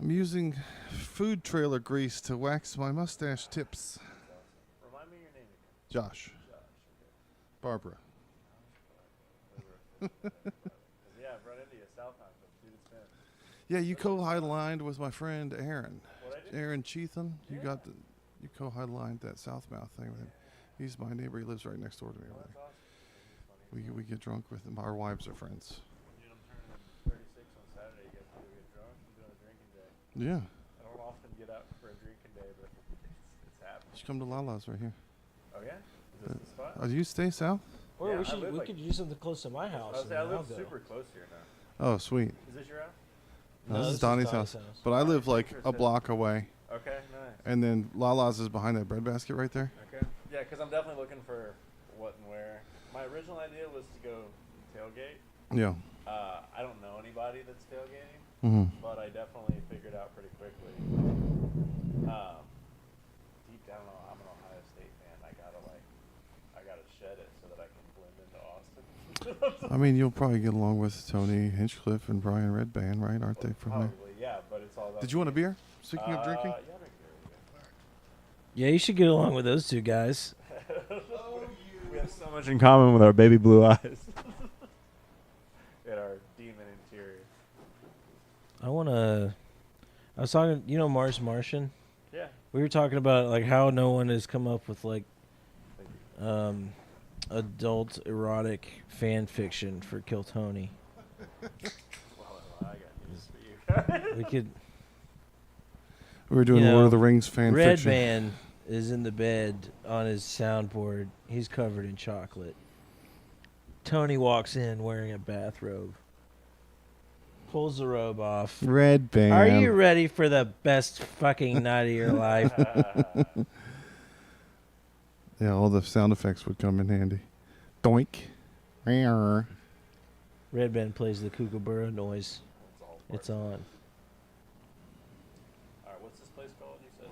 I'm using food trailer grease to wax my mustache tips. Remind me your name again. Josh. Barbara. Yeah, I've run into you Southtown. Dude, it's been. Yeah, you co-headlined with my friend Aaron. What I did? Aaron Cheatham. You Yeah. got you co-headlined that Southmouth thing with him. He's my neighbor. He lives right next door to me. Oh, Over that's there. awesome. We get drunk with him. Our wives are friends. Dude, I'm turning 36 on Saturday. You guys want to get drunk? I'm doing a drinking day. Yeah. I don't often get out for a drinking day, but it's happening. You should come to Lala's right here. Oh yeah? Is this the spot? Do you stay south? Or Yeah, we could do something close to my house. I and live I'll go. super close here now. Oh, sweet. Is this your house? No, this is Donnie's house. But I live like a block away. Okay, nice. And then Lala's is behind that breadbasket right there. Okay. Yeah, because I'm definitely looking for what and where. My original idea was to go tailgate. Yeah. I don't know anybody that's tailgating, but I definitely figured out pretty quickly. Deep down, I'm an Ohio State fan. I gotta shed it so that I can blend into Austin. I mean, you'll probably get along with Tony Hinchcliffe and Brian Redband, right? Aren't they from there? Probably, yeah, but it's all about. Did you want a beer? Speaking of drinking? Yeah, I drink beer. Yeah, you should get along with those two guys. We have so much in common with our baby blue eyes and our demon interior. I was talking, Mars Martian? Yeah. We were talking about like how no one has come up with like adult erotic fan fiction for Kill Tony. Well, I got news for you. We could. We were doing Lord of the Rings fan Red fiction. Band is in the bed on his soundboard. He's covered in chocolate. Tony walks in wearing a bathrobe. Pulls the robe off. Red Band. Are you ready for the best fucking night of your life? Yeah, all the sound effects would come in handy. Doink. Rawr. Red Band plays the kookaburra noise. It's on. All right, what's this place called? You said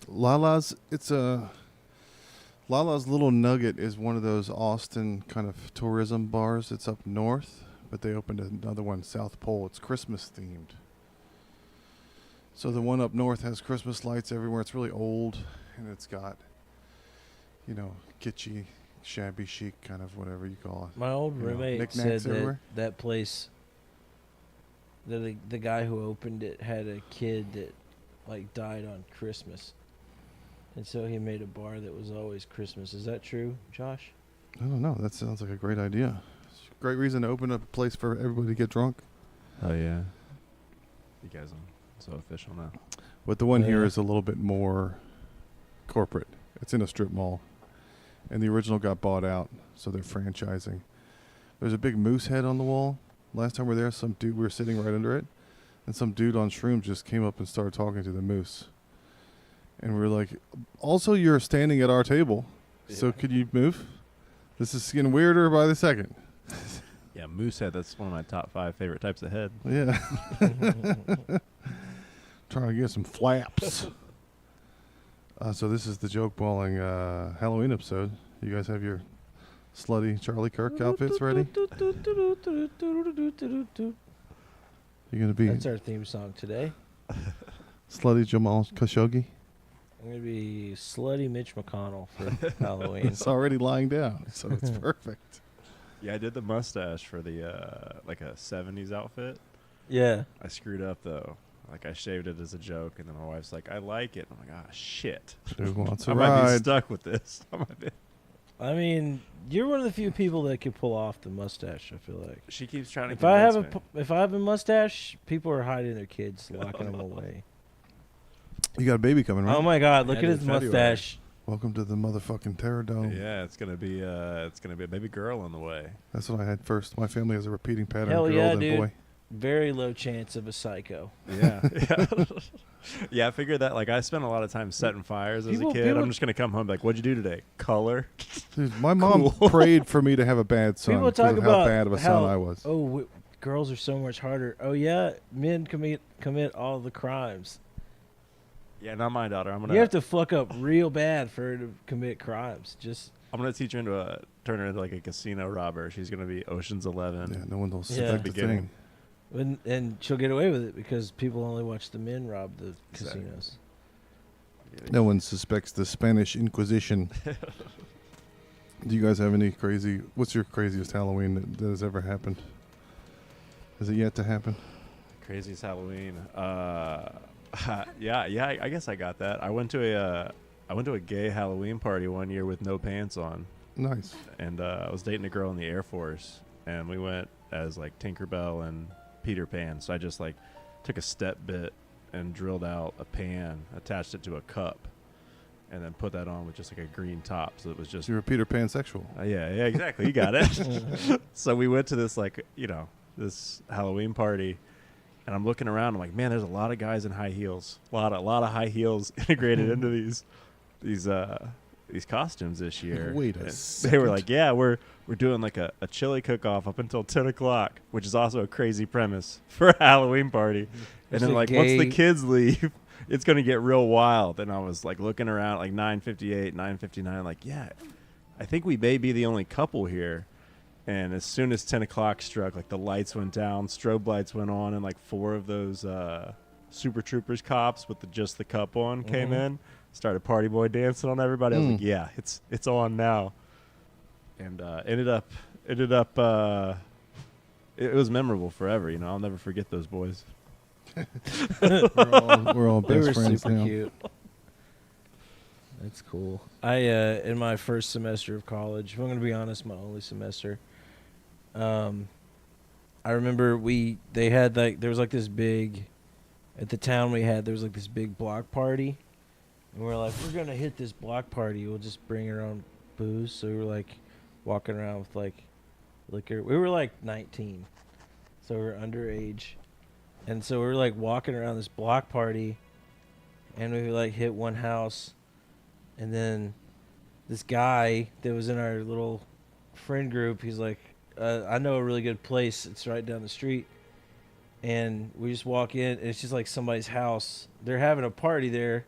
Lala's, Lala's Little Nugget is one of those Austin kind of tourism bars. It's up north, but they opened another one South Pole. It's Christmas themed. So the one up north has Christmas lights everywhere. It's really old, and it's got, kitschy, shabby chic, kind of whatever you call it. My old roommate said everywhere. that place, the guy who opened it had a kid that like died on Christmas. And so he made a bar that was always Christmas. Is that true, Josh? I don't know. That sounds like a great idea. It's a great reason to open up a place for everybody to get drunk. Oh, yeah. You guys are so official now. But the one here Yeah. is a little bit more corporate. It's in a strip mall. And the original got bought out, so they're franchising. There's a big moose head on the wall. Last time we were there, we were sitting right under it, and some dude on shrooms just came up and started talking to the moose. And we were like, also, you're standing at our table, so could you move? This is getting weirder by the second. Yeah, Moosehead, that's one of my top 5 favorite types of head. Yeah. Trying to get some flaps. So this is the Jokeballing Halloween episode. You guys have your slutty Charlie Kirk outfits ready? You're going to be That's our theme song today. slutty Jamal Khashoggi? I'm going to be slutty Mitch McConnell for Halloween. It's already lying down, so it's perfect. Yeah, I did the mustache for the, like a 70s outfit. Yeah. I screwed up, though. Like, I shaved it as a joke, and then my wife's like, I like it. I'm like, ah, shit. Who wants a I might be ride? stuck with this. I mean, you're one of the few people that can pull off the mustache, I feel like. She keeps trying to If I convince have me. if I have a mustache, people are hiding their kids, locking them away. You got a baby coming, right? Oh my God! Look Yeah, at in his February. mustache. Welcome to the motherfucking Terror Dome. Yeah, it's gonna be a baby girl on the way. That's what I had first. My family has a repeating pattern Hell of girl yeah, than dude. boy. Very low chance of a psycho. Yeah, yeah. Yeah, I figured that. Like, I spent a lot of time setting fires as a kid. I'm just gonna come home and be like, "What'd you do today? Color." Dude, my mom prayed for me to have a bad son People because talk of about how bad of a son I was. Oh, girls are so much harder. Oh yeah, men commit all the crimes. Yeah, not my daughter. I'm gonna. You have to fuck up real bad for her to commit crimes. I'm gonna teach her turn her into like a casino robber. She's gonna be Ocean's 11. Yeah, no one will Yeah. suspect a Beginning. thing. And she'll get away with it because people only watch the men rob the casinos. No one suspects the Spanish Inquisition. Do you guys have any crazy? What's your craziest Halloween that has ever happened? Has it yet to happen? Craziest Halloween. Yeah. I guess I got that. I went to a gay Halloween party one year with no pants on, Nice. and I was dating a girl in the Air Force, and we went as like Tinkerbell and Peter Pan. So I just like took a step bit and drilled out a pan, attached it to a cup, and then put that on with just like a green top. So it was just. You're a Peter Pan sexual. Yeah, exactly. You got it. So we went to this this Halloween party, and I'm looking around. I'm like, man, there's a lot of guys in high heels. A lot of high heels integrated into these costumes this year. Wait a And second. They were like, yeah, we're doing like a chili cook-off up until 10 o'clock, which is also a crazy premise for a Halloween party. There's And then a like once the gay- kids leave, it's going to get real wild. And I was like looking around like 9:58, 9:59, like, yeah, I think we may be the only couple here. And as soon as 10 o'clock struck, like the lights went down, strobe lights went on, and like 4 of those Super Troopers cops with just the cup on came in, started party boy dancing on everybody. I was like, yeah, it's on now. And ended up it was memorable forever. You know, I'll never forget those boys. We're all They best were friends super now. cute. That's cool. I in my first semester of college, if I'm going to be honest, my only semester, I remember they had like there was like this big at the town there was like this big block party, and we're like, we're gonna hit this block party. We'll just bring our own booze. So we were like walking around with like liquor. We were like 19, so we were underage, and so we were like walking around this block party, and we like hit one house, and then this guy that was in our little friend group, he's like, I know a really good place. It's right down the street. And we just walk in, and it's just like somebody's house. They're having a party there.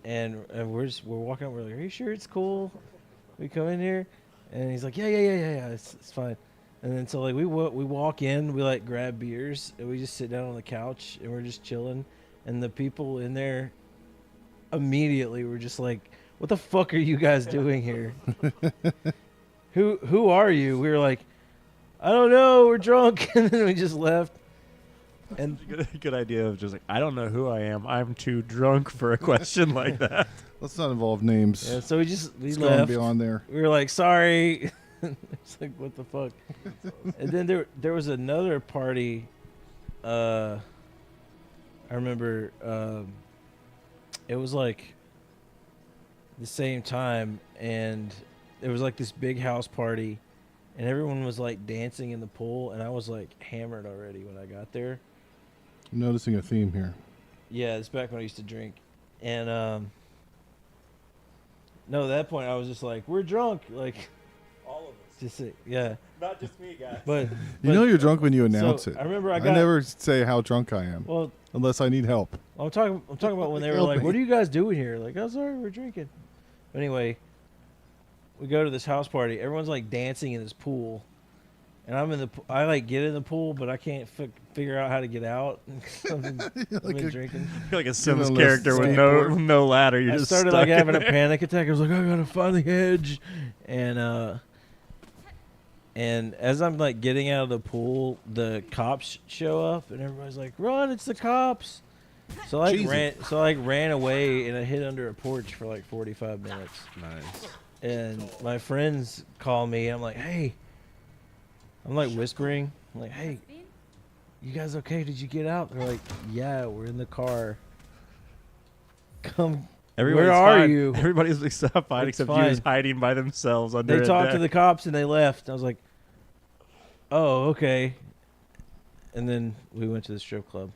And we're walking up. We're like, are you sure it's cool? We come in here? And he's like, yeah. It's fine. And then so like we walk in, we like grab beers, and we just sit down on the couch, and we're just chilling. And the people in there immediately were just like, what the fuck are you guys doing here? Who are you? We were like, I don't know, we're drunk. And then we just left. And Good idea of just like, I don't know who I am. I'm too drunk for a question like that. Let's not involve names. yeah, so we It's left. going beyond there. We were like, sorry. It's like, what the fuck? And then there was another party. I remember it was like the same time, and it was like this big house party, and everyone was like dancing in the pool, and I was like hammered already when I got there. I'm noticing a theme here. Yeah, it's back when I used to drink. And no, at that point I was just like, we're drunk, like All of us. just yeah. Not just me, guys. But You know you're drunk when you announce so it. I remember I I got never say how drunk I am well, unless I need help. I'm talking about when they were Help like, me. what are you guys doing here? Like, oh, sorry, we're drinking. Anyway, we go to this house party. Everyone's like dancing in this pool, and I like get in the pool, but I can't figure out how to get out. I've been drinking. You're like a Sims Gonna character with skateboard. no ladder. You're I just started stuck like in having a there. panic attack. I was like, I gotta find the edge, and as I'm like getting out of the pool, the cops show up, and everybody's like, "Run! It's the cops!" So I ran away, and I hid under a porch for like 45 minutes. Nice. And my friends call me. I'm like, "Hey," I'm like whispering, I'm like, "Hey, you guys okay? Did you get out?" They're like, "Yeah, we're in the car. Come." Everybody's Where are fine. you? Everybody's like, fine, It's except fine. you just hiding by themselves under They a talked to deck. the cops and they left. I was like, "Oh, okay." And then we went to the strip club.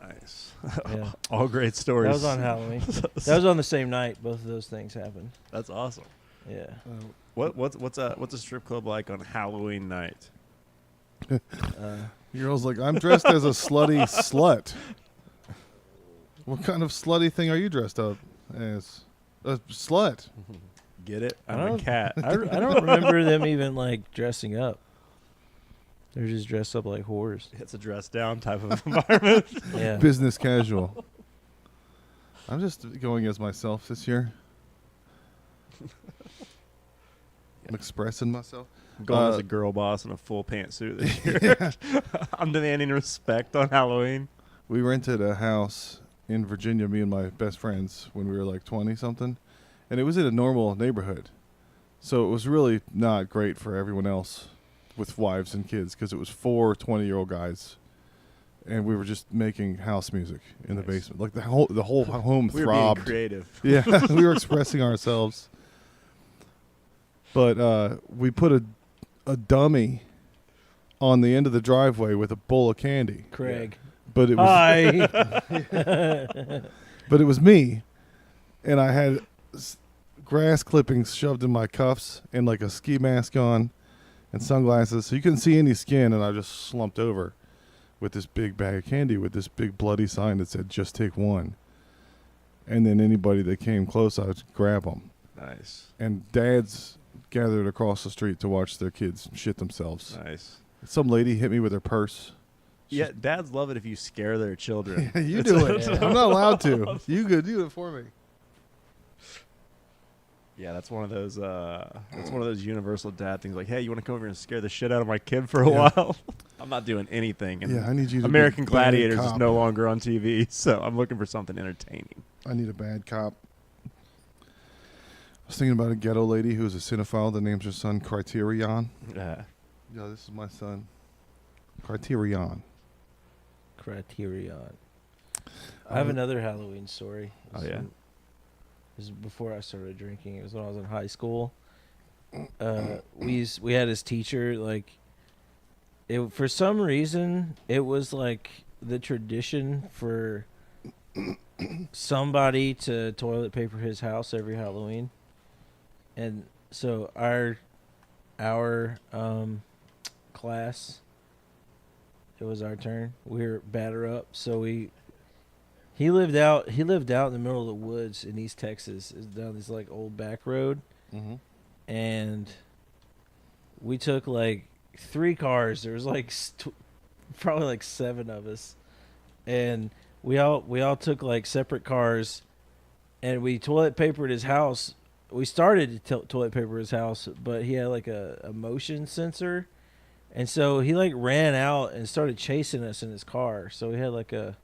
Nice. Yeah. All great stories. That was on Halloween. That was on the same night. Both of those things happened. That's awesome. Yeah. What's a strip club like on Halloween night? Your girl's like, I'm dressed as a slutty slut. What kind of slutty thing are you dressed up as? A slut. Get it? I I'm a don't- cat. I don't remember them even like dressing up. They're just dressed up like whores. It's a dress down type of environment. Yeah. Business casual. I'm just going as myself this year. I'm expressing myself. I'm going as a girl boss in a full pantsuit this year. I'm demanding respect on Halloween. We rented a house in Virginia, me and my best friends, when we were like 20-something. And it was in a normal neighborhood. So it was really not great for everyone else with wives and kids because it was 4 20-year-old guys. And we were just making house music in the basement. Like the whole home We were being throbbed. creative. Yeah, we were expressing ourselves. But we put a dummy on the end of the driveway with a bowl of candy. Craig. But it was Hi. but it was me, and I had grass clippings shoved in my cuffs and like a ski mask on and sunglasses, so you couldn't see any skin, and I just slumped over with this big bag of candy with this big bloody sign that said "Just take one," and then anybody that came close, I would grab them. Nice. And dads gathered across the street to watch their kids shit themselves. Nice. Some lady hit me with her purse. Yeah, dads love it if you scare their children. You do it. Yeah. I'm not allowed to. You could do it for me. Yeah, that's one of those. That's one of those universal dad things. Like, hey, you want to come over and scare the shit out of my kid for a while? I'm not doing anything. And Yeah, I need you to American be a bad Gladiators is cop. no longer on TV, so I'm looking for something entertaining. I need a bad cop. I was thinking about a ghetto lady who's a cinephile that names her son Criterion. Yeah. Yeah, this is my son. Criterion. Criterion. I have another Halloween story. Oh, yeah? This is before I started drinking. It was when I was in high school. We had this teacher, like, for some reason, it was like the tradition for somebody to toilet paper his house every Halloween. And so our class, it was our turn. We were batter up, so he lived out in the middle of the woods in East Texas, down this like old back road, Mm-hmm. and we took like 3 cars. There was like probably like 7 of us, and we all took like separate cars, and we toilet papered his house. We started to toilet paper his house, but he had like a motion sensor, and so he like ran out and started chasing us in his car. So we had like a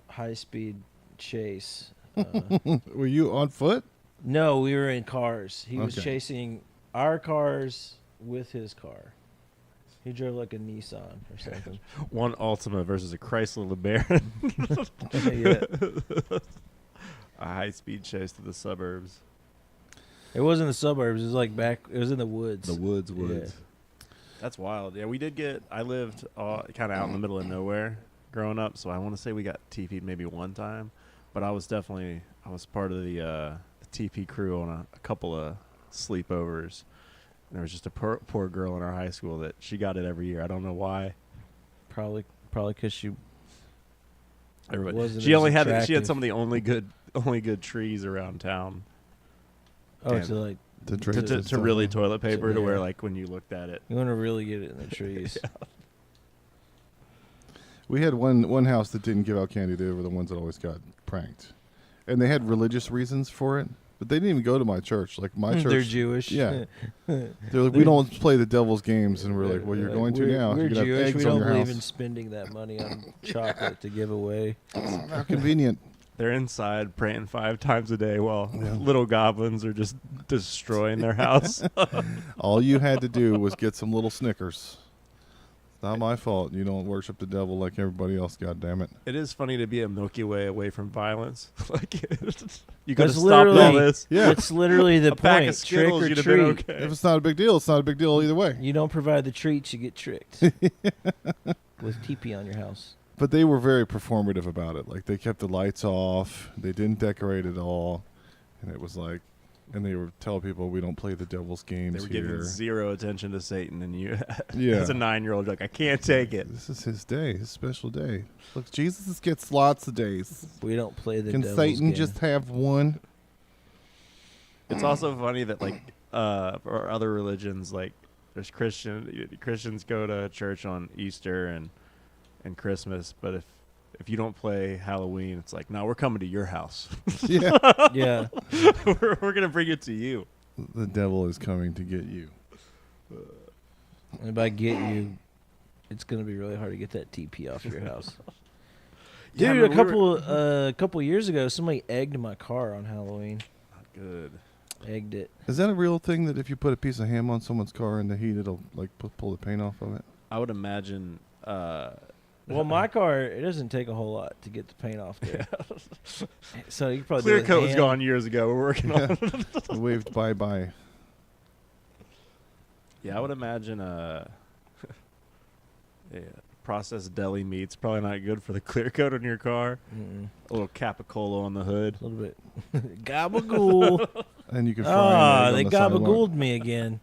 high speed chase. Were you on foot? No, we were in cars. He was Okay. chasing our cars with his car. He drove like a Nissan or something. One Altima versus a Chrysler LeBaron. Yeah. A high-speed chase to the suburbs. It wasn't the suburbs. It was like back. It was in the woods. woods. Yeah. That's wild. Yeah, we did get. I lived kind of out in the middle of nowhere growing up, so I want to say we got TP'd maybe one time, but I was part of the TP crew on a couple of sleepovers. And there was just a poor girl in our high school that she got it every year. I don't know why. Probably because she Everybody. wasn't She as only had attractive. some of the only good trees around town Oh, Damn. to like To to, drink to, this to stuff. really toilet paper to where Yeah. like when you looked at it. you want to really get it in the trees. We had one house that didn't give out candy. They were the ones that always got pranked, and they had religious reasons for it. But they didn't even go to my church. Like my church, They're Jewish. Yeah. They're like, we don't play the devil's games, and we're like, well, you're Like, going to now. We're You're gonna have Jewish. eggs We on don't your believe house. in spending that money on chocolate to give away. How convenient. They're inside praying 5 times a day while Yeah. little goblins are just destroying their house. All you had to do was get some little Snickers. It's not my fault. You don't worship the devil like everybody else. God damn it. It is funny to be a Milky Way away from violence. Like you could have That's stopped all literally- this. Yeah. It's literally the A pack point. of Skittles, Trick you'd or have been treat. okay. If it's not a big deal, it's not a big deal either way. You don't provide the treats, you get tricked with teepee on your house. But they were very performative about it. Like they kept the lights off. They didn't decorate at all. And it was like, and they would tell people we don't play the devil's games They were here. giving zero attention to Satan, and you, Yeah. as a 9-year-old, you're like, I can't take it. This is his day, his special day. Look, Jesus gets lots of days. We don't play the Can devil's Satan game. just have one? It's also funny that like for other religions, like there's Christians go to church on Easter and Christmas, but if you don't play Halloween, it's like, no, we're coming to your house. Yeah. Yeah. we're gonna bring it to you. The devil is coming to get you. And if I get you, it's gonna be really hard to get that TP off your house. Yeah, Dude, remember a couple years ago, somebody egged my car on Halloween. Not good. Egged it. Is that a real thing that if you put a piece of ham on someone's car in the heat, it'll like pull the paint off of it? I would imagine. Well, my car, it doesn't take a whole lot to get the paint off there. So you could probably Clear do coat was gone years ago. We're working on. Waved bye-bye. Yeah, I would imagine processed deli meat's probably not good for the clear coat on your car. Mm-mm. A little capicola on the hood. A little bit. Gabagool. And you can fry They an egg on the sidewalk. gabagooled me again.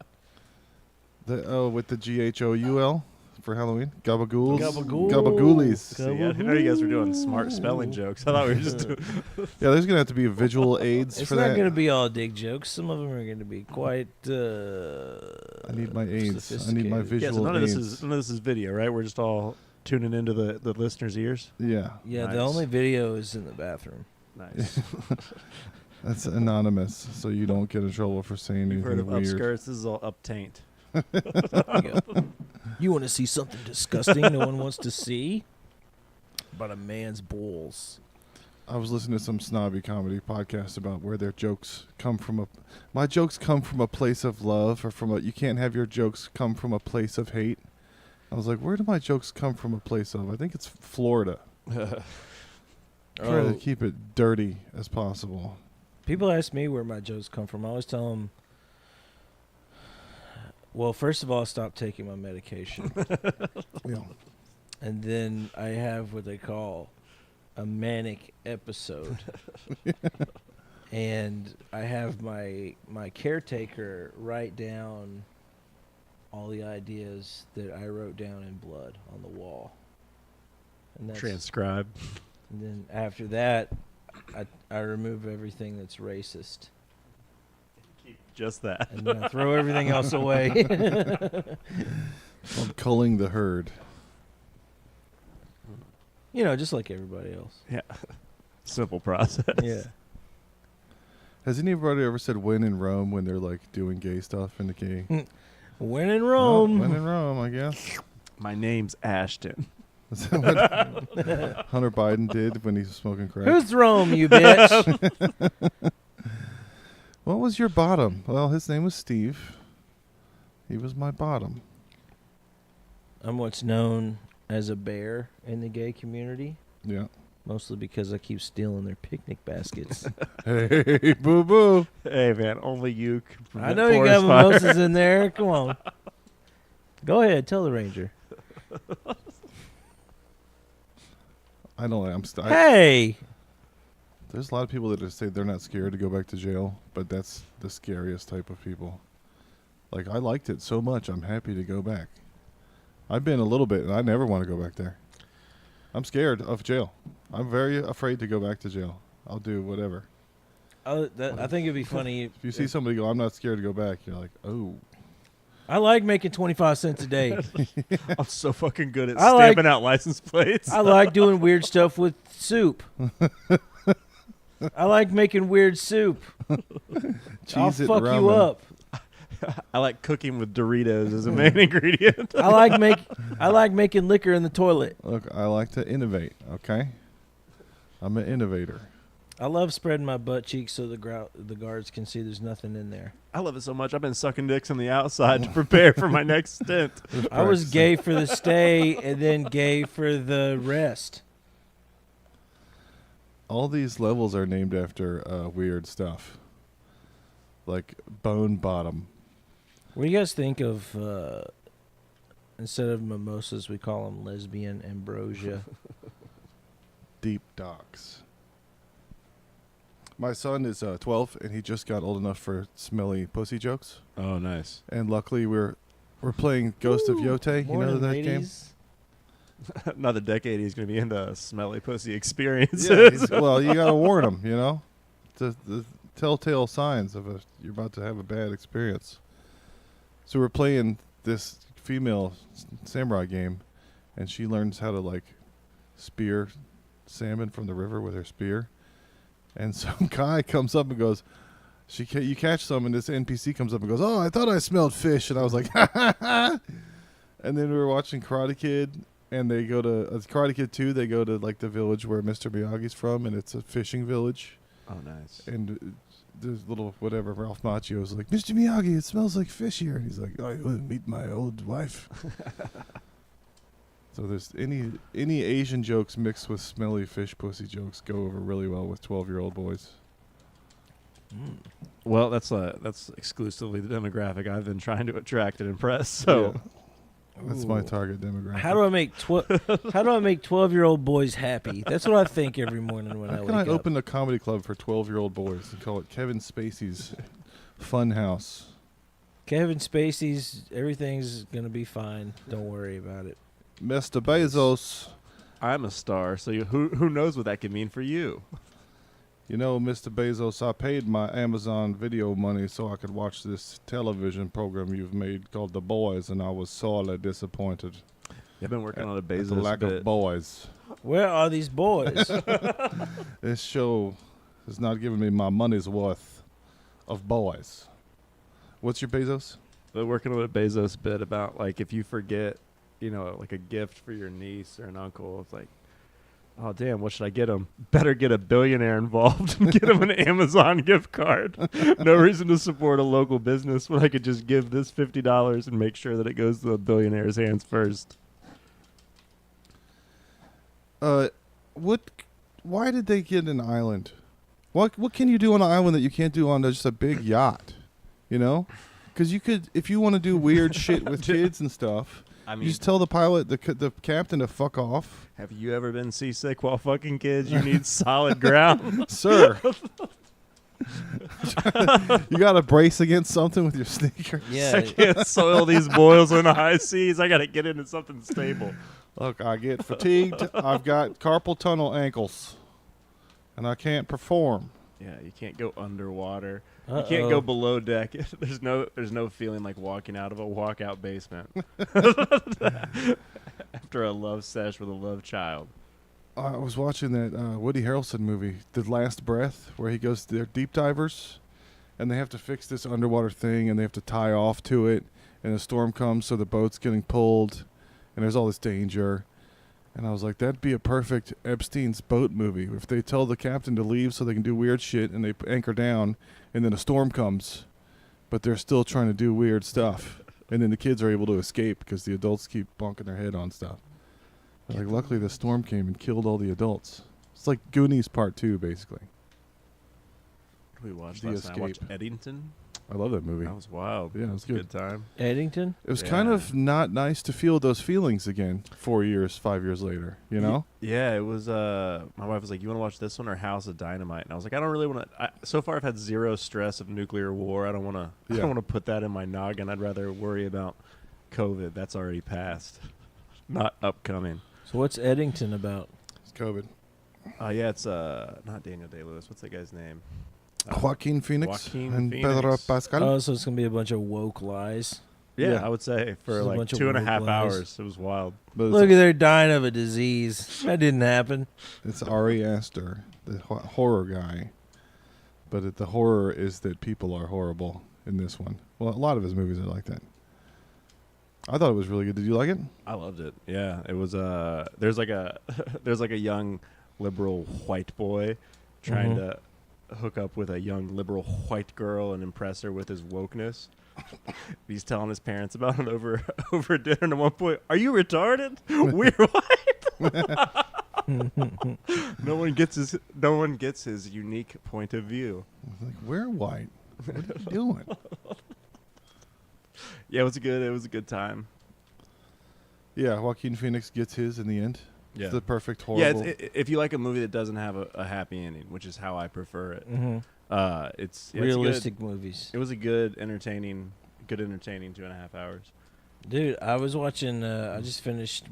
With the GHOUL for Halloween? Gabagools? Gabagool. Gabagoolies. See, I didn't know you guys were doing smart spelling jokes. I thought we were just doing. Yeah, there's going to have to be visual aids It's for not that. going to be all dick jokes. Some of them are going to be quite. I need my aids. I need my sophisticated. visual Yeah, so none of aids. this is video, right? We're just all tuning into the listeners' ears. Yeah. Yeah, Nice. the only video is in the bathroom. Nice. That's anonymous, so you don't get in trouble for saying You've heard anything of weird. upskirts. This is all uptaint. You want to see something disgusting no one wants to see? About a man's balls. I was listening to some snobby comedy podcast about where their jokes come from. My jokes come from a place of love, or you can't have your jokes come from a place of hate. I was like, where do my jokes come from a place of? I think it's Florida. Try to keep it dirty as possible. People ask me where my jokes come from. I always tell them, well, first of all, I stopped taking my medication. Yeah. And then I have what they call a manic episode. And I have my caretaker write down all the ideas that I wrote down in blood on the wall. And that's, Transcribe. and then after that, I remove everything that's racist. Just that. And then I throw everything else away. Called culling the herd. You know, just like everybody else. Yeah. Simple process. Yeah. Has anybody ever said "when in Rome" when they're like doing gay stuff in the gay? When in Rome. When in Rome, I guess. My name's Ashton. Is that what Hunter Biden did when he was smoking crack? Who's Rome, you bitch? What was your bottom? Well, his name was Steve. He was my bottom. I'm what's known as a bear in the gay community, Yeah. mostly because I keep stealing their picnic baskets. Hey, boo boo. Hey, man, only you can I prevent know you got forest fire. mimosas in there. Come on. Go ahead. Tell the ranger. I don't know. Hey! There's a lot of people that just say they're not scared to go back to jail, but that's the scariest type of people. Like, I liked it so much, I'm happy to go back. I've been a little bit, and I never want to go back there. I'm scared of jail. I'm very afraid to go back to jail. I'll do whatever. I think it'd be funny. If you see somebody go, I'm not scared to go back, you're like, oh. I like making 25 cents a day. I'm so fucking good at I like- stamping out license plates. I like doing weird stuff with soup. I like making weird soup. I'll Cheese-It fuck you ramen. up. I like cooking with Doritos as a main ingredient. I like making liquor in the toilet. Look, I like to innovate, okay? I'm an innovator. I love spreading my butt cheeks so the guards can see there's nothing in there. I love it so much. I've been sucking dicks on the outside to prepare for my next stint. I was gay for the stay and then gay for the rest. All these levels are named after weird stuff. Like Bone Bottom. What do you guys think of, instead of mimosas, we call them lesbian ambrosia? Deep Docks. My son is 12, and he just got old enough for smelly pussy jokes. Oh, nice. And luckily, we're playing Ghost of Yote. You know that game? Another decade, he's going to be into smelly pussy experiences. Yeah, well, you got to warn him, you know? The telltale signs of you're about to have a bad experience. So we're playing this female samurai game, and she learns how to like spear salmon from the river with her spear. And some guy comes up and goes, you catch some, and this NPC comes up and goes, "Oh, I thought I smelled fish," and I was like, "Ha ha ha!" And then we were watching Karate Kid, and they go to Karate Kid 2. They go to like the village where Mr. Miyagi's from, and it's a fishing village. Oh, nice. And there's little whatever Ralph Macchio was like, "Mr. Miyagi, it smells like fish here," and he's like, "Oh, you want to meet my old wife?" So there's any Asian jokes mixed with smelly fish pussy jokes go over really well with 12-year-old boys. Well, that's exclusively the demographic I've been trying to attract and impress. So yeah. That's my target demographic. How do I make 12-year-old boys happy? That's what I think every morning when I wake up. How can I open a comedy club for 12-year-old boys and call it Kevin Spacey's Fun House? Kevin Spacey's everything's gonna be fine. Don't worry about it. Mr. Bezos. I'm a star, so who knows what that could mean for you? You know, Mr. Bezos, I paid my Amazon video money so I could watch this television program you've made called The Boys, and I was sorely disappointed. I've been working on a At the Bezos lack bit. of boys. Where are these boys? This show has not given me my money's worth of boys. What's your Bezos? Been working on a Bezos bit about like if you forget, like a gift for your niece or an uncle, it's like, oh, damn, what should I get him? Better get a billionaire involved and get him an Amazon gift card. No reason to support a local business when I could just give this $50 and make sure that it goes to a billionaire's hands first. Why did they get an island? What can you do on an island that you can't do on just a big yacht? You know? Because you could, if you want to do weird shit with kids and stuff, you just tell the pilot, the captain to fuck off. Have you ever been seasick while fucking kids? You need solid ground. Sir. You got to brace against something with your sneakers. Yeah. I can't soil these boils in the high seas. I got to get into something stable. Look, I get fatigued. I've got carpal tunnel ankles, and I can't perform. Yeah, you can't go underwater. Uh-oh. You can't go below deck. There's no feeling like walking out of a walkout basement after a love sesh with a love child. I was watching that Woody Harrelson movie, The Last Breath, where he goes to their deep divers, and they have to fix this underwater thing, and they have to tie off to it, and a storm comes, so the boat's getting pulled, and there's all this danger. And I was like, that'd be a perfect Epstein's boat movie. If they tell the captain to leave so they can do weird shit, and they anchor down, and then a storm comes, but they're still trying to do weird stuff. And then the kids are able to escape because the adults keep bonking their head on stuff. Like, luckily the storm came and killed all the adults. It's like Goonies Part 2, basically. We watched The last night. I watched Escape. Eddington. I love that movie. That was wild. Yeah, it was good. Good time. Eddington? It was kind Yeah. of not nice to feel those feelings again 4 years, 5 years later, you know? Yeah, it was. My wife was like, "You want to watch this one or House of Dynamite?" And I was like, "I don't really want to." So far, I've had zero stress of nuclear war. I don't want to. I Yeah. don't want to put that in my noggin. I'd rather worry about COVID. That's already passed, not upcoming. So what's Eddington about? It's COVID. Yeah, it's not Daniel Day-Lewis. What's that guy's name? Joaquin Phoenix Joaquin and Phoenix. Pedro Pascal. Oh, so it's going to be a bunch of woke lies. Yeah, Yeah. I would say for Just a like bunch of 2.5 woke lies. hours. It was wild. But Look, they're dying of a disease. That didn't happen. it's Ari Aster, the horror guy. But the horror is that people are horrible in this one. Well, a lot of his movies are like that. I thought it was really good. Did you like it? I loved it. Yeah, it was. There's like a young liberal white boy trying to hook up with a young liberal white girl and impress her with his wokeness. He's telling his parents about it over dinner. And at one point, are you retarded? We're white. No one gets his unique point of view. I was like, we're white. What are you doing? Yeah, it was a good time. Yeah, Joaquin Phoenix gets his in the end. Yeah. It's the perfect Yeah, horrible. if you like a movie that doesn't have a happy ending, which is how I prefer it, it's Realistic movies. It was a good entertaining 2.5 hours. Dude, I was watching, I just finished,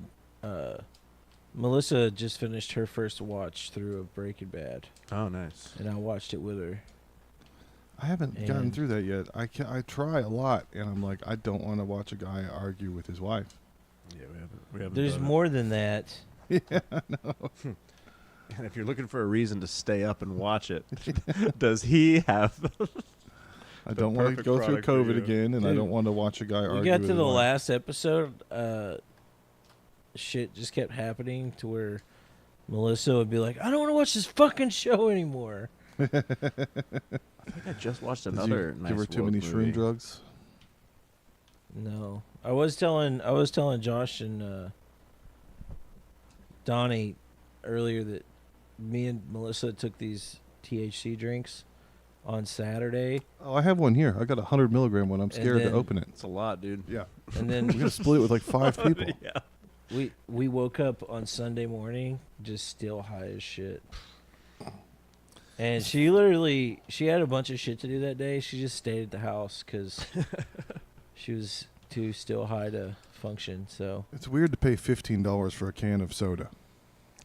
Melissa just finished her first watch through of Breaking Bad, Oh, nice. and I watched it with her. I haven't gotten And- through that yet. I try a lot, and I'm like, I don't want to watch a guy argue with his wife. Yeah, we haven't. There's done it. more than that. And if you're looking for a reason to stay up and watch it, does he have? I don't want to perfect go through product for COVID you. again, and I Dude, don't want to watch a guy argue We got with to his the wife. last episode. Shit just kept happening to where Melissa would be like, "I don't want to watch this fucking show anymore." I think I just watched Did another. you nice give her too woke many shroom movie. drugs? No, I was telling Josh and Donnie earlier that me and Melissa took these THC drinks on Saturday, Oh, I have one here. I got a 100 milligram one. I'm scared to then- open it. It's a lot, dude. Yeah, and then we're gonna split it with like 5 people. Yeah. we woke up on Sunday morning just still high as shit. And she had a bunch of shit to do that day. She just stayed at the house because she was too still high to function. So It's weird to pay $15 for a can of soda,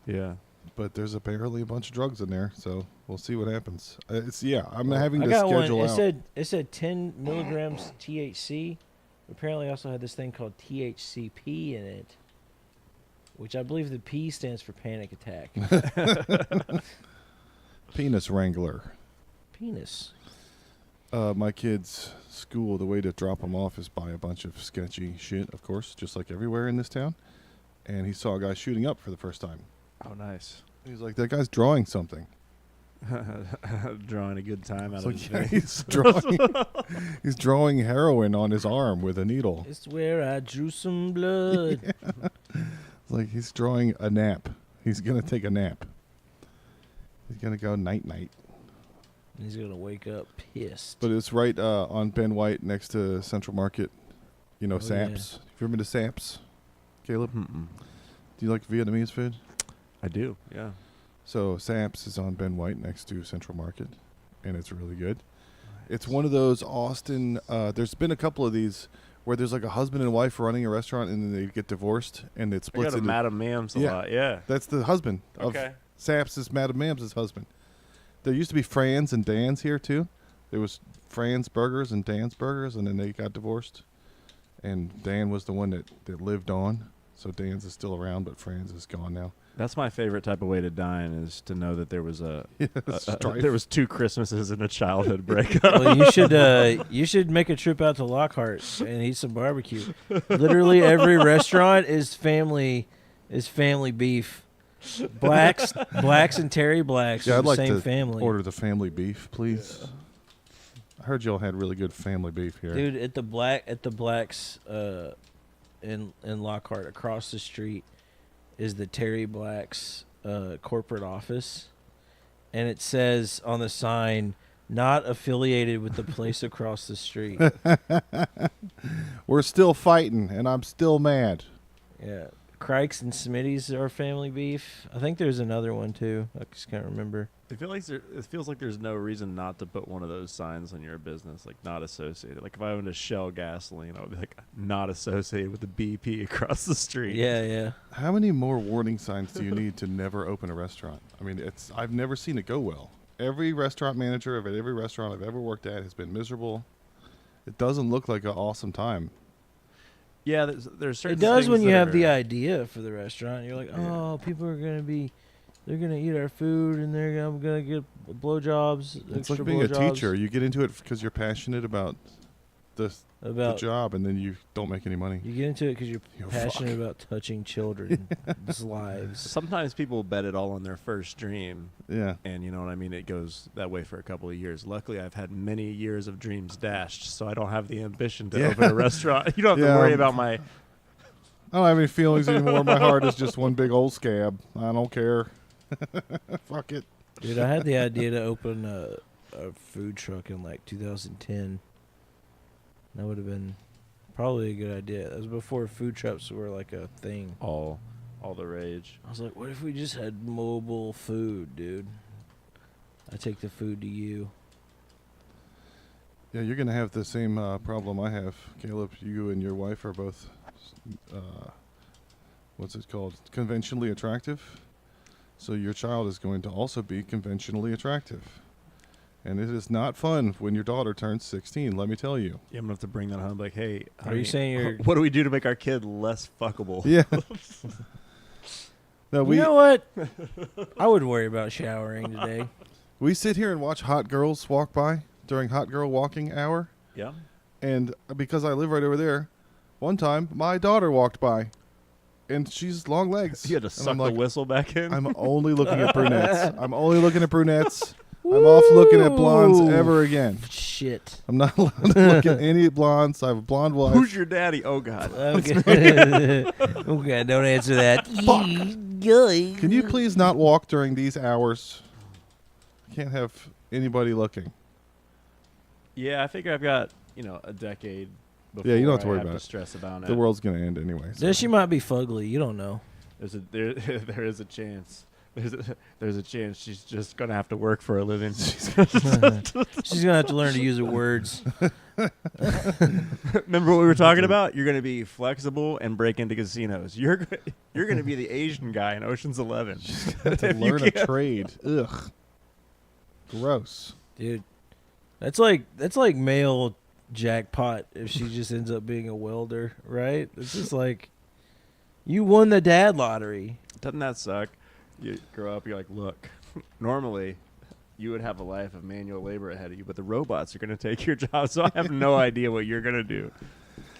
Yeah. but there's apparently a bunch of drugs in there, so we'll see what happens. I'm Well, having I to got schedule one. out. It said 10 milligrams THC. Apparently, also had this thing called THCP in it, which I believe the P stands for panic attack. Penis Wrangler. Penis. My kids' school, the way to drop them off is buy a bunch of sketchy shit, of course, just like everywhere in this town. And he saw a guy shooting up for the first time. Oh, nice. He's like, that guy's drawing something. Drawing a good time out It's of like, his yeah, day. he's drawing heroin on his arm with a needle. It's where I drew some blood. It's like he's drawing a nap. He's going to take a nap. He's going to go night-night. He's gonna wake up pissed. But it's right on Ben White next to Central Market. You know, Oh, yeah. Saps. Have you ever been to Saps, Caleb? Mm-mm. Do you like Vietnamese food? I do. Yeah. So Saps is on Ben White next to Central Market, and it's really good. It's one of those Austin. There's been a couple of these where there's like a husband and wife running a restaurant, and then they get divorced, and it I splits go to into. Madame Mams a Yeah. lot. Yeah. That's the husband of Okay. Saps is Madame Mams' husband. There used to be Fran's and Dan's here too. There was Fran's Burgers and Dan's Burgers, and then they got divorced. And Dan was the one that lived on. So Dan's is still around, but Fran's is gone now. That's my favorite type of way to dine is to know that there was Strife. there was 2 Christmases and a childhood breakup. Well, you should make a trip out to Lockhart and eat some barbecue. Literally every restaurant is family beef. Blacks and Terry Blacks Yeah, are I'd the like same to family. order the family beef, please. I heard y'all had really good family beef here. Dude, at the Blacks in Lockhart across the street is the Terry Blacks corporate office, and it says on the sign, "Not affiliated with the place across the street." We're still fighting, and I'm still mad. Yeah, Crikes and Smitty's are family beef. I think there's another one too. I just can't remember. It feels like there's no reason not to put one of those signs on your business, like not associated. Like if I owned a Shell gasoline, I would be like not associated with the BP across the street. Yeah. How many more warning signs do you need to never open a restaurant? I mean, I've never seen it go well. Every restaurant manager of every restaurant I've ever worked at has been miserable. It doesn't look like an awesome time. Yeah, there's certain It does things when you that have are- the idea for the restaurant. You're like, Yeah. oh, people are they're gonna eat our food and they're gonna get blowjobs. It's extra like being a blowjobs teacher. You get into it because you're passionate about the job, and then you don't make any money. You get into it because you're You passionate fuck. about touching children's lives. Sometimes people bet it all on their first dream, Yeah. and you know what I mean. It goes that way for a couple of years. Luckily, I've had many years of dreams dashed, so I don't have the ambition to Yeah. open a restaurant. You don't have Yeah, to worry about my. I don't have any feelings anymore. My heart is just one big old scab. I don't care. Fuck it. Dude, I had the idea to open a food truck in like 2010. That would have been probably a good idea. That was before food trucks were like a thing. all the rage. I was like, what if we just had mobile food, dude? I take the food to you. Yeah, you're going to have the same problem I have, Caleb. You and your wife are both, what's it called? Conventionally attractive. So your child is going to also be conventionally attractive. And it is not fun when your daughter turns 16, let me tell you. Yeah, I'm gonna have to bring that home. Like, hey, Are you honey, saying you're? what do we do to make our kid less fuckable? Yeah. No, You know what? I wouldn't worry about showering today. we sit here and watch hot girls walk by during hot girl walking hour. Yeah. And because I live right over there, one time my daughter walked by, and she's long legs. You had to And suck I'm the like, whistle back in. I'm only looking at brunettes. I'm only looking at brunettes. I'm off looking at blondes Woo. ever again. Shit. I'm not allowed to look at any blondes. I have a blonde wife. Who's your daddy? Oh God. Okay. Okay, don't answer that. Fuck. Can you please not walk during these hours? Can't have anybody looking. Yeah, I figure I've got a decade. Before Yeah, you don't have to worry I about to it. stress about it. The world's gonna end anyway. So. Then she might be fugly. You don't know. There is a chance. There's a chance she's just gonna have to work for a living. She's gonna have to learn to use her words. Remember what we were talking about? You're gonna be flexible and break into casinos. You're gonna be the Asian guy in Ocean's 11. Have to learn a trade. Ugh. Gross. Dude, that's like male jackpot if she just ends up being a welder, right? It's just like you won the dad lottery. Doesn't that suck? You grow up, you're like, look, normally you would have a life of manual labor ahead of you, but the robots are going to take your job, so I have no idea what you're going to do.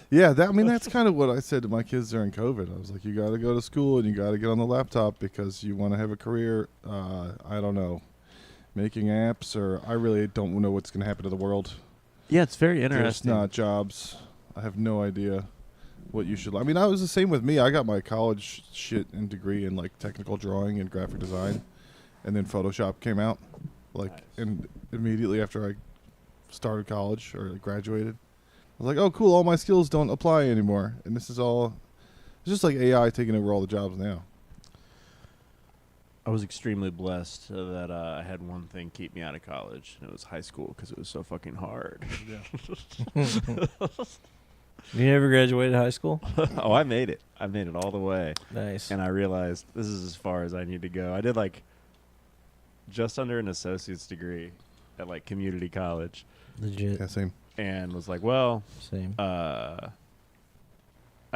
Yeah, that's kind of what I said to my kids during COVID. I was like, you got to go to school and you got to get on the laptop because you want to have a career. I don't know, making apps, or I really don't know what's going to happen to the world. Yeah, it's very There's interesting. not jobs. I have no idea what you should. I mean, I was the same with me. I got my college shit and degree in like technical drawing and graphic design, and then Photoshop came out, like, Nice. and immediately after I started college or graduated, I was like, oh, cool. All my skills don't apply anymore, and this is all. It's just like AI taking over all the jobs now. I was extremely blessed that I had one thing keep me out of college, and it was high school because it was so fucking hard. You never graduated high school? Oh, I made it. I made it all the way. Nice. And I realized this is as far as I need to go. I did like just under an associate's degree at like community college, Legit. Yeah, same. and was like, well, Same. I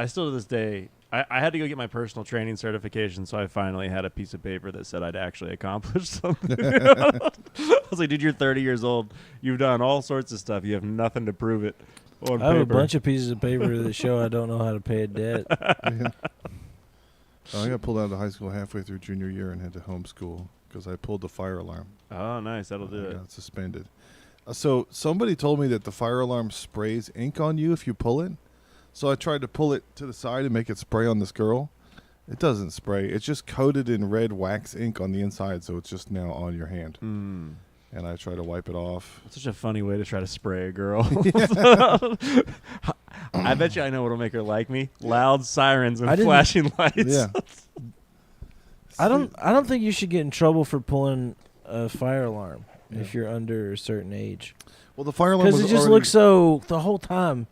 still to this day, I had to go get my personal training certification, so I finally had a piece of paper that said I'd actually accomplished something. I was like, dude, you're 30 years old. You've done all sorts of stuff. You have nothing to prove it on I have paper. a bunch of pieces of paper that show I don't know how to pay a debt. Yeah. I got pulled out of high school halfway through junior year and had to homeschool because I pulled the fire alarm. Oh, nice. That'll do I it. got suspended. So somebody told me that the fire alarm sprays ink on you if you pull it. So I tried to pull it to the side and make it spray on this girl. It doesn't spray. It's just coated in red wax ink on the inside, so it's just now on your hand. Mm. And I try to wipe it off. Such a funny way to try to spray a girl. I bet you I know what'll make her like me. Loud sirens and flashing lights. Yeah. I don't think you should get in trouble for pulling a fire alarm if you're under a certain age. Well, the fire alarm was Because it just already, looks so. The whole time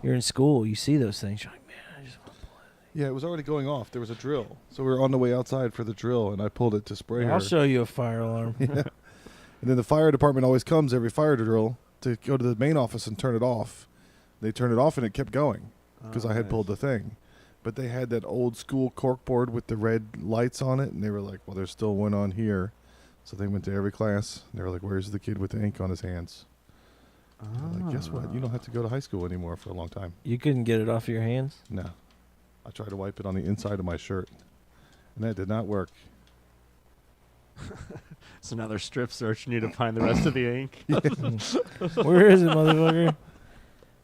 you're in school, you see those things. You're like, man, I just want to pull it. Yeah, it was already going off. There was a drill. So we were on the way outside for the drill, and I pulled it to spray her. I'll show you a fire alarm. Yeah. And then the fire department always comes every fire drill to go to the main office and turn it off. They turned it off, and it kept going because I had pulled the thing. But they had that old school corkboard with the red lights on it, and they were like, well, there's still one on here. So they went to every class. And they were like, where's the kid with the ink on his hands? I'm like, guess what? You don't have to go to high school anymore for a long time. You couldn't get it off your hands? No. I tried to wipe it on the inside of my shirt, and that did not work. So now they're strip searching you to find the rest of the ink. Where is it, motherfucker?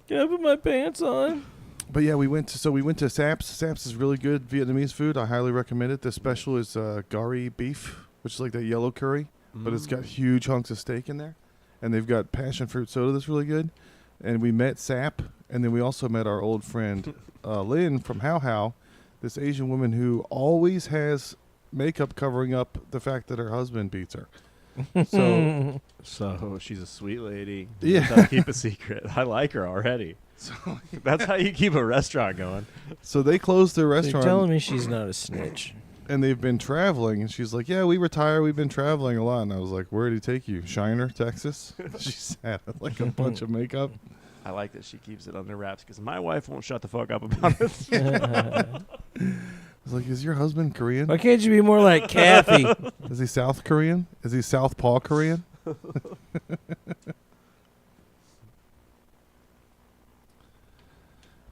Can I put my pants on? But yeah, we went to Saps. Saps is really good Vietnamese food. I highly recommend it. The special is gari beef, which is like that yellow curry, but it's got huge hunks of steak in there. And they've got passion fruit soda that's really good. And we met Sap, and then we also met our old friend Lynn from How How, this Asian woman who always has makeup covering up the fact that her husband beats her. So So she's a sweet lady. Yeah. Doesn't keep a secret. I like her already. That's how you keep a restaurant going. so they closed their So you're restaurant. telling me she's not a snitch? And they've been traveling, and she's like, "Yeah, we retire. We've been traveling a lot." And I was like, "Where did he take you? Shiner, Texas?" She said, like a bunch of makeup. I like that she keeps it under wraps because my wife won't shut the fuck up about it. I was like, "Is your husband Korean? Why can't you be more like Kathy? Is he South Korean? Is he Southpaw Korean?"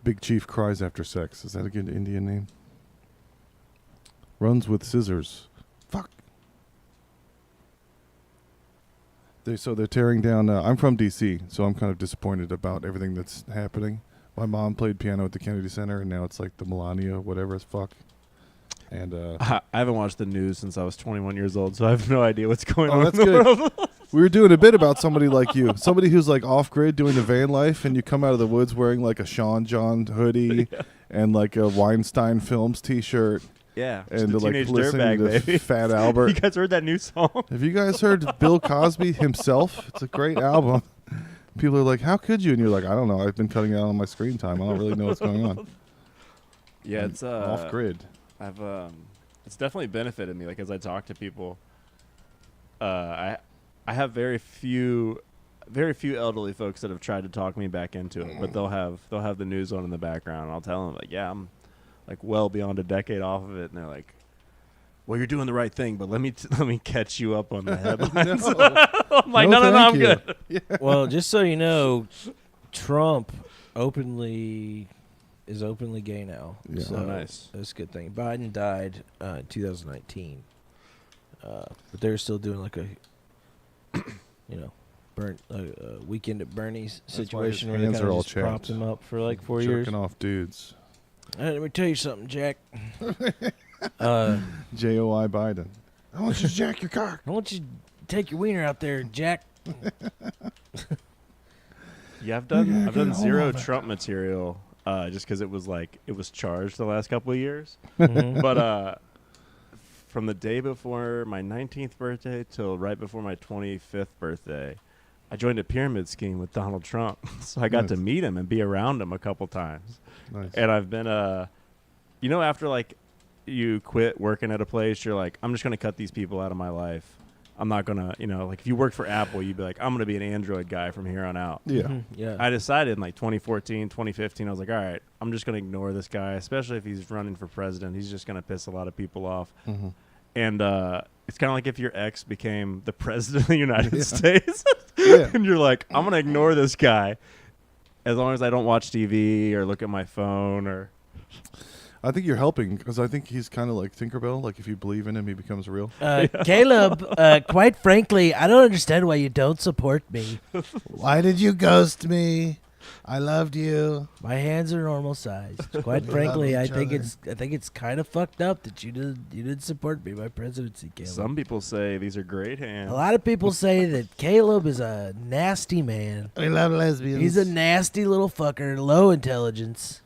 Big Chief cries after sex. Is that a good Indian name? Runs with scissors. Fuck. They're tearing down. I'm from D.C., so I'm kind of disappointed about everything that's happening. My mom played piano at the Kennedy Center, and now it's like the Melania, whatever as fuck. And I haven't watched the news since I was 21 years old, so I have no idea what's going on that's in the good. world. We were doing a bit about somebody like you, somebody who's like off grid doing the van life, and you come out of the woods wearing like a Sean John hoodie and like a Weinstein Films T-shirt. Yeah, And just a like teenage listening dirtbag, to baby. Fat Albert. You guys heard that new song? Have you guys heard Bill Cosby himself? It's a great album. People are like, "How could you?" And you're like, "I don't know. I've been cutting out on my screen time. I don't really know what's going on." Yeah, it's off grid. I've it's definitely benefited me. Like as I talk to people, I have very few elderly folks that have tried to talk me back into it, but they'll have the news on in the background. And I'll tell them like, yeah, I'm like well beyond a decade off of it, and they're like, well, you're doing the right thing, but let me catch you up on the headlines. I'm like, no, I'm you. good. Yeah. Well, just so you know, Trump is openly gay now. Yeah. So Oh, nice. that's a good thing. Biden died in 2019, but they're still doing like a, weekend at Bernie's That's why situation his where they hands kind are of all just propped chapped. him up for like 4 years. Jerking off dudes. Let me tell you something, Jack. J.O.I. Biden. I want you to jack your cock. I want you to take your wiener out there, Jack. Yeah, I've gotta done get zero home. Trump material just because it was charged the last couple of years. Mhm. But from the day before my 19th birthday till right before my 25th birthday, I joined a pyramid scheme with Donald Trump. So I got to Nice. meet him and be around him a couple times. Nice. And I've been, after like you quit working at a place, you're like, I'm just going to cut these people out of my life. I'm not going to, like if you worked for Apple, you'd be like, I'm going to be an Android guy from here on out. Yeah. Mhm. Yeah. I decided in like 2014, 2015, I was like, all right, I'm just going to ignore this guy, especially if he's running for president. He's just going to piss a lot of people off. Mm-hmm. And it's kind of like if your ex became the president of the United States. Yeah. And you're like, I'm going to ignore this guy as long as I don't watch TV or look at my phone or. I think you're helping because I think he's kind of like Tinkerbell. Like if you believe in him, he becomes real. Caleb, quite frankly, I don't understand why you don't support me. Why did you ghost me? I loved you. My hands are normal size. Quite We frankly, love I each think other. it's kind of fucked up that you didn't support me my presidency, Caleb. Some people say these are great hands. A lot of people say that Caleb is a nasty man. We love lesbians. He's a nasty little fucker, low intelligence.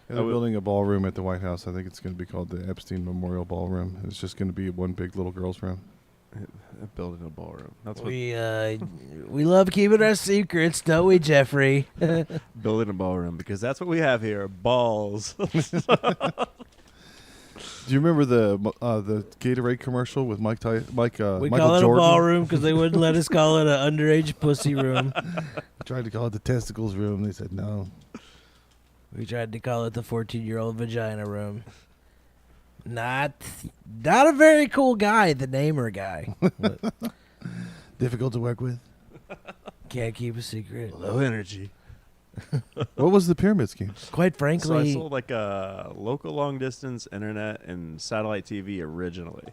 And they're building a ballroom at the White House. I think it's going to be called the Epstein Memorial Ballroom. It's just going to be one big little girl's room. Building a ballroom. That's what We love keeping our secrets, don't we, Jeffrey? building a ballroom because that's what we have here. Balls. Do you remember the Gatorade commercial with We Michael call it Jordan? a ballroom because they wouldn't let us call it an underage pussy room. I tried to call it the testicles room. They said no. We tried to call it the 14-year-old vagina room. Not a very cool guy, the namer guy. But Difficult to work with. can't keep a secret. Low energy. What was the pyramid scheme? Quite So I frankly, sold like a local long distance internet and satellite TV originally.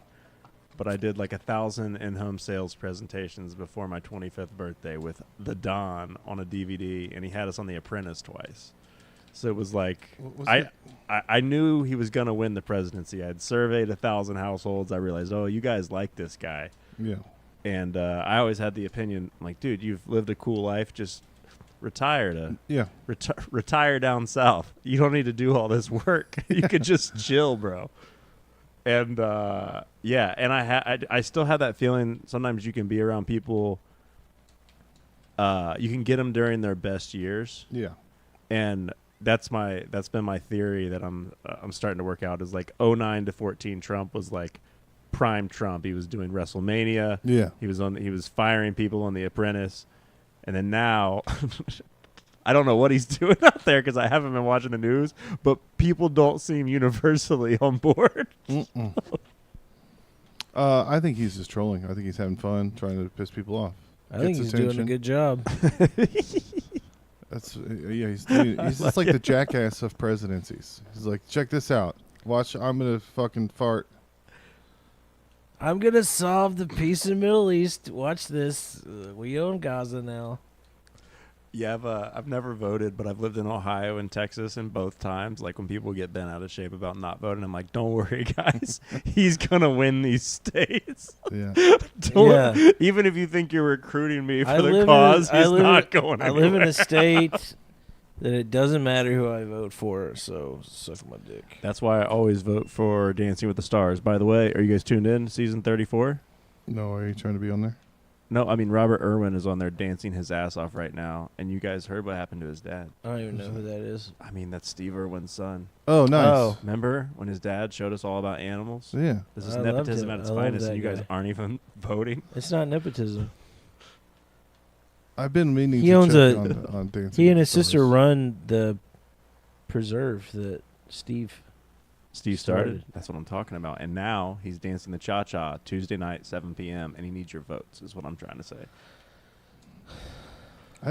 But I did like 1,000 in-home sales presentations before my 25th birthday with The Don on a DVD, and he had us on The Apprentice twice. So it was like What was I knew he was gonna win the presidency. I had surveyed 1,000 households. I realized, oh, you guys like this guy, Yeah. and I always had the opinion, I'm like, dude, you've lived a cool life. Just retire retire down south. You don't need to do all this work. You could just chill, bro. And and I still have that feeling. Sometimes you can be around people. You can get them during their best years. Yeah. And that's been my theory that I'm starting to work out is like 09 to 14 Trump was like prime Trump. He was doing WrestleMania. Yeah. He was firing people on The Apprentice. And then now I don't know what he's doing out there because I haven't been watching the news, but people don't seem universally on board. I think he's just trolling. I think he's having fun trying to piss people off. I think he's doing a good job. That's he's just like the jackass of presidencies. He's like, check this out. Watch, I'm gonna fucking fart. I'm gonna solve the peace in the Middle East. Watch this. We own Gaza now. Yeah, I've never voted, but I've lived in Ohio and Texas, and both times, like when people get bent out of shape about not voting, I'm like, don't worry, guys, he's gonna win these states. Yeah. Even if you think you're recruiting me for I the live cause, in- he's I live not in- going I anywhere. live in a state that it doesn't matter who I vote for, so suck my dick. That's why I always vote for Dancing with the Stars. By the way, are you guys tuned in? Season 34? No, are you trying to be on there? No, I mean Robert Irwin is on there dancing his ass off right now, and you guys heard what happened to his dad. I don't even know who that is. I mean, that's Steve Irwin's son. Oh, nice. Oh. Remember when his dad showed us all about animals? Yeah. This is I loved nepotism him. at its I love finest, that and you guys guy. aren't even voting. It's not nepotism. I've been meaning He to owns check a- on Dancing. He and with his the sister Stars. run the preserve that Steve. Steve Started. started. That's what I'm talking about. And now he's dancing the cha-cha Tuesday night, 7 p.m., and he needs your votes, is what I'm trying to say.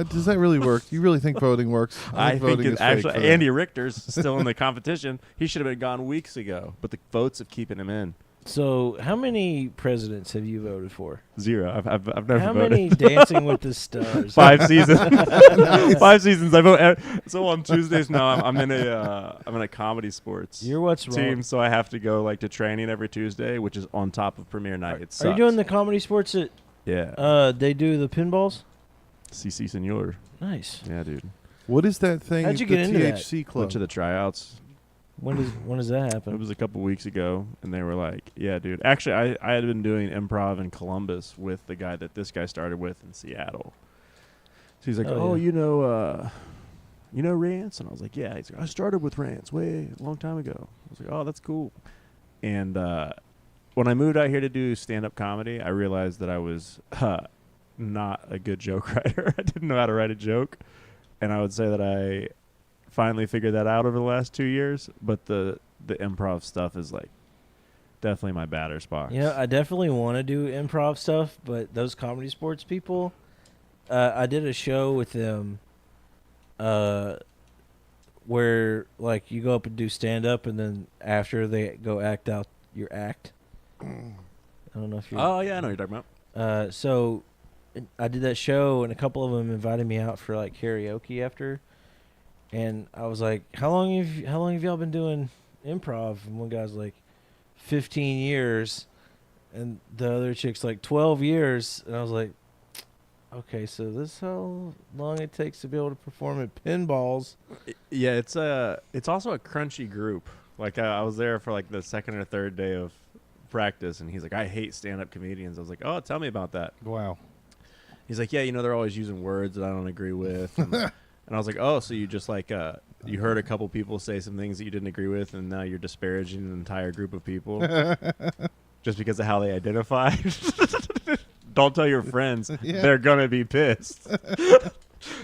Does that really work? You really think voting works? I think voting it is fake actually, for that. Andy Richter's still in the competition. He should have been gone weeks ago, but the votes have keeping him in. So, how many presidents have you voted for? 0. I've never How voted. many Dancing with the Stars? 5 seasons. 5 seasons. I vote. So on Tuesdays now, I'm in a comedy sports You're what's wrong. team, so I have to go like to training every Tuesday, which is on top of premiere night. It sucks. Are you doing the comedy sports that Yeah. they do the pinballs? CC Senor. Nice. Yeah, dude. What is that thing? How'd you the get into that? THC club. Went to the tryouts. When does that It happen? was a couple weeks ago, and they were like, "Yeah, dude." Actually, I had been doing improv in Columbus with the guy that this guy started with in Seattle. So he's like, Oh, "Oh, yeah. you know Rance?" And I was like, "Yeah." He's like, "I started with Rance way a long time ago." I was like, "Oh, that's cool." And when I moved out here to do stand-up comedy, I realized that I was not a good joke writer. I didn't know how to write a joke, and I would say that I finally figured that out over the last 2 years, but the improv stuff is like definitely my batter's box. You know, I definitely want to do improv stuff, but those comedy sports people, I did a show with them where, like, you go up and do stand-up, and then after they go act out your act. I don't know if you... Oh yeah, I know what you're talking about. So I did that show, and a couple of them invited me out for, like, karaoke after. And I was like, how long have y'all been doing improv? And one guy's like, 15 years. And the other chick's like, 12 years. And I was like, okay, so this is how long it takes to be able to perform at pinballs. Yeah, it's also a crunchy group. Like I was there for like the second or third day of practice, and he's like, I hate stand-up comedians. I was like, oh, tell me about that. Wow. He's like, yeah, you know, they're always using words that I don't agree with. And I was like, oh, so you just like you heard a couple people say some things that you didn't agree with, and now you're disparaging an entire group of people just because of how they identify. Don't tell your friends. Yeah. They're going to be pissed.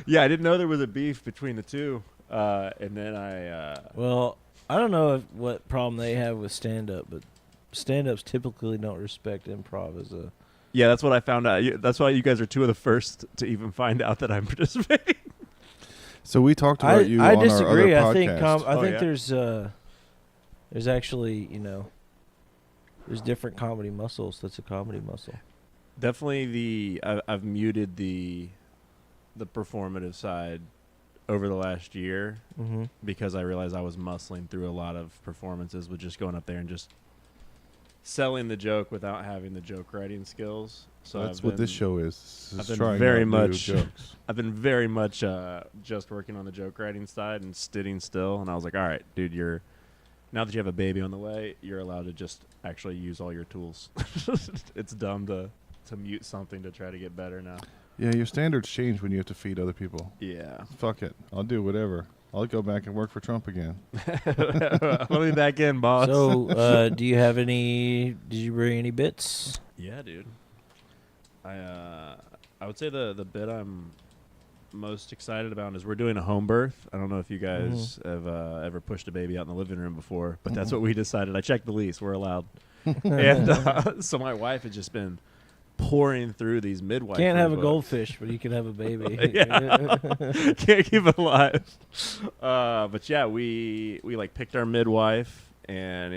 Yeah, I didn't know there was a beef between the two. And then Well, I don't know what problem they have with stand-up, but stand-ups typically don't respect improv as a... yeah, that's what I found out. That's why you guys are two of the first to even find out that I'm participating. So we talked about you I on disagree. our other I think podcast. Oh, yeah? there's actually, you know, there's different comedy muscles. That's a comedy muscle. Definitely I've muted the performative side over the last year Mm-hmm. because I realized I was muscling through a lot of performances with just going up there and just selling the joke without having the joke writing skills. So That's what this show is. I've been trying very not to do much- jokes. I've been very much just working on the joke writing side and sitting still. And I was like, all right, dude, now that you have a baby on the way, you're allowed to just actually use all your tools. It's dumb to mute something to try to get better now. Yeah, your standards change when you have to feed other people. Yeah. Fuck it. I'll do whatever. I'll go back and work for Trump again. Let me back in, boss. So, do you have any? Did you bring any bits? Yeah, dude. I would say the bit I'm most excited about is we're doing a home birth. I don't know if you guys have ever pushed a baby out in the living room before, but that's what we decided. I checked the lease. We're allowed. And so my wife has just been pouring through these midwife. Can't have a books. goldfish, but you can have a baby. Can't keep it alive. But yeah, we like picked our midwife, and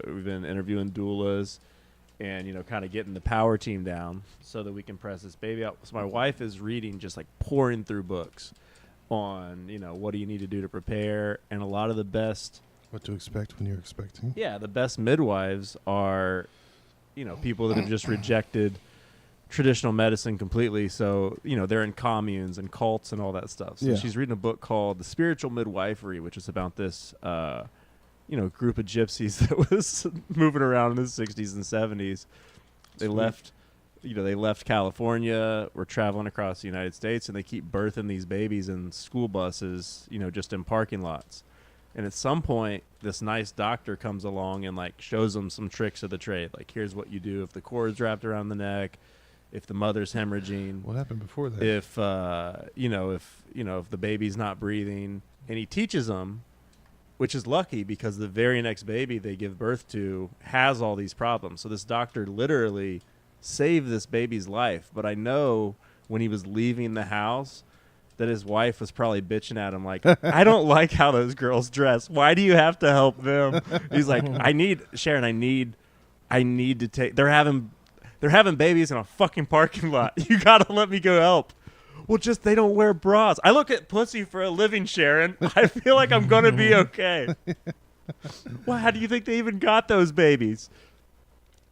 we've been interviewing doulas, and kind of getting the power team down so that we can press this baby out. So my wife is reading, just like pouring through books on what do you need to do to prepare, and a lot of the best. What to expect when you're expecting. Yeah, the best midwives are people that have just rejected traditional medicine completely. So, they're in communes and cults and all that stuff. So she's reading a book called The Spiritual Midwifery, which is about this, group of gypsies that was moving around in the 60s and 70s. They left California, were traveling across the United States, and they keep birthing these babies in school buses, just in parking lots. And at some point, this nice doctor comes along and shows them some tricks of the trade. Like, here's what you do if the cord's wrapped around the neck, if the mother's hemorrhaging. What happened before that? If if the baby's not breathing, and he teaches them, which is lucky because the very next baby they give birth to has all these problems. So this doctor literally saved this baby's life. But I know when he was leaving the house, that his wife was probably bitching at him like, I don't like how those girls dress. Why do you have to help them? He's like, I need to take. They're having babies in a fucking parking lot. You gotta let me go help. Well, just they don't wear bras. I look at pussy for a living, Sharon. I feel like I'm gonna be okay. Well, how do you think they even got those babies?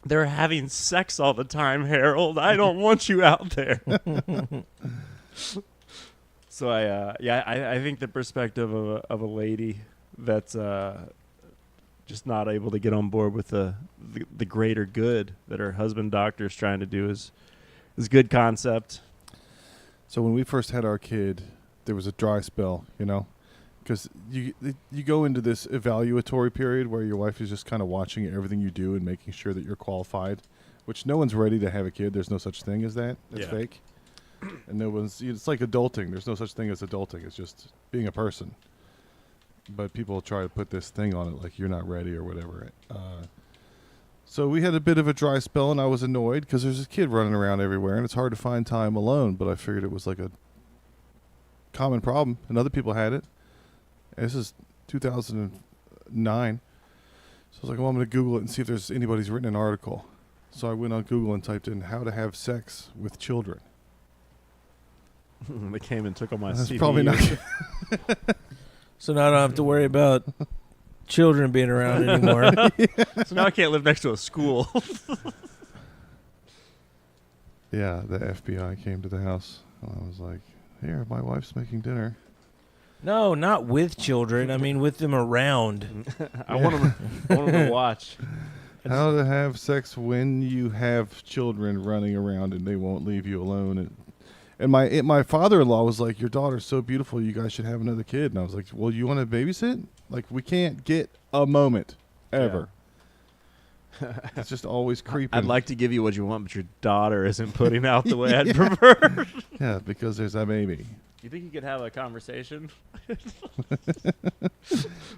They're having sex all the time, Harold. I don't want you out there. So I think the perspective of a lady that's just not able to get on board with the greater good that her husband doctor is trying to do is good concept. So when we first had our kid, there was a dry spell, because you go into this evaluatory period where your wife is just kind of watching everything you do and making sure that you're qualified, which no one's ready to have a kid. There's no such thing as that. It's fake. And no one's. It's like adulting. There's no such thing as adulting. It's just being a person. But people try to put this thing on it like you're not ready or whatever. So we had a bit of a dry spell, and I was annoyed because there's this kid running around everywhere, and it's hard to find time alone. But I figured it was like a common problem, and other people had it. And this is 2009. So I was like, well, I'm going to Google it and see if there's anybody's written an article. So I went on Google and typed in how to have sex with children. They came and took all my That's CDs. probably not. So now I don't have to worry about children being around anymore. So now I can't live next to a school. Yeah, the FBI came to the house. And I was like, here, my wife's making dinner. No, not with children. I mean, with them around. I want them to watch. How to have sex when you have children running around and they won't leave you alone. And my father-in-law was like, your daughter's so beautiful, you guys should have another kid. And I was like, well, you want to babysit? Like, we can't get a moment, ever. Yeah. It's just always creeping. I'd like to give you what you want, but your daughter isn't putting out the way I'd prefer. Yeah, because there's a baby. You think you could have a conversation?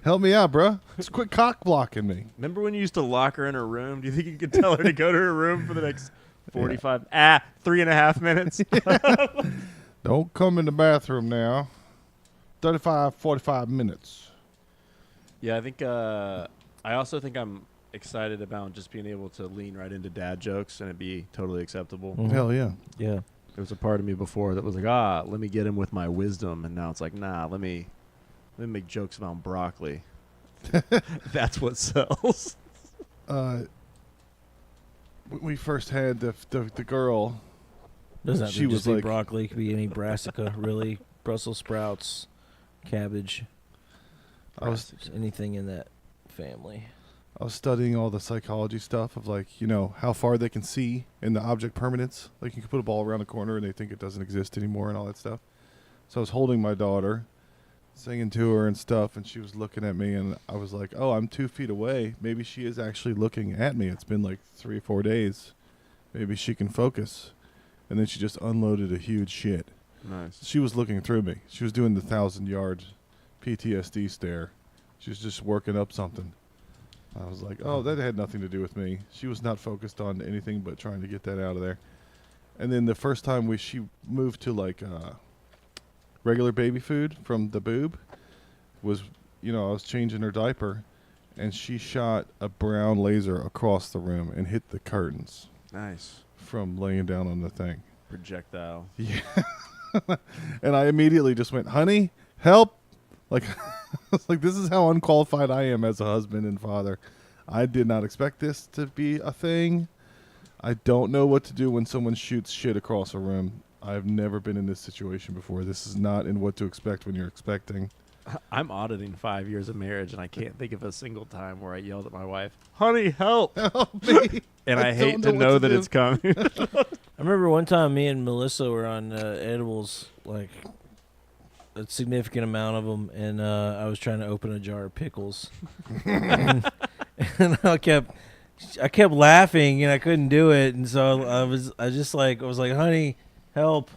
Help me out, bro. Just quit cock blocking me. Remember when you used to lock her in her room? Do you think you could tell her to go to her room for the next 3.5 minutes? Don't come in the bathroom now. 45 minutes. Yeah, I think I also think I'm excited about just being able to lean right into dad jokes and it be totally acceptable. Mm-hmm. Hell yeah. Yeah. There was a part of me before that was like, let me get him with my wisdom, and now it's like, nah, let me make jokes about broccoli. That's what sells. When we first had the girl, Doesn't have she to was just be like broccoli. It could be any brassica, really. Brussels sprouts, cabbage. Anything in that family. I was studying all the psychology stuff of how far they can see in the object permanence. Like you can put a ball around a corner and they think it doesn't exist anymore and all that stuff. So I was holding my daughter singing to her and stuff, and she was looking at me, and I was like, oh, I'm 2 feet away. Maybe she is actually looking at me. It's been like 3 or 4 days. Maybe she can focus. And then she just unloaded a huge shit. Nice. She was looking through me. She was doing the 1,000-yard PTSD stare. She was just working up something. I was like, oh, that had nothing to do with me. She was not focused on anything but trying to get that out of there. And then the first time she moved to like regular baby food from the boob was, I was changing her diaper, and she shot a brown laser across the room and hit the curtains Nice. from laying down on the thing. Projectile. Yeah. And I immediately just went, honey, help. Like, I was like, this is how unqualified I am as a husband and father. I did not expect this to be a thing. I don't know what to do when someone shoots shit across a room. I've never been in this situation before. This is not in what to expect when you're expecting. I'm auditing 5 years of marriage, and I can't think of a single time where I yelled at my wife, honey, help. Help me. And I hate don't to know know what to that do. it's coming. I remember one time me and Melissa were on edibles, like a significant amount of them, and I was trying to open a jar of pickles, and I kept laughing, and I couldn't do it, and so I was like, honey, help.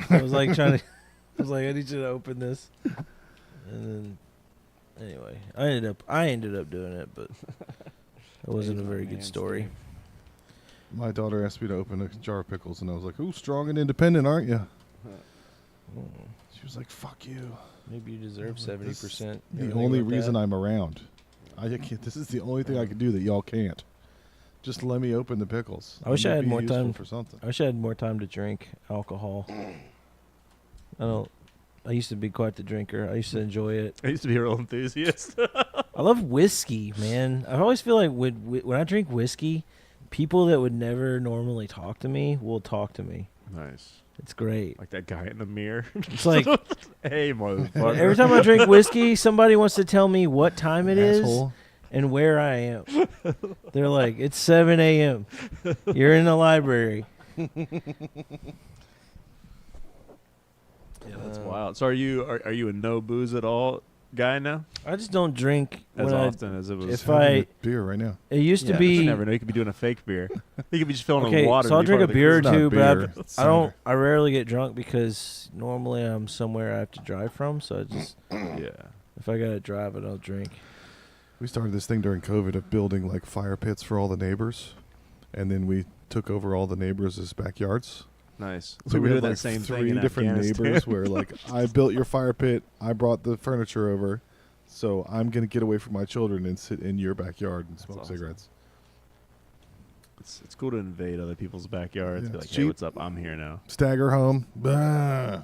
I was like I need you to open this, and then anyway, I ended up doing it, but it wasn't a very good story. My daughter asked me to open a jar of pickles, and I was like, ooh, strong and independent, aren't you? She was like, fuck you. Maybe you deserve 70%. The only reason I'm around. I can't. This is the only thing I can do that y'all can't. Just let me open the pickles. I wish I had Be more useful time for something. I wish I had more time to drink alcohol. I used to be quite the drinker. I used to enjoy it. I used to be a real enthusiast. I love whiskey, man. I always feel like when I drink whiskey, people that would never normally talk to me will talk to me. Nice. It's great. Like that guy in the mirror. It's like Hey, motherfucker. every time I drink whiskey, somebody wants to tell me what time it is Asshole. and where I am. They're like, it's 7 a.m. You're in the library. Yeah, that's wild. So are you a no booze at all guy now? I just don't drink As when often as it was. if Having I- a beer right now. It used Yeah, to but you be never know. You could be doing a fake beer. You could be just filling it okay. with water. So I'll and be drink part a of the beer or It's not two, beer, but it's I don't. cider. I rarely get drunk because normally I'm somewhere I have to drive from. So I just Yeah. if I gotta drive, I don't drink. We started this thing during COVID of building like fire pits for all the neighbors, and then we took over all the neighbors' backyards. Nice. So we were had doing like that same thing 3 in different Afghanistan. neighbors where like I built your fire pit, I brought the furniture over, so I'm gonna get away from my children and sit in your backyard and smoke awesome. cigarettes. It's cool to invade other people's backyards. Yeah, Be like, it's hey, cheap. what's up? I'm here now. Stagger home. Bah.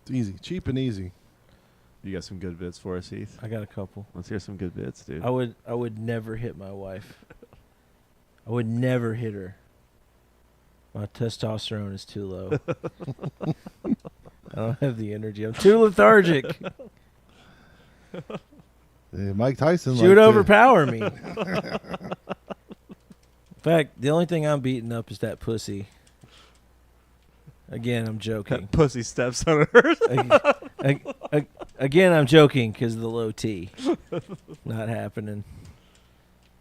It's easy, cheap and easy. You got some good bits for us, Heath? I got a couple. Let's hear some good bits, dude. I would never hit my wife. I would never hit her. My testosterone is too low. I don't have the energy. I'm too lethargic. Mike Tyson. She would liked to- overpower me. In fact, the only thing I'm beating up is that pussy. Again, I'm joking. That pussy steps on hers. Again, I'm joking because of the low T. Not happening.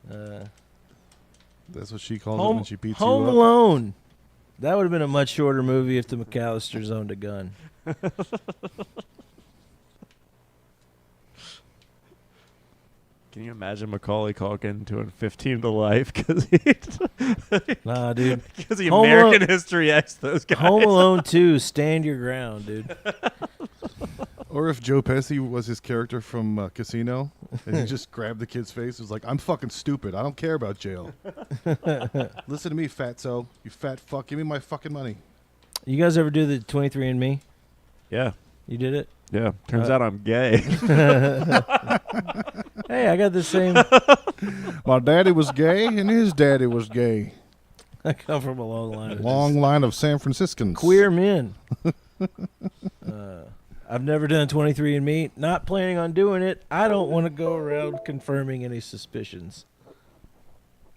That's what she calls it when she beats Home you up. Alone. That would have been a much shorter movie if the McAllisters owned a gun. Can you imagine Macaulay Culkin doing 15 to life because Nah, dude. he Home American Alone- History X those guys? Home Alone 2, stand your ground, dude. Or if Joe Pesci was his character from Casino, and he just grabbed the kid's face, it was like, I'm fucking stupid. I don't care about jail. Listen to me, fatso. You fat fuck. Give me my fucking money. You guys ever do the 23andMe? Yeah, You did it? yeah. Turns out I'm gay. Hey, I got the same. My daddy was gay, and his daddy was gay. I come from a long line of Long line of San Franciscans. queer men. I've never done 23andMe. Not planning on doing it. I don't want to go around confirming any suspicions.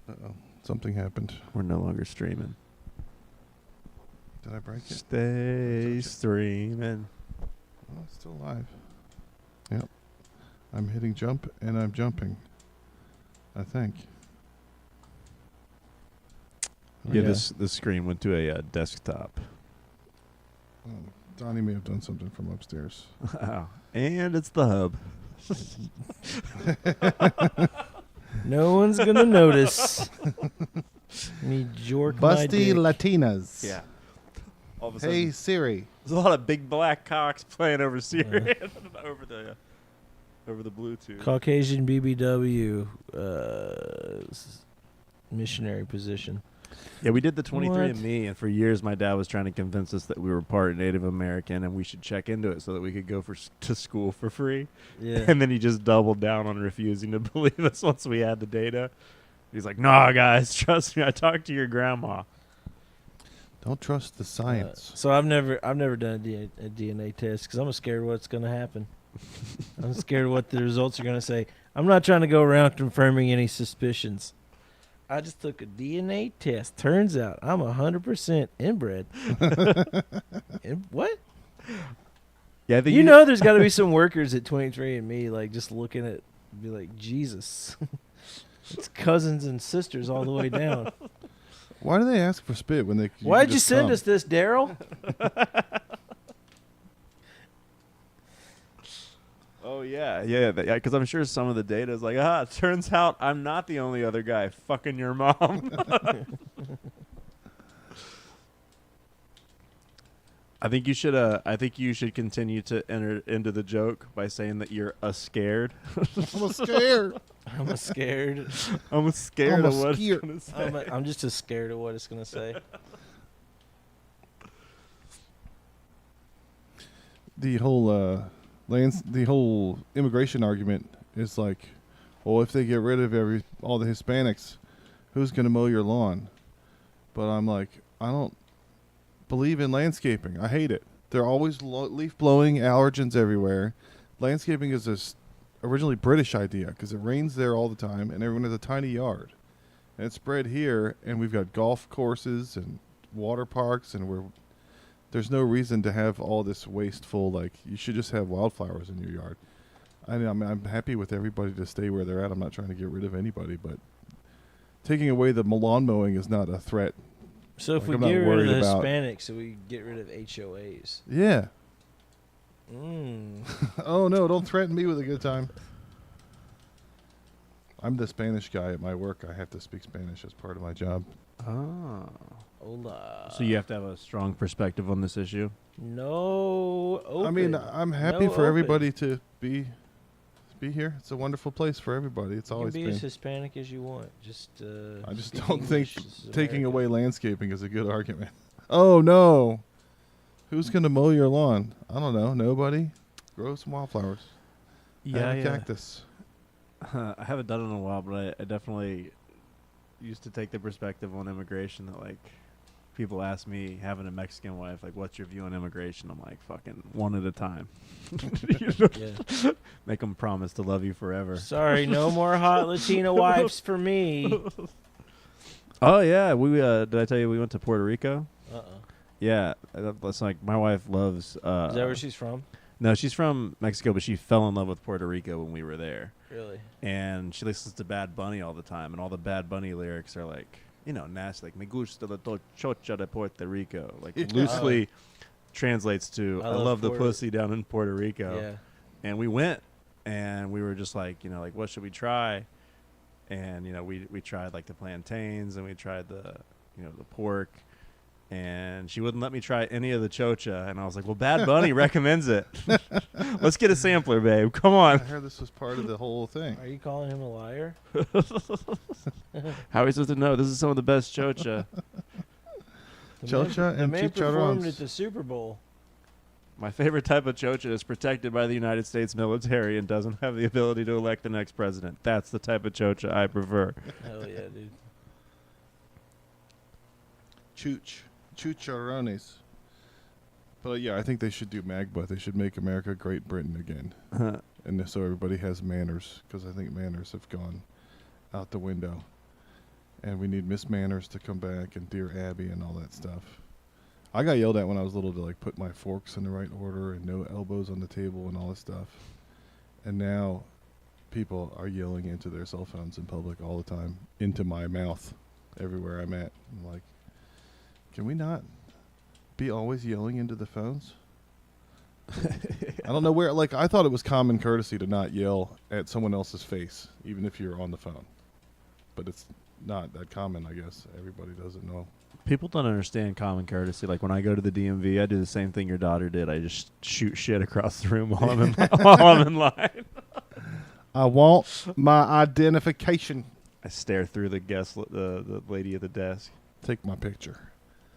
Uh-oh. Something happened. We're no longer streaming. Did I break it? Stay streaming. Oh, it's still alive. Yep. I'm hitting jump and I'm jumping. I think. Yeah, Yeah. this screen went to a desktop. Oh, Donnie may have done something from upstairs. Oh, and it's the hub. No one's gonna notice. Me jork my dick. Latinas. Yeah. All of a sudden, Hey Siri. there's a lot of big black cocks playing over Siri over the Bluetooth. Caucasian BBW missionary position. Yeah, we did the 23andMe, What? and for years my dad was trying to convince us that we were part Native American and we should check into it so that we could go to school for free. Yeah. And then he just doubled down on refusing to believe us once we had the data. He's like, "Nah, guys, trust me. I talked to your grandma." Don't trust the science. So I've never done a DNA test because I'm scared of what's gonna happen. I'm scared of what the results are gonna say. I'm not trying to go around confirming any suspicions. I just took a DNA test. Turns out I'm 100% inbred. What? Yeah, I think You know, there's got to be some workers at 23andMe, like just looking at, be like, Jesus, it's cousins and sisters all the way down. Why do they ask for spit when they? Why'd you just send come? us this, Daryl? Oh yeah, because I'm sure some of the data is like, it turns out I'm not the only other guy fucking your mom. I think you should continue to enter into the joke by saying that you're scared. I'm scared. I'm scared. I'm scared I'm of what scared. it's gonna say. I'm just as scared of what it's gonna say. The whole the whole immigration argument is like, well, if they get rid of all the Hispanics, who's going to mow your lawn? But I'm like, I don't believe in landscaping. I hate it. They're always leaf blowing, allergens everywhere. Landscaping is this originally British idea because it rains there all the time and everyone has a tiny yard. And it's spread here, and we've got golf courses and water parks, and there's no reason to have all this wasteful, like, you should just have wildflowers in your yard. I mean, I'm happy with everybody to stay where they're at. I'm not trying to get rid of anybody, but taking away the lawn mowing is not a threat. So if Like, we I'm not get rid of worried the about- Hispanics, so we get rid of HOAs. Yeah. Mm. Oh, no, don't threaten me with a good time. I'm the Spanish guy at my work. I have to speak Spanish as part of my job. Oh. Hola. So you have to have a strong perspective on this issue. No open. I mean, I'm happy No for open. everybody to be here. It's a wonderful place for everybody. It's You can always be been. as Hispanic as you want. Just I just speak don't think English is taking American. away landscaping is a good argument. Oh, no. Who's going to mow your lawn? I don't know. Nobody. Grow some wildflowers. Add a cactus. I haven't done it in a while, but I definitely used to take the perspective on immigration that, like, people ask me, having a Mexican wife, like, what's your view on immigration? I'm like, fucking one at a time. Yeah. Make them promise to love you forever. Sorry, no more hot Latina wives for me. Oh, yeah. We did I tell you we went to Puerto Rico? Uh-uh. Yeah. That's like, my wife loves... Is that where she's from? No, she's from Mexico, but she fell in love with Puerto Rico when we were there. Really? And she listens to Bad Bunny all the time, and all the Bad Bunny lyrics are like, you know, nasty, like "Me gusta la chocha de Puerto Rico," like loosely translates to "I love the pussy down in Puerto Rico." Yeah. And we went, and we were just like, you know, like, what should we try? And you know, we tried like the plantains, and we tried the pork. And she wouldn't let me try any of the chocha. And I was like, well, Bad Bunny recommends it. Let's get a sampler, babe. Come on. I heard this was part of the whole thing. Are you calling him a liar? How are we supposed to know? This is some of the best chocha. Chocha The and man performed chicharrones. at the Super Bowl. My favorite type of chocha is protected by the United States military and doesn't have the ability to elect the next president. That's the type of chocha I prefer. Hell yeah, dude. Chicharrones. But yeah, I think they should do MAGBA. They should make America Great Britain again. And so everybody has manners, because I think manners have gone out the window. And we need Miss Manners to come back, and Dear Abby and all that stuff. I got yelled at when I was little to like put my forks in the right order and no elbows on the table and all this stuff. And now people are yelling into their cell phones in public all the time, into my mouth, everywhere I'm at. I'm like, can we not be always yelling into the phones? I don't know where, like, I thought it was common courtesy to not yell at someone else's face, even if you're on the phone. But it's not that common, I guess. Everybody doesn't know. People don't understand common courtesy. Like when I go to the DMV, I do the same thing your daughter did. I just shoot shit across the room while I'm in line. I want my identification. I stare through the lady at the desk. Take my picture.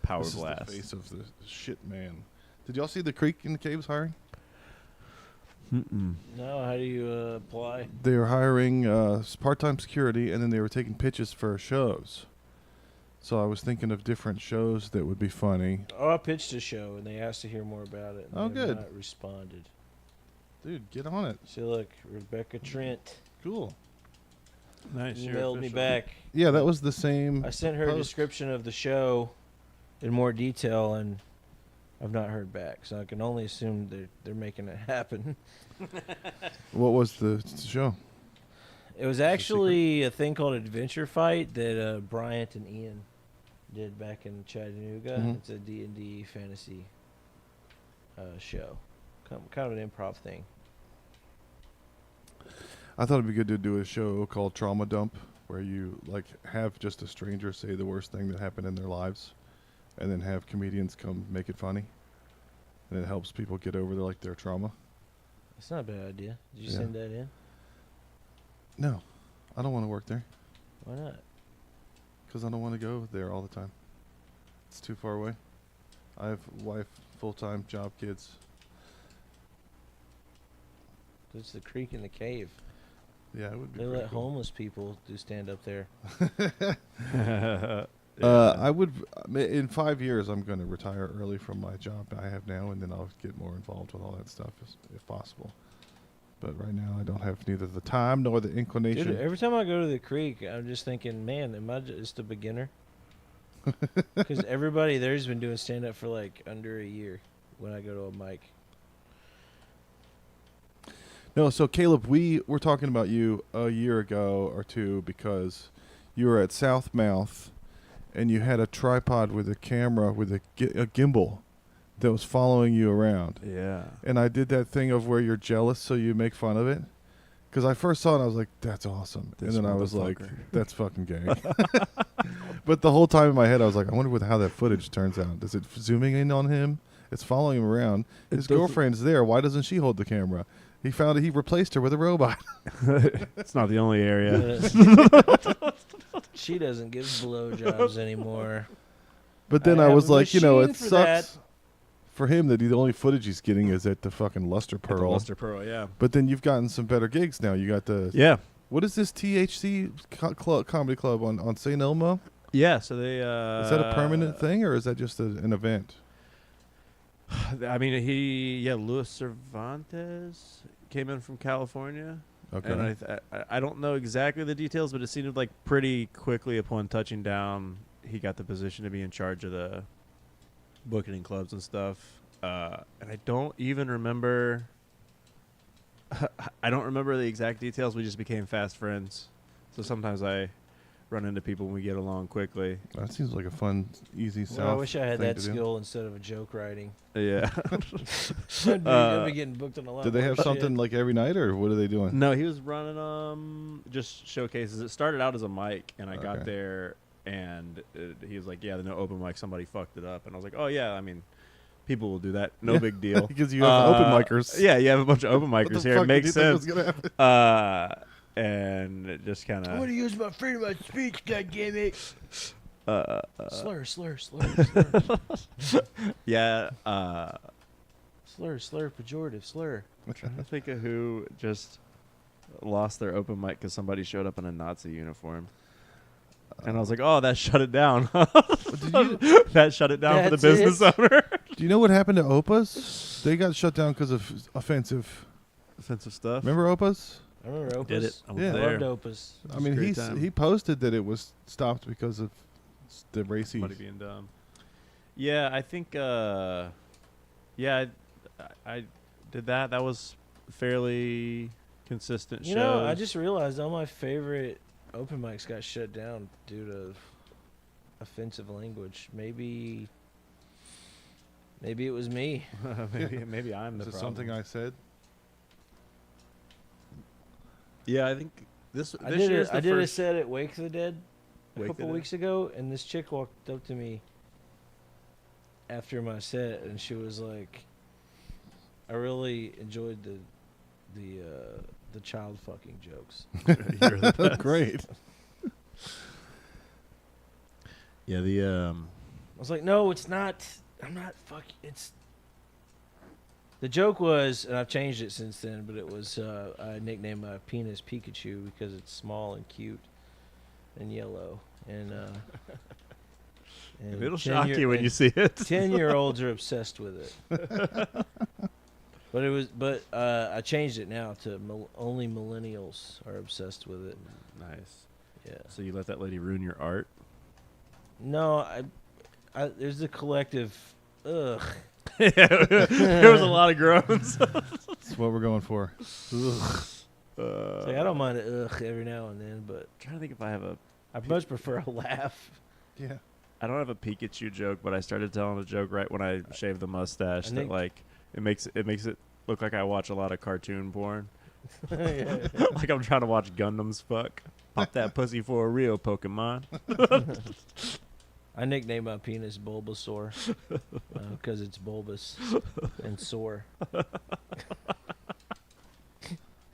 Power This blast. is the face of the shit man. Did y'all see the Creek in the Caves hiring? Mm-mm. No, how do you apply? They were hiring part-time security, and then they were taking pitches for shows. So I was thinking of different shows that would be funny. Oh, I pitched a show, and they asked to hear more about it. And Oh, they have good. Not responded. Dude, get on it. See, look, Rebecca Trent Cool. Nice. you're emailed me official. back. Yeah, that was the same. I sent her a post. description of the show in more detail, and I've not heard back. So I can only assume they're making it happen. What was the show? It was actually a thing called Adventure Fight that Bryant and Ian did back in Chattanooga. Mhm. It's a D&D fantasy show, kind of an improv thing. I thought it'd be good to do a show called Trauma Dump, where you like have just a stranger say the worst thing that happened in their lives, and then have comedians come make it funny, and it helps people get over their trauma. It's not a bad idea. Did you Yeah. send that in? No, I don't want to work there Why not? because I don't want to go there all the time. It's too far away. I have wife, full-time job, kids. It's the creek in the cave. Yeah, it would be. They pretty let cool. homeless people do stand up there. I would. In 5 years, I'm going to retire early from my job I have now, and then I'll get more involved with all that stuff if possible. But right now, I don't have neither the time nor the inclination. Dude, every time I go to the creek, I'm just thinking, man, am I just a beginner? Because everybody there's been doing stand up for like under a year when I go to a mic. No, so Caleb, we were talking about you a year ago or two because you were at Southmouth and you had a tripod with a camera with a gimbal that was following you around. Yeah. And I did that thing of where you're jealous so you make fun of it. Because I first saw it and I was like, that's awesome. This and then I was like, motherfucker. that's fucking gay. But the whole time in my head I was like, I wonder how that footage turns out. Is it zooming in on him? It's following him around. It His doesn't- girlfriend's there. Why doesn't she hold the camera? He found it. He replaced her with a robot. It's not the only area. She doesn't give blowjobs anymore. But then I I have was a like, it machine for sucks for him that the only footage he's getting is at the fucking Luster At the Pearl. Luster Pearl, yeah. But then you've gotten some better gigs now. You got the Yeah. what is this THC comedy club on St. Elmo? Yeah, so they Is that a permanent thing or is that just an event? I mean, Luis Cervantes came in from California. Okay. And I don't know exactly the details, but it seemed like pretty quickly upon touching down, he got the position to be in charge of the booking clubs and stuff. And I don't even remember. I don't remember the exact details. We just became fast friends. So sometimes I run into people and we get along quickly. That seems like a fun, easy Well, I South wish I had thing that to do. skill instead of a joke writing. Yeah. I'd be getting booked on a lot. Did they more have shit. something like every night or what are they doing? No, he was running just showcases. It started out as a mic, and I got Okay. there, and he was like, "Yeah, no open mic. Somebody fucked it up." And I was like, "Oh yeah, I mean, people will do that. No Yeah. big deal." Because you have open micers. Yeah, you have a bunch of open What the micers here. fuck It did makes you think was sense. gonna happen? And it just kind I want of to use my freedom of speech, goddammit. Slur, yeah. slur, pejorative, slur. I'm trying to think of who just lost their open mic because somebody showed up in a Nazi uniform. And I was like, "Oh, that shut it down." That shut it down for the That's business it? owner. Do you know what happened to Opas? They got shut down because of offensive. Offensive stuff. Remember Opas? I remember Opus. Did it? I was Yeah. I there. loved Opus. I mean, great time. he posted that it was stopped because of the racy. Somebody being dumb. Yeah, I think. Yeah, I did that. That was fairly consistent You shows. know, I just realized all my favorite open mics got shut down due to offensive language. Maybe it was me. maybe I'm the Is it problem. something I said? Yeah, I think this. I this did year's it. the I did a first set at Wake of the Dead a Wake of the couple Dead? weeks ago, and this chick walked up to me after my set, and she was like, "I really enjoyed the child fucking jokes." You're the best. Great. Yeah, the I was like, "No, it's not. I'm not fucking. It's." The joke was, and I've changed it since then, but it was I nicknamed my penis Pikachu because it's small and cute and yellow, and it'll shock you when you see it. 10-year-olds are obsessed with it. But I changed it now to only millennials are obsessed with it. Nice. Yeah. So you let that lady ruin your art? No, I there's a collective. Ugh. There was a lot of groans. That's what we're going for. It's like, I don't mind it every now and then, but trying to think if I have a. I much prefer a laugh. Yeah. I don't have a Pikachu joke, but I started telling a joke right when I shaved the mustache I that think- like it makes it look like I watch a lot of cartoon porn. Yeah. Like I'm trying to watch Gundams fuck. Pop that pussy for a real Pokemon. I nicknamed my penis Bulbasaur because it's bulbous and sore.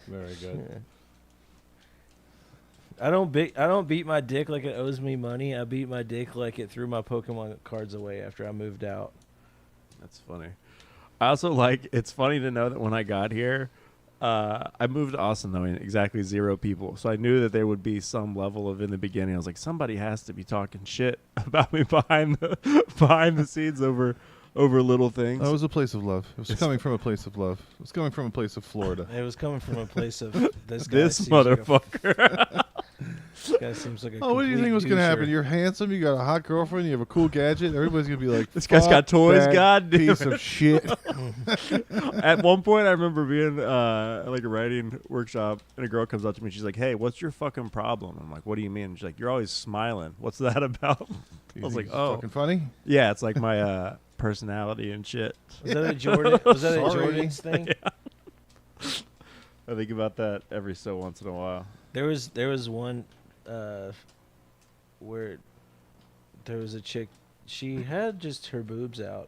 Very good. Yeah. I don't beat my dick like it owes me money. I beat my dick like it threw my Pokemon cards away after I moved out. That's funny. I also like, it's funny to know that when I got here, I moved to Austin knowing exactly 0 people. So I knew that there would be some level of, in the beginning, I was like, somebody has to be talking shit about me behind the scenes over little things. That was a place of love. It was coming from a place of love. It was coming from a place of Florida. It was coming from a place of this guy. This seems like a- motherfucker. this guy seems like a. Oh, what do you think was going to doucher. happen? You're handsome. You got a hot girlfriend. You have a cool gadget. Everybody's going to be like, This guy's got "Fuck toys, that God damn piece it." of shit. At one point, I remember being at like a writing workshop, and a girl comes up to me. She's like, "Hey, what's your fucking problem?" I'm like, "What do you mean?" She's like, "You're always smiling. What's that about?" You I was think like, it's "Oh, fucking funny." yeah, it's like my personality and shit." Was that a Jordan? Was that a Sorry. Jordan's thing? I think about that every so once in a while. There was one where there was a chick. She had just her boobs out.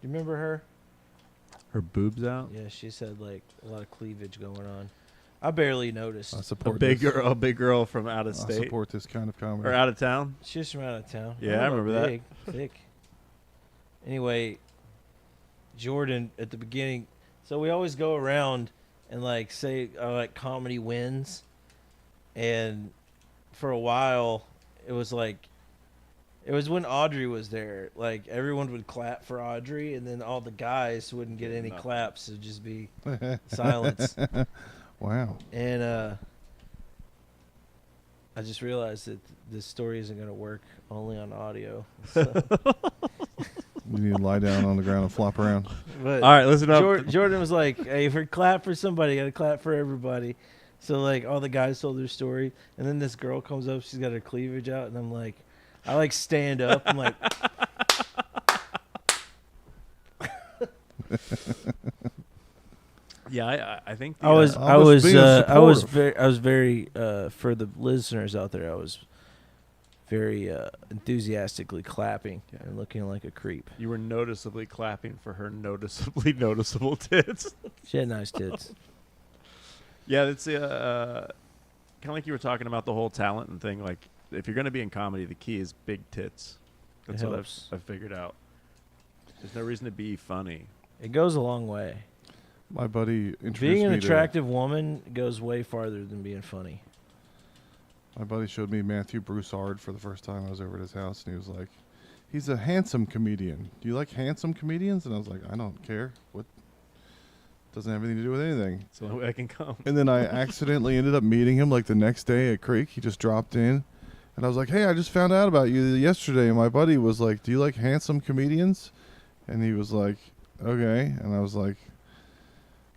Do you remember her? Her boobs out. Yeah, she said like a lot of cleavage going on. I barely noticed. I A support big this. girl, a big girl from out of I state support this kind of comedy. or out of town. She's from out of town. Yeah, I don't know, remember that. big, thick. Anyway, Jordan at the beginning. So we always go around and like say like comedy wins, and for a while it was when Audrey was there. Like everyone would clap for Audrey, and then all the guys wouldn't get any Nothing. claps. It'd just be silence. Wow. And I just realized that this story isn't going to work only on audio. So. You need to lie down on the ground and flop around. But All right, listen up. Jordan was like, "Hey, if we clap for somebody, you got to clap for everybody." So like all the guys told their story, and then this girl comes up, she's got her cleavage out, and I'm like, I like stand up, I'm like, Yeah, I think the, I was being supportive. very for the listeners out there, I was very enthusiastically clapping Yeah. and looking like a creep. you were noticeably clapping for her noticeably noticeable tits. She had nice tits. Yeah, it's kind of like you were talking about the whole talent and thing. Like, if you're going to be in comedy, the key is big tits. That's It what helps. I've figured out. There's no reason to be funny. It goes a long way. My buddy introduced Being an me attractive woman goes way farther than being funny. My buddy showed me Matthew Broussard for the first time. I was over at his house, and he was like, "He's a handsome comedian. Do you like handsome comedians?" And I was like, "I don't care. What? Doesn't have anything to do with anything." It's the only way I can come. And then I accidentally ended up meeting him like the next day at Creek. He just dropped in, And I was like, hey, I just found out about you yesterday. And my buddy was like, do you like handsome comedians? And he was like, okay. And I was like,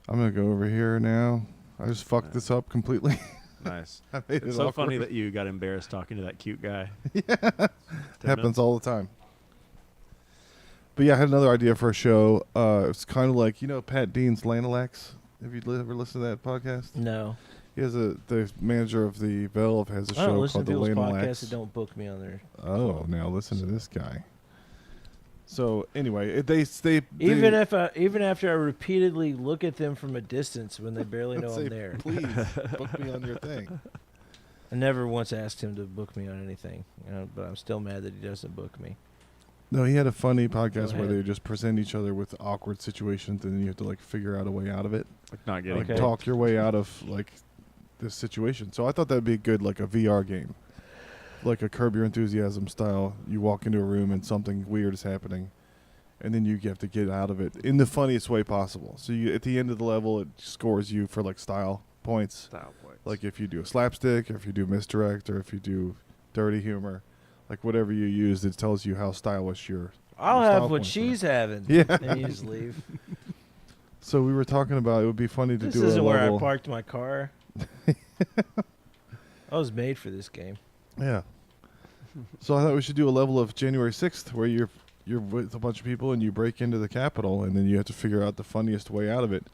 I'm going to go over here now. I just fucked this up completely. Nice. I made It's it so awkward. funny that you got embarrassed talking to that cute guy. Yeah. Happens all the time. But yeah, I had another idea for a show. It's kind of like, Pat Dean's Lanalax. Have you ever listened to that podcast? No. He has the manager of the Valve has a I don't show listen called to the people's Lanalax. podcasts that don't book me on there. Oh, now listen to this guy. So anyway, they Even after I repeatedly look at them from a distance when they barely know say, I'm there. please book me on your thing. I never once asked him to book me on anything, but I'm still mad that he doesn't book me. No, he had a funny podcast where ahead. they just present each other with awkward situations, and then you have to like figure out a way out of it, Like not getting like Okay. talk your way out of like this situation. So I thought that'd be a good like a VR game, like a Curb Your Enthusiasm style. You walk into a room and something weird is happening, and then you have to get out of it in the funniest way possible. So at the end of the level, it scores you for like style points. style points. Like if you do a slapstick, or if you do misdirect, or if you do dirty humor, like whatever you use, it tells you how stylish you're. I'll Style have what points for she's having. Yeah. And you just leave. So we were talking about it would be funny to This do a isn't where I level. parked my car. I was made for this game. Yeah. So I thought we should do a level of January 6th where you're with a bunch of people and you break into the Capitol and then you have to figure out the funniest way out of it.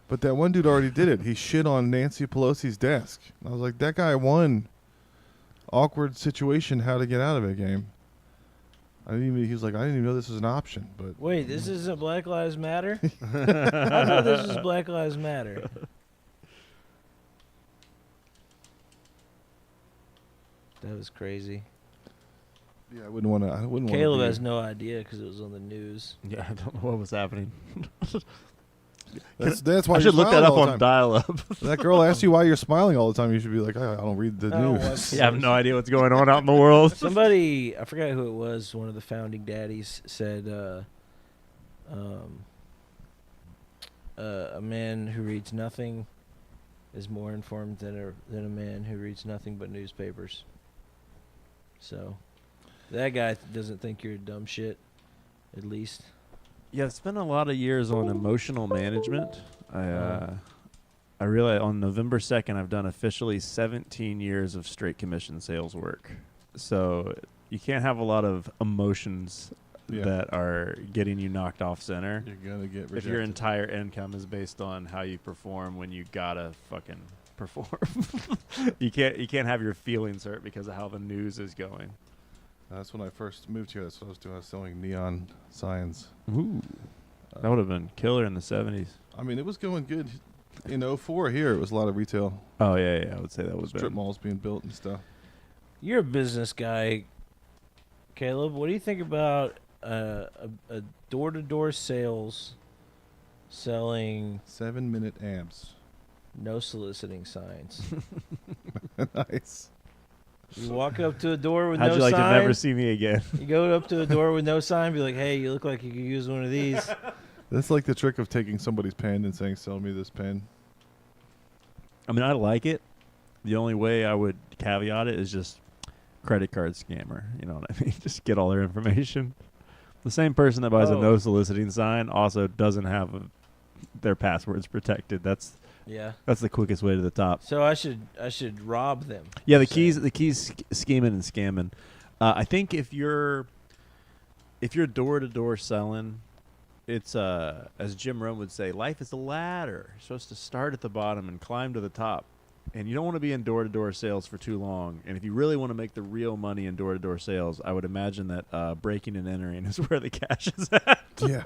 But that one dude already did it. He shit on Nancy Pelosi's desk. I was like, that guy won awkward situation how to get out of it game. He was like, I didn't even know this was an option. But Wait, this isn't Black Lives Matter? I thought this was Black Lives Matter. That was crazy. yeah, I wouldn't want to. Caleb has no idea because it was on the news. Yeah, I don't know what was happening. That's why I you're should look smiling that up all the on time. Dial-Up. That girl asks you why you're smiling all the time. You should be like, I don't read the I don't news. watch You have no idea what's going on out in the world. Somebody, I forgot who it was, one of the founding daddies said a man who reads nothing is more informed than a man who reads nothing but newspapers. So that guy doesn't think you're a dumb shit, at least. Yeah, I've spent a lot of years on emotional management. I realized on November 2nd, I've done officially 17 years of straight commission sales work. So you can't have a lot of emotions Yeah. that are getting you knocked off center. You're gonna get rejected. If your entire income is based on how you perform when you gotta fucking perform, you can't have your feelings hurt because of how the news is going. That's when I first moved here. That's what I was doing. I was selling neon signs. Ooh, that would have been killer in the 70s. I mean, it was going good. In 04 here, it was a lot of retail. Oh yeah, I would say that was Strip malls being built and stuff. You're a business guy, Caleb. What do you think about a door-to-door sales selling 7-minute abs. no soliciting signs? Nice. You walk up to a door with How'd no you like sign. to never see me again? You go up to a door with no sign, be like, "Hey, you look like you could use one of these." That's like the trick of taking somebody's pen and saying, "Sell me this pen." I mean, I like it. The only way I would caveat it is just credit card scammer. You know what I mean? Just get all their information. The same person that buys a Oh. no soliciting sign also doesn't have their passwords protected. That's Yeah. the quickest way to the top. So I should rob them. Yeah, the Say. keys scheming and scamming. I think if you're door to door selling, it's as Jim Rohn would say, life is a ladder. You're supposed to start at the bottom and climb to the top. And you don't want to be in door to door sales for too long. And if you really want to make the real money in door to door sales, I would imagine that breaking and entering is where the cash is at. Yeah.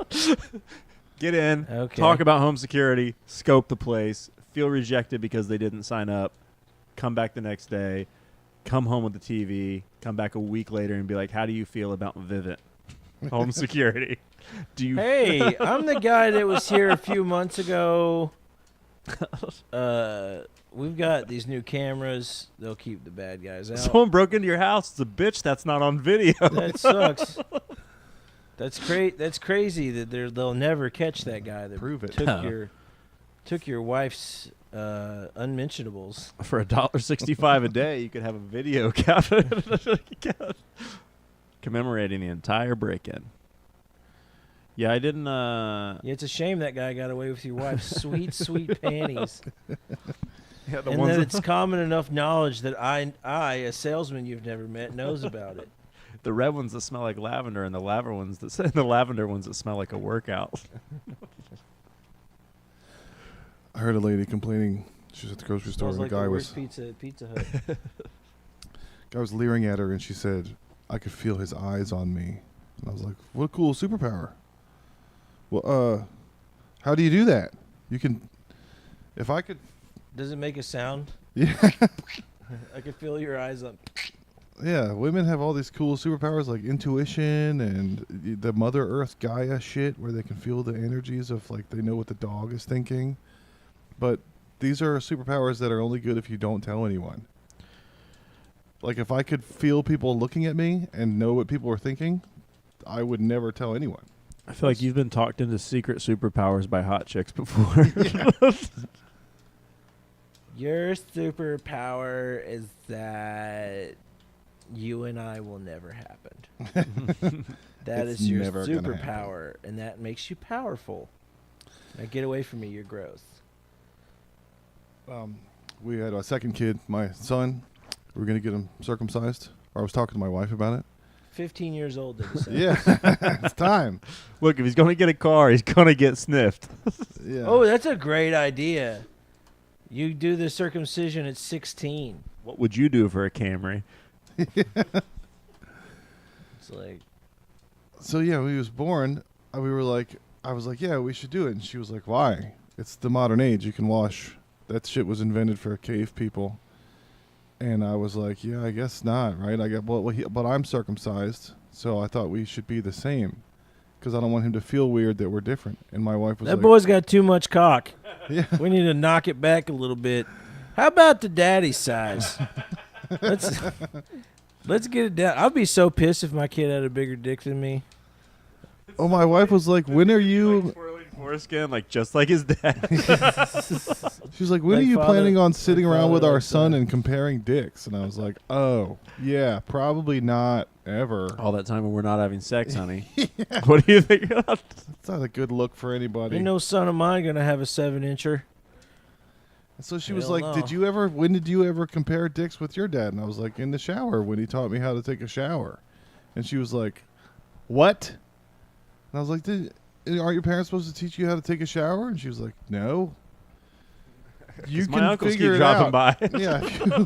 Get in, Okay. talk about home security, scope the place, feel rejected because they didn't sign up, come back the next day, come home with the TV, come back a week later and be like, how do you feel about Vivint home security? Do you Hey, I'm the guy that was here a few months ago. We've got these new cameras. They'll keep the bad guys out. Someone broke into your house. It's a bitch that's not on video. That sucks. That's crazy that they'll never catch that guy that Prove it. took your wife's unmentionables. For $1.65 a day, you could have a video commemorating the entire break-in. Yeah, I didn't. Yeah, it's a shame that guy got away with your wife's sweet, sweet panties. Yeah, And that it's common enough knowledge that I, a salesman you've never met, knows about it. the red ones that smell like lavender, and the lavender ones that smell like a workout. I heard a lady complaining. She was at the grocery store, Smells and like the guy the was worst pizza at Pizza Hut. guy was leering at her, and she said, "I could feel his eyes on me." And I was like, "What a cool superpower!" Well, how do you do that? You can, if I could. Does it make a sound? Yeah. I could feel your eyes up. Yeah, women have all these cool superpowers like intuition and the Mother Earth Gaia shit where they can feel the energies of, like, they know what the dog is thinking. But these are superpowers that are only good if you don't tell anyone. Like, if I could feel people looking at me and know what people are thinking, I would never tell anyone. I feel like you've been talked into secret superpowers by hot chicks before. Your superpower is that you and I will never happen. That It's is your never gonna superpower, and that makes you powerful. Now get away from me, you're gross. We had a second kid, my son. We were going to get him circumcised. Or I was talking to my wife about it. 15 years old, did you say? Yeah, it's time. Look, if he's going to get a car, he's going to get sniffed. Yeah. Oh, that's a great idea. You do the circumcision at 16. What would you do for a Camry? It's like, So yeah, when he was born, I was like, yeah, we should do it. And she was like, why? It's the modern age. You can wash. That shit was invented for cave people. And I was like, yeah, I guess not, right? But I'm circumcised, so I thought we should be the same, because I don't want him to feel weird that we're different. And my wife was that like, boy's got too much cock. yeah, We need to knock it back a little bit. How about the daddy size? Let's get it down. I'd be so pissed if my kid had a bigger dick than me. oh, my wife was like, when are you? Twirling foreskin, like just like his dad. She was like, when Like are you father- planning on sitting like around father, with our like son son. and comparing dicks? And I was like, oh, yeah, probably not ever. All that time when we're not having sex, honey. What do you think? It's not a good look for anybody. Ain't no son of mine gonna have a 7-incher. And so she was Hell like, no. when did you ever compare dicks with your dad? And I was like, in the shower, when he taught me how to take a shower. And she was like, what? And I was like, aren't your parents supposed to teach you how to take a shower? And she was like, no. You My can uncles figure keep it dropping out. by. Yeah.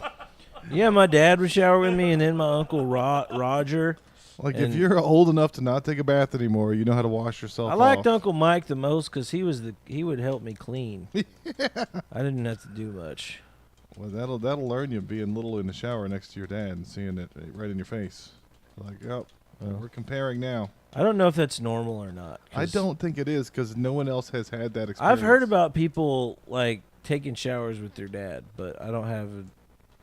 Yeah, my dad would shower with me, and then my uncle Roger. Like, if And- you're old enough to not take a bath anymore, you know how to wash yourself I liked off. Uncle Mike the most because he would help me clean. I didn't have to do much. Well, that'll learn you being little in the shower next to your dad and seeing it right in your face. Like, oh, we're comparing now. I don't know if that's normal or not. I 'cause don't think it is, because no one else has had that experience. I've heard about people like taking showers with their dad, but I don't have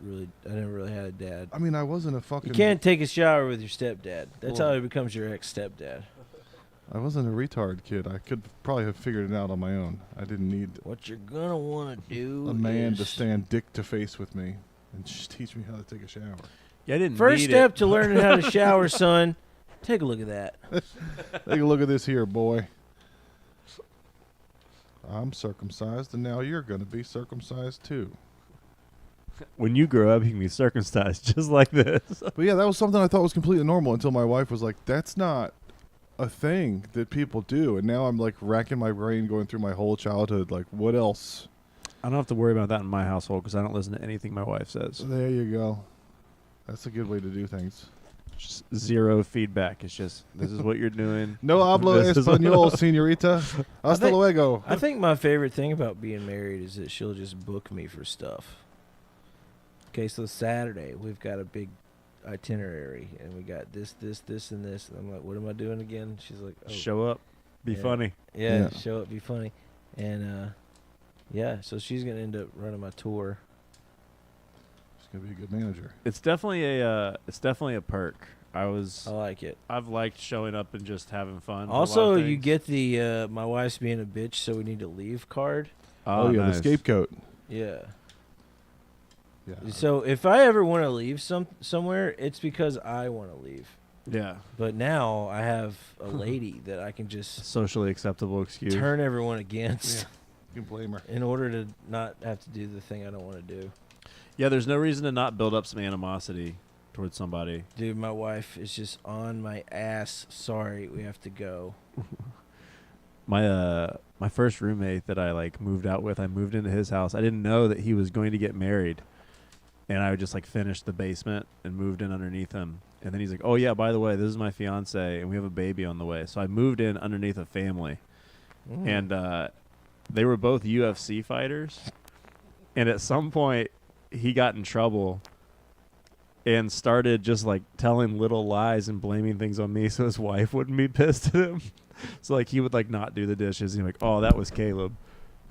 I never really had a dad. I mean, I wasn't a You fucking... can't take a shower with your stepdad. That's Well- how he becomes your ex-stepdad. I wasn't a retard kid. I could probably have figured it out on my own. I didn't need What you're gonna want to do a man to is- stand dick to face with me and just teach me how to take a shower. Yeah, I didn't First need step it. to learning how to shower, son. Take a look at that. Take a look at this here, boy. I'm circumcised, and now you're going to be circumcised too. When you grow up, you can be circumcised just like this. But yeah, that was something I thought was completely normal until my wife was like, that's not a thing that people do. And now I'm like racking my brain going through my whole childhood. Like, what else? I don't have to worry about that in my household because I don't listen to anything my wife says. There you go. That's a good way to do things. Just zero feedback. It's just, this is what you're doing. No hablo This is- español, señorita. Hasta think- luego. I think my favorite thing about being married is that she'll just book me for stuff. Okay, so Saturday we've got a big itinerary, and we got this, and this. And I'm like, what am I doing again? She's like, oh, Show up. Be Yeah. funny. yeah, Yeah. show up, be funny, and yeah. So she's gonna end up running my tour. She's going to be a good manager. It's definitely a perk. I like it. I've liked showing up and just having fun. with a lot Also, of you things. get the my wife's being a bitch, so we need to leave card. Oh, yeah, nice. the scapegoat. Yeah. Yeah. So if I ever want to leave somewhere, it's because I want to leave. Yeah. But now I have a lady that I can just Socially acceptable excuse. turn everyone against You can blame her. in order to not have to do the thing I don't want to do. Yeah, there's no reason to not build up some animosity towards somebody. Dude, my wife is just on my ass. Sorry, we have to go. My first roommate that I like moved out with, I moved into his house. I didn't know that he was going to get married. And I would just like finish the basement and moved in underneath him. And then he's like, "Oh yeah, by the way, this is my fiance and we have a baby on the way." So I moved in underneath a family. And they were both UFC fighters. And at some point he got in trouble and started just like telling little lies and blaming things on me so his wife wouldn't be pissed at him. So like he would like not do the dishes and he'd be like, "Oh, that was Caleb."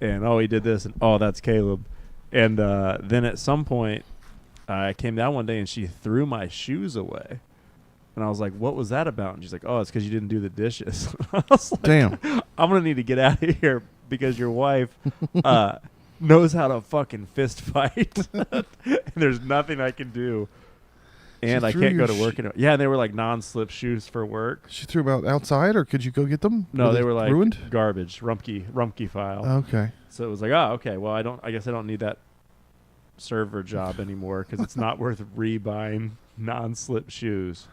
And "Oh, he did this," and "Oh, that's Caleb." And then at some point I came down one day and she threw my shoes away. And I was like, "What was that about?" And she's like, "Oh, it's because you didn't do the dishes." I was like, Damn. I'm going to need to get out of here because your wife knows how to fucking fist fight. And there's nothing I can do. And She I threw can't go your to work. Yeah, they were like non-slip shoes for work. She threw them out outside, or could you go get them? No, they were like ruined. garbage, Rumpke file. Okay. So it was like, oh, okay. Well, I guess I don't need that server job anymore because it's not worth rebuying non-slip shoes.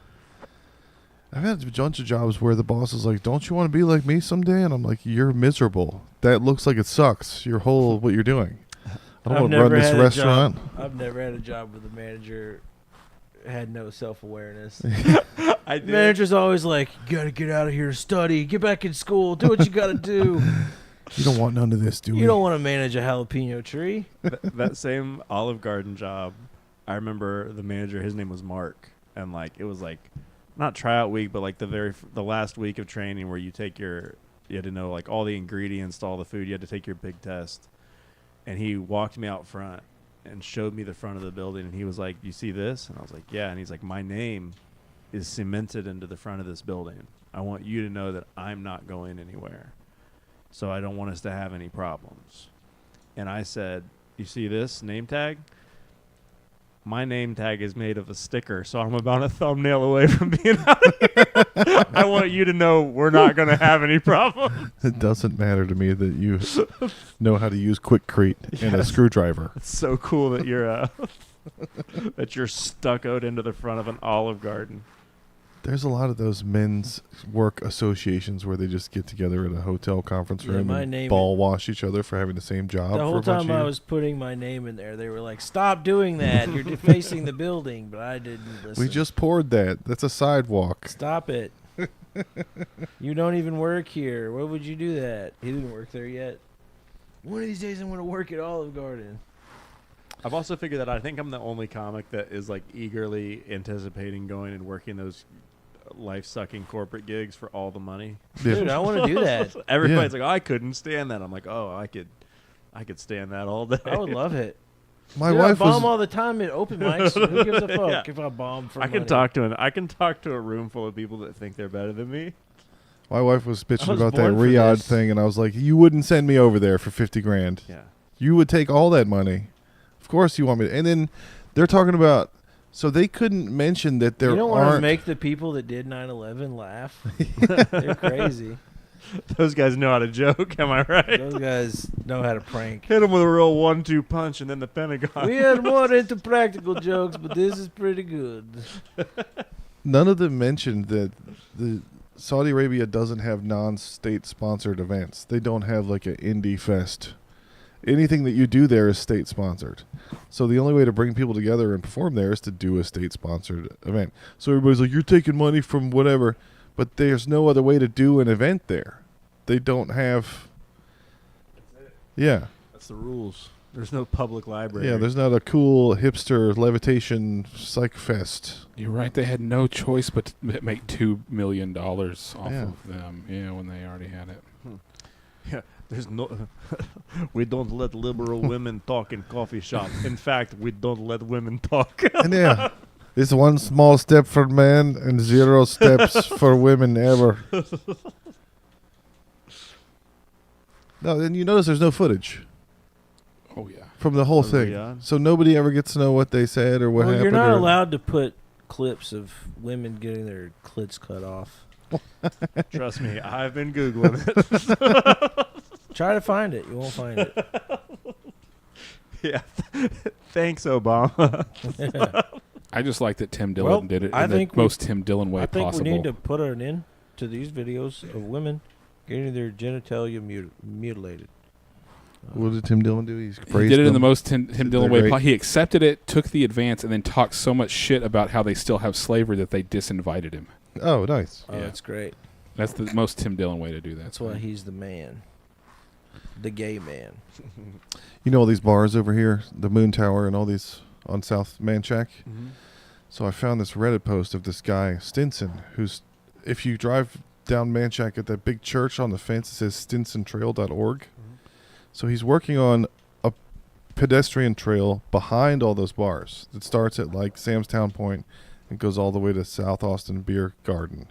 I've had a bunch of jobs where the boss is like, "Don't you want to be like me someday?" And I'm like, "You're miserable. That looks like it sucks. Your whole what you're doing. I don't want to run this restaurant." I've never had a job where the manager had no self-awareness. I did. Manager's always like, "You gotta get out of here, study, get back in school, do what you gotta do." You don't want none of this, do we? You don't want to manage a jalapeno tree. That same Olive Garden job, I remember the manager, his name was Mark, and like it was like not tryout week, but like the last week of training where you had to know like all the ingredients to all the food. You had to take your big test, and he walked me out front and showed me the front of the building, and he was like, "You see this?" And I was like, "Yeah." And he's like, "My name is cemented into the front of this building. I want you to know that I'm not going anywhere. So I don't want us to have any problems." And I said, "You see this name tag? My name tag is made of a sticker, so I'm about a thumbnail away from being out of here. I want you to know we're not going to have any problems." It doesn't matter to me that you know how to use Quickcrete and a Yes. screwdriver. It's so cool that you're stuccoed into the front of an Olive Garden. There's a lot of those men's work associations where they just get together at a hotel conference Yeah, room my and name- ball wash each other for having the same job The for whole a bunch time of I years. was putting my name in there, they were like, "Stop doing that. You're defacing the building." But I didn't listen. We just poured that. That's a sidewalk. Stop it. You don't even work here. Why would you do that? He didn't work there yet. One of these days I'm going to work at Olive Garden. I've also figured that I think I'm the only comic that is like eagerly anticipating going and working those life-sucking corporate gigs for all the money. Yeah. Dude, I want to do that. Everybody's like, "Oh, I couldn't stand that." I'm like, "Oh, I could stand that all day." I would love it. My Dude, wife I bomb was. all the time at open mics. Who gives a fuck Yeah. if I bomb for I can money? talk to a room full of people that think they're better than me. My wife was bitching I was about that born for Riyadh this. thing, and I was like, "You wouldn't send me over there for $50,000. Yeah. You would take all that money. Of course you want me." And then they're talking about. So they couldn't mention that there You don't want to aren't. make the people that did 9/11 laugh. They're crazy. Those guys know how to joke. Am I right? Those guys know how to prank. Hit them with a real 1-2 punch, and then the Pentagon. We are more into practical jokes, but this is pretty good. None of them mentioned that the Saudi Arabia doesn't have non-state sponsored events. They don't have like an indie fest. Anything that you do there is state sponsored. So the only way to bring people together and perform there is to do a state sponsored event. So everybody's like, "You're taking money from whatever," but there's no other way to do an event there. They don't have. Yeah. That's the rules. There's no public library. Yeah, there's not a cool hipster levitation psych fest. You're right. They had no choice but to make $2 million off Yeah. of them. Yeah, when they already had it. Yeah, there's no. We don't let liberal women talk in coffee shops. In fact, we don't let women talk. And yeah, it's one small step for men and 0 steps for women ever. No, then you notice there's no footage. Oh yeah. from the whole From thing. Riyadh? So nobody ever gets to know what they said or what Well, happened. you're not or- allowed to put clips of women getting their clits cut off. Trust me, I've been Googling it. Try to find it. You won't find it. Yeah. Thanks, Obama. I just like that Tim Dillon Well, did it I in think the most Tim Dillon way I think possible. we need to put an end to these videos of women getting their genitalia mutilated. What did Tim Dillon do? He Praised did it in the them. most Tim They're Dillon way. great. He accepted it, took the advance, and then talked so much shit about how they still have slavery that they disinvited him. Oh, nice. Oh, Yeah. that's great. That's the most Tim Dillon way to do that. That's why he's the man. The gay man. You know all these bars over here, the Moon Tower and all these on South Manchac? Mm-hmm. So I found this Reddit post of this guy, Stinson, who's, if you drive down Manchac at that big church on the fence, it says stinsontrail.org. So he's working on a pedestrian trail behind all those bars that starts at like Sam's Town Point and goes all the way to South Austin Beer Garden.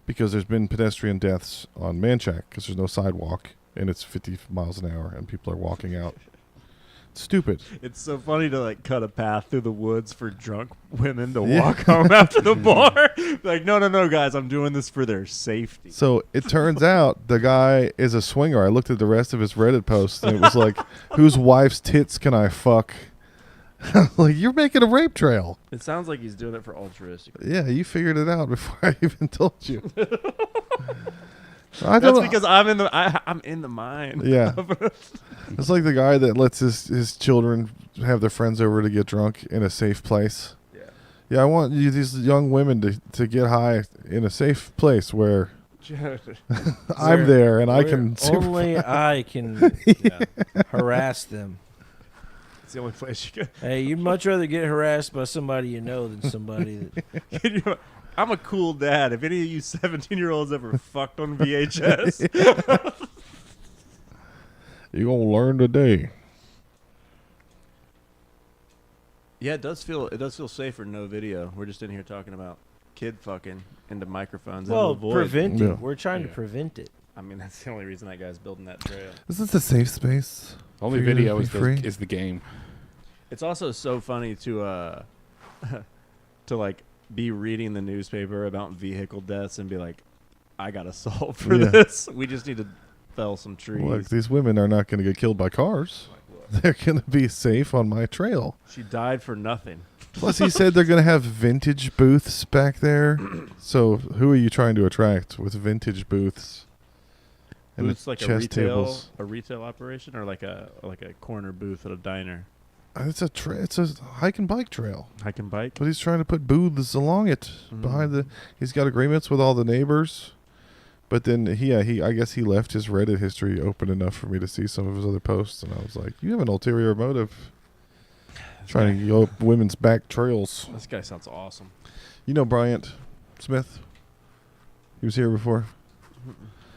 Because there's been pedestrian deaths on Manchac because there's no sidewalk and it's 50 miles an hour and people are walking out. Stupid. It's so funny to like cut a path through the woods for drunk women to Yeah. walk home after the bar. Like, no, guys, I'm doing this for their safety. So it turns out the guy is a swinger. I looked at the rest of his Reddit posts and it was like, whose wife's tits can I fuck? Like, you're making a rape trail. It sounds like he's doing it for altruistic. Yeah, you figured it out before I even told you. I That's don't know. because I'm in the mind. Yeah. It's like the guy that lets his children have their friends over to get drunk in a safe place. Yeah. Yeah, I want you, these young women to get high in a safe place where I'm there and I Where can only I can Yeah. harass them. It's the only place you Hey, you'd much rather get harassed by somebody you know than somebody that. I'm a cool dad. If any of you 17-year-olds ever fucked on VHS, you're gonna learn today. yeah, it does feel safer. No video. We're just in here talking about kid fucking into microphones. Well, into the void. prevent it. Yeah. We're trying to Yeah. prevent it. I mean, that's the only reason that guy's building that trail. Is this a safe space? The only For you to video be is free? is the game. It's also so funny to to like be reading the newspaper about vehicle deaths and be like, I got to solve for Yeah. this. We just need to fell some trees. Look, these women are not going to get killed by cars. They're going to be safe on my trail. She died for nothing. Plus, he said they're going to have vintage booths back there. So, who are you trying to attract with vintage booths? And Booths like chess tables. a retail operation, or like a corner booth at a diner. It's a hike and bike trail, Hike and bike. but he's trying to put booths along it behind the. He's got agreements with all the neighbors, but then I guess he left his Reddit history open enough for me to see some of his other posts, and I was like, you have an ulterior motive, trying to go up women's back trails. This guy sounds awesome. You know Bryant Smith? He was here before.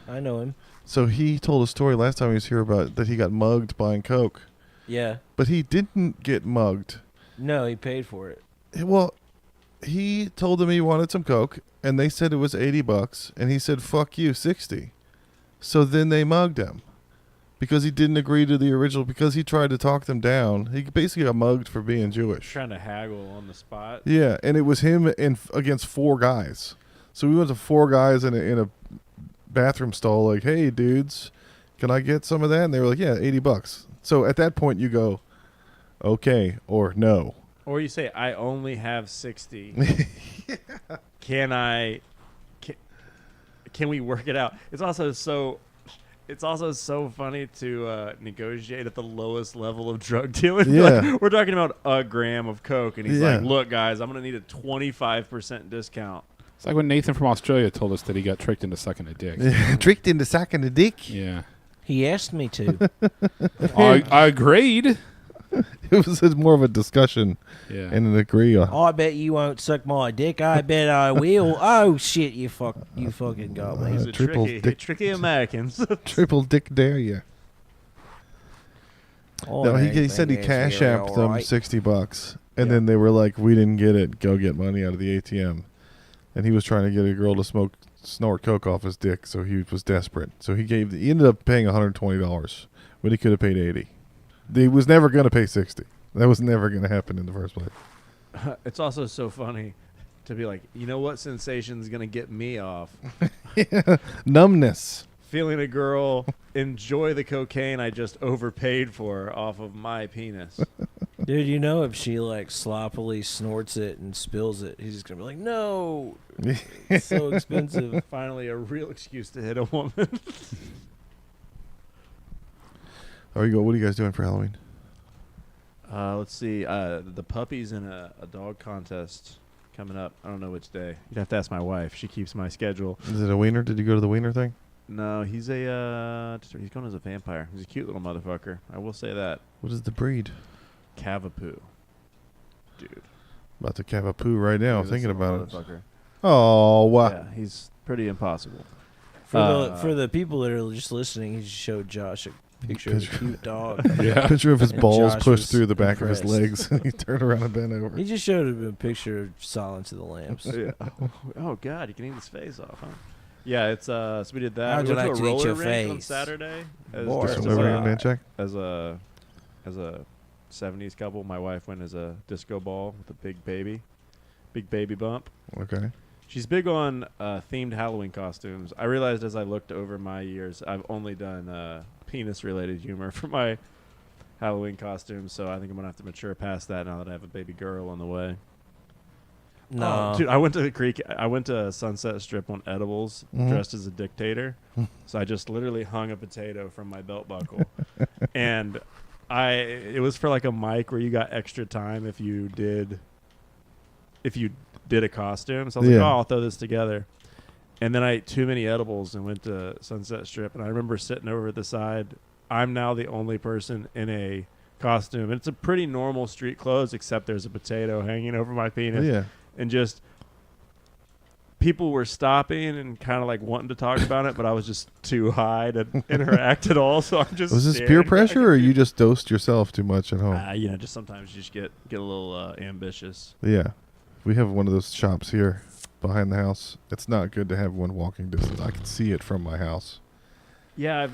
I know him. So he told a story last time he was here about that he got mugged buying Coke. Yeah. But he didn't get mugged. No, he paid for it. Well, he told them he wanted some Coke, and they said it was $80, and he said, fuck you, 60. So then they mugged him. Because he didn't agree to the original, because he tried to talk them down. He basically got mugged for being Jewish. Trying to haggle on the spot. Yeah, and it was him against 4 guys. So we went to 4 guys in a bathroom stall, like, hey, dudes, can I get some of that? And they were like, yeah, $80. So at that point, you go, okay, or no. Or you say, I only have 60. Can we work it out? It's also so funny to negotiate at the lowest level of drug dealing. Yeah. Like, we're talking about a gram of Coke, and he's Yeah. like, look, guys, I'm going to need a 25% discount. It's like when Nathan from Australia told us that he got tricked into sucking a dick. Tricked into sucking a dick. Yeah. He asked me to. I agreed. It was more of a discussion Yeah. and an agree. I bet you won't suck my dick. I bet I will. Oh shit! You fucking got me. These are triple dick- tricky Americans. Triple dick dare you. Oh, No, he anything said he is cash very apped them alright. $60, and Yeah. then they were like, "We didn't get it. Go get money out of the ATM." And he was trying to get a girl to snort coke off his dick, so he was desperate. So he ended up paying $120 when he could have paid $80. He was never going to pay 60. That was never going to happen in the first place. It's also so funny to be like, you know what sensation's gonna get me off? Numbness. Feeling a girl enjoy the cocaine I just overpaid for off of my penis. Dude, you know if she like sloppily snorts it and spills it, he's just gonna be like, "No, it's so expensive." Finally, a real excuse to hit a woman. What are you guys doing for Halloween? Let's see. The puppy's in a dog contest coming up. I don't know which day. You'd have to ask my wife. She keeps my schedule. Is it a wiener? Did you go to the wiener thing? No, he's he's going as a vampire. He's a cute little motherfucker. I will say that. What is the breed? Cavapoo. Dude. About to have a poo right now. He's a Thinking little about it. motherfucker. Oh, wow. Yeah, he's pretty impossible. For the people that are just listening, he just showed Josh a picture of a cute dog. Yeah. Picture of his And balls Josh pushed was through the back of his impressed. legs. He turned around and bent over. He just showed him a picture of Silence of the Lambs. Yeah. Oh God, you can eat his face off, huh? Yeah, it's so we did that. How'd We you went like to to a eat roller your rink on face? Saturday. Boy. Just Just over as here, a- man. Check. As a 70s couple, my wife went as a disco ball with a big baby bump. Okay. She's big on themed Halloween costumes. I realized as I looked over my years, I've only done penis-related humor for my Halloween costumes, so I think I'm gonna have to mature past that now that I have a baby girl on the way. No, Dude, I went to the creek. I went to Sunset Strip on edibles, Mhm. dressed as a dictator. So I just literally hung a potato from my belt buckle, and it was for like a mic where you got extra time if you did a costume. So I was like, Yeah. oh, I'll throw this together. And then I ate too many edibles and went to Sunset Strip. And I remember sitting over at the side. I'm now the only person in a costume. And it's a pretty normal street clothes, except there's a potato hanging over my penis. Yeah. And just people were stopping and kind of like wanting to talk about it, but I was just too high to interact at all. So I'm just Was this staring peer back pressure, or at you just dosed yourself too much at home? just sometimes you just get a little ambitious. Yeah. We have one of those shops here behind the house. It's not good to have one walking distance. I can see it from my house. Yeah,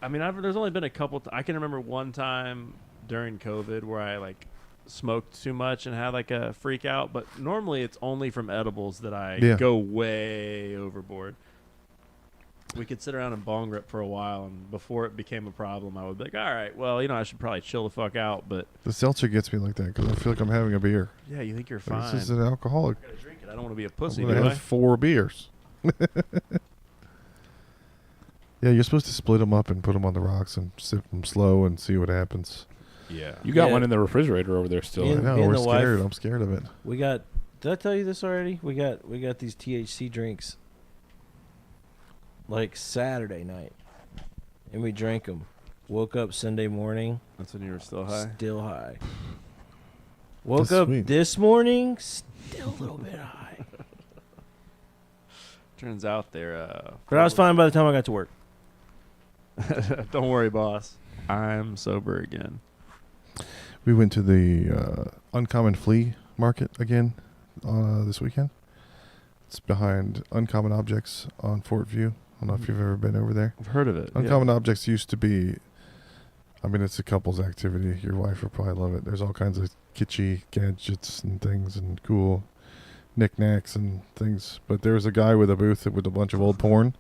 there's only been a couple. I can remember one time during COVID where I like smoked too much and had like a freak out. But normally it's only from edibles that I go way overboard. We could sit around and bong rip for a while, and before it became a problem, I would be like, all right, well, I should probably chill the fuck out. But The seltzer gets me like that because I feel like I'm having a beer. yeah, you think you're Like, fine. this is an alcoholic. I gotta drink it. I don't want to be a I'm pussy, going do to I? have 4 beers. Yeah, you're supposed to split them up and put them on the rocks and sip them slow and see what happens. Yeah. You got Yeah. one in the refrigerator over there still. Yeah. I know, me and we're the wife- scared. I'm scared of it. we got. Did I tell you this already? We got these THC drinks. Like Saturday night, and we drank them. Woke up Sunday morning, That's when you were still high. still high. Woke That's up sweet. this morning, still a little bit high. Turns out they're. But I was fine by the time I got to work. Don't worry, boss. I'm sober again. We went to the Uncommon Flea Market again this weekend. It's behind Uncommon Objects on Fort View. I don't know if you've ever been over there. I've heard of it. Uncommon Objects used to be, it's a couple's activity. Your wife would probably love it. There's all kinds of kitschy gadgets and things and cool knickknacks and things. But there was a guy with a booth with a bunch of old porn.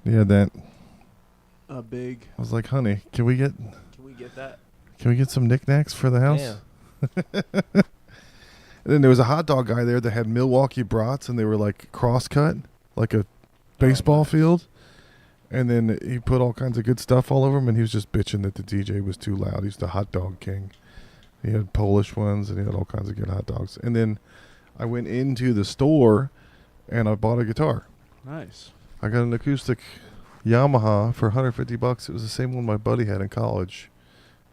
He had that. A big. I was like, honey, can we get that? some knickknacks for the house? Damn. And then there was a hot dog guy there that had Milwaukee brats, and they were like cross-cut, like a baseball nice. field. And then he put all kinds of good stuff all over them, and he was just bitching that the DJ was too loud. He's the hot dog king. He had Polish ones, and he had all kinds of good hot dogs. And then I went into the store, and I bought a guitar. Nice. I got an acoustic Yamaha for $150. It was the same one my buddy had in college.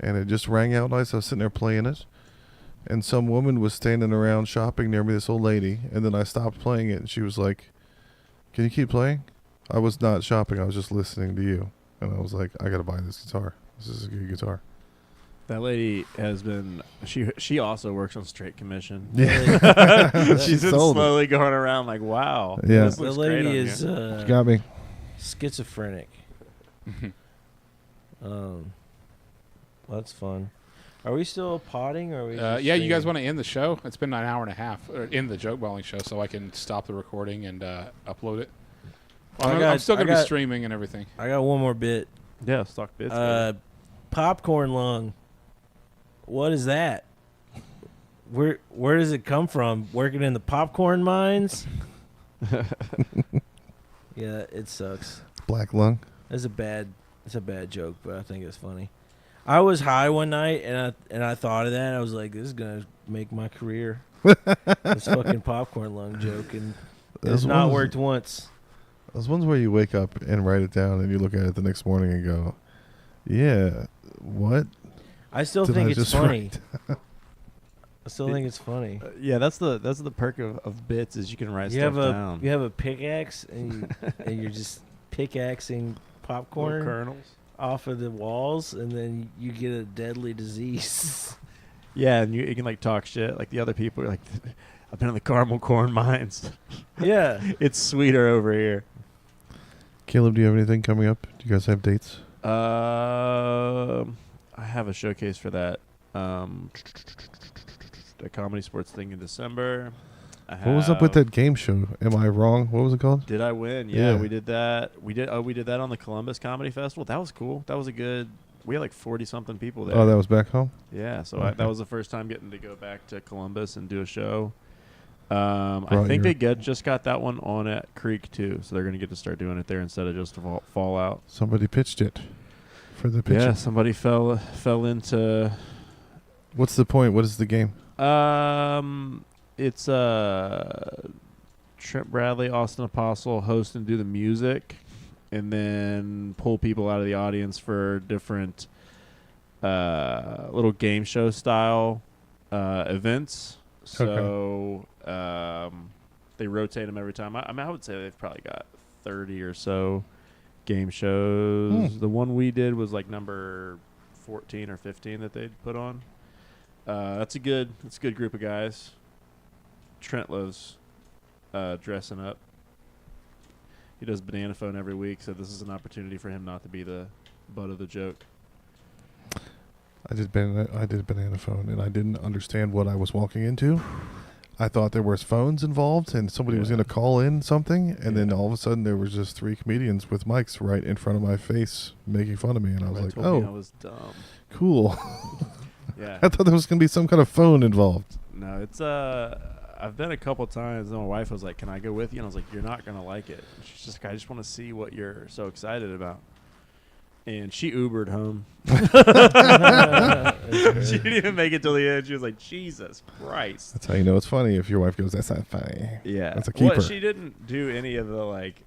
And it just rang out nice. I was sitting there playing it. And some woman was standing around shopping near me, this old lady. And then I stopped playing it, and she was like, can you keep playing? I was not shopping. I was just listening to you. And I was like, I got to buy this guitar. This is a good guitar. That lady has been. She also works on straight commission. Yeah. She's been sold it. slowly going around like, wow. Yeah. This The looks great lady on is you. She got me. schizophrenic. That's fun. Are we still potting, or are we? Yeah, you guys want to end the show? It's been an hour and a half. In the Jokeballing show, so I can stop the recording and upload it. I'm still going to be streaming and everything. I got one more bit. Yeah, stock bits. Popcorn lung. What is that? Where does it come from? Working in the popcorn mines? Yeah, it sucks. Black lung. It's a bad joke, but I think it's funny. I was high one night and I thought of that. I was like, this is gonna make my career. This fucking popcorn lung joke, and it's not worked once. Those ones where you wake up and write it down and you look at it the next morning and go, yeah, what? I still think it's funny. I still think it's funny. Yeah, that's the perk of bits is you can write stuff down. You have a pickaxe and you're just pickaxing popcorn Little kernels off of the walls, and then you get a deadly disease. Yeah, and you can like talk shit like the other people are like, I've been in the caramel corn mines. Yeah, It's sweeter over here. Caleb, do you have anything coming up? Do you guys have dates? I have a showcase for that. The comedy sports thing in December. What was up with that game show? Am I wrong? What was it called? Did I win? Yeah, we did that. We did that on the Columbus Comedy Festival. That was cool. That was a good. We had like 40-something people there. Oh, that was back home? Yeah, so Okay. that was the first time getting to go back to Columbus and do a show. I think they just got that one on at Creek too, so they're gonna get to start doing it there instead of just Fallout. Somebody pitched it for the pitch. Yeah, somebody fell into. What's the point? What is the game? It's Trent Bradley, Austin Apostle host and do the music, and then pull people out of the audience for different little game show style events. So they rotate them every time. I mean, I would say they've probably got 30 or so game shows. The one we did was like number 14 or 15 that they'd put on. It's a good group of guys. Trent loves dressing up. He does Banana Phone every week, so this is an opportunity for him not to be the butt of the joke. I did Banana Phone, and I didn't understand what I was walking into. I thought there was phones involved, and somebody was going to call in something, and then all of a sudden there was just 3 comedians with mics right in front of my face making fun of me, and I was like, I was dumb. Cool. Yeah. I thought there was going to be some kind of phone involved. No, it's I've been a couple times, and my wife was like, "Can I go with you?" And I was like, "You're not gonna like it." And she's just like, "I just want to see what you're so excited about." And she Ubered home. She didn't even make it till the end. She was like, "Jesus Christ!" That's how you know it's funny if your wife goes, "That's not funny." Yeah, that's a keeper. Well, she didn't do any of the like.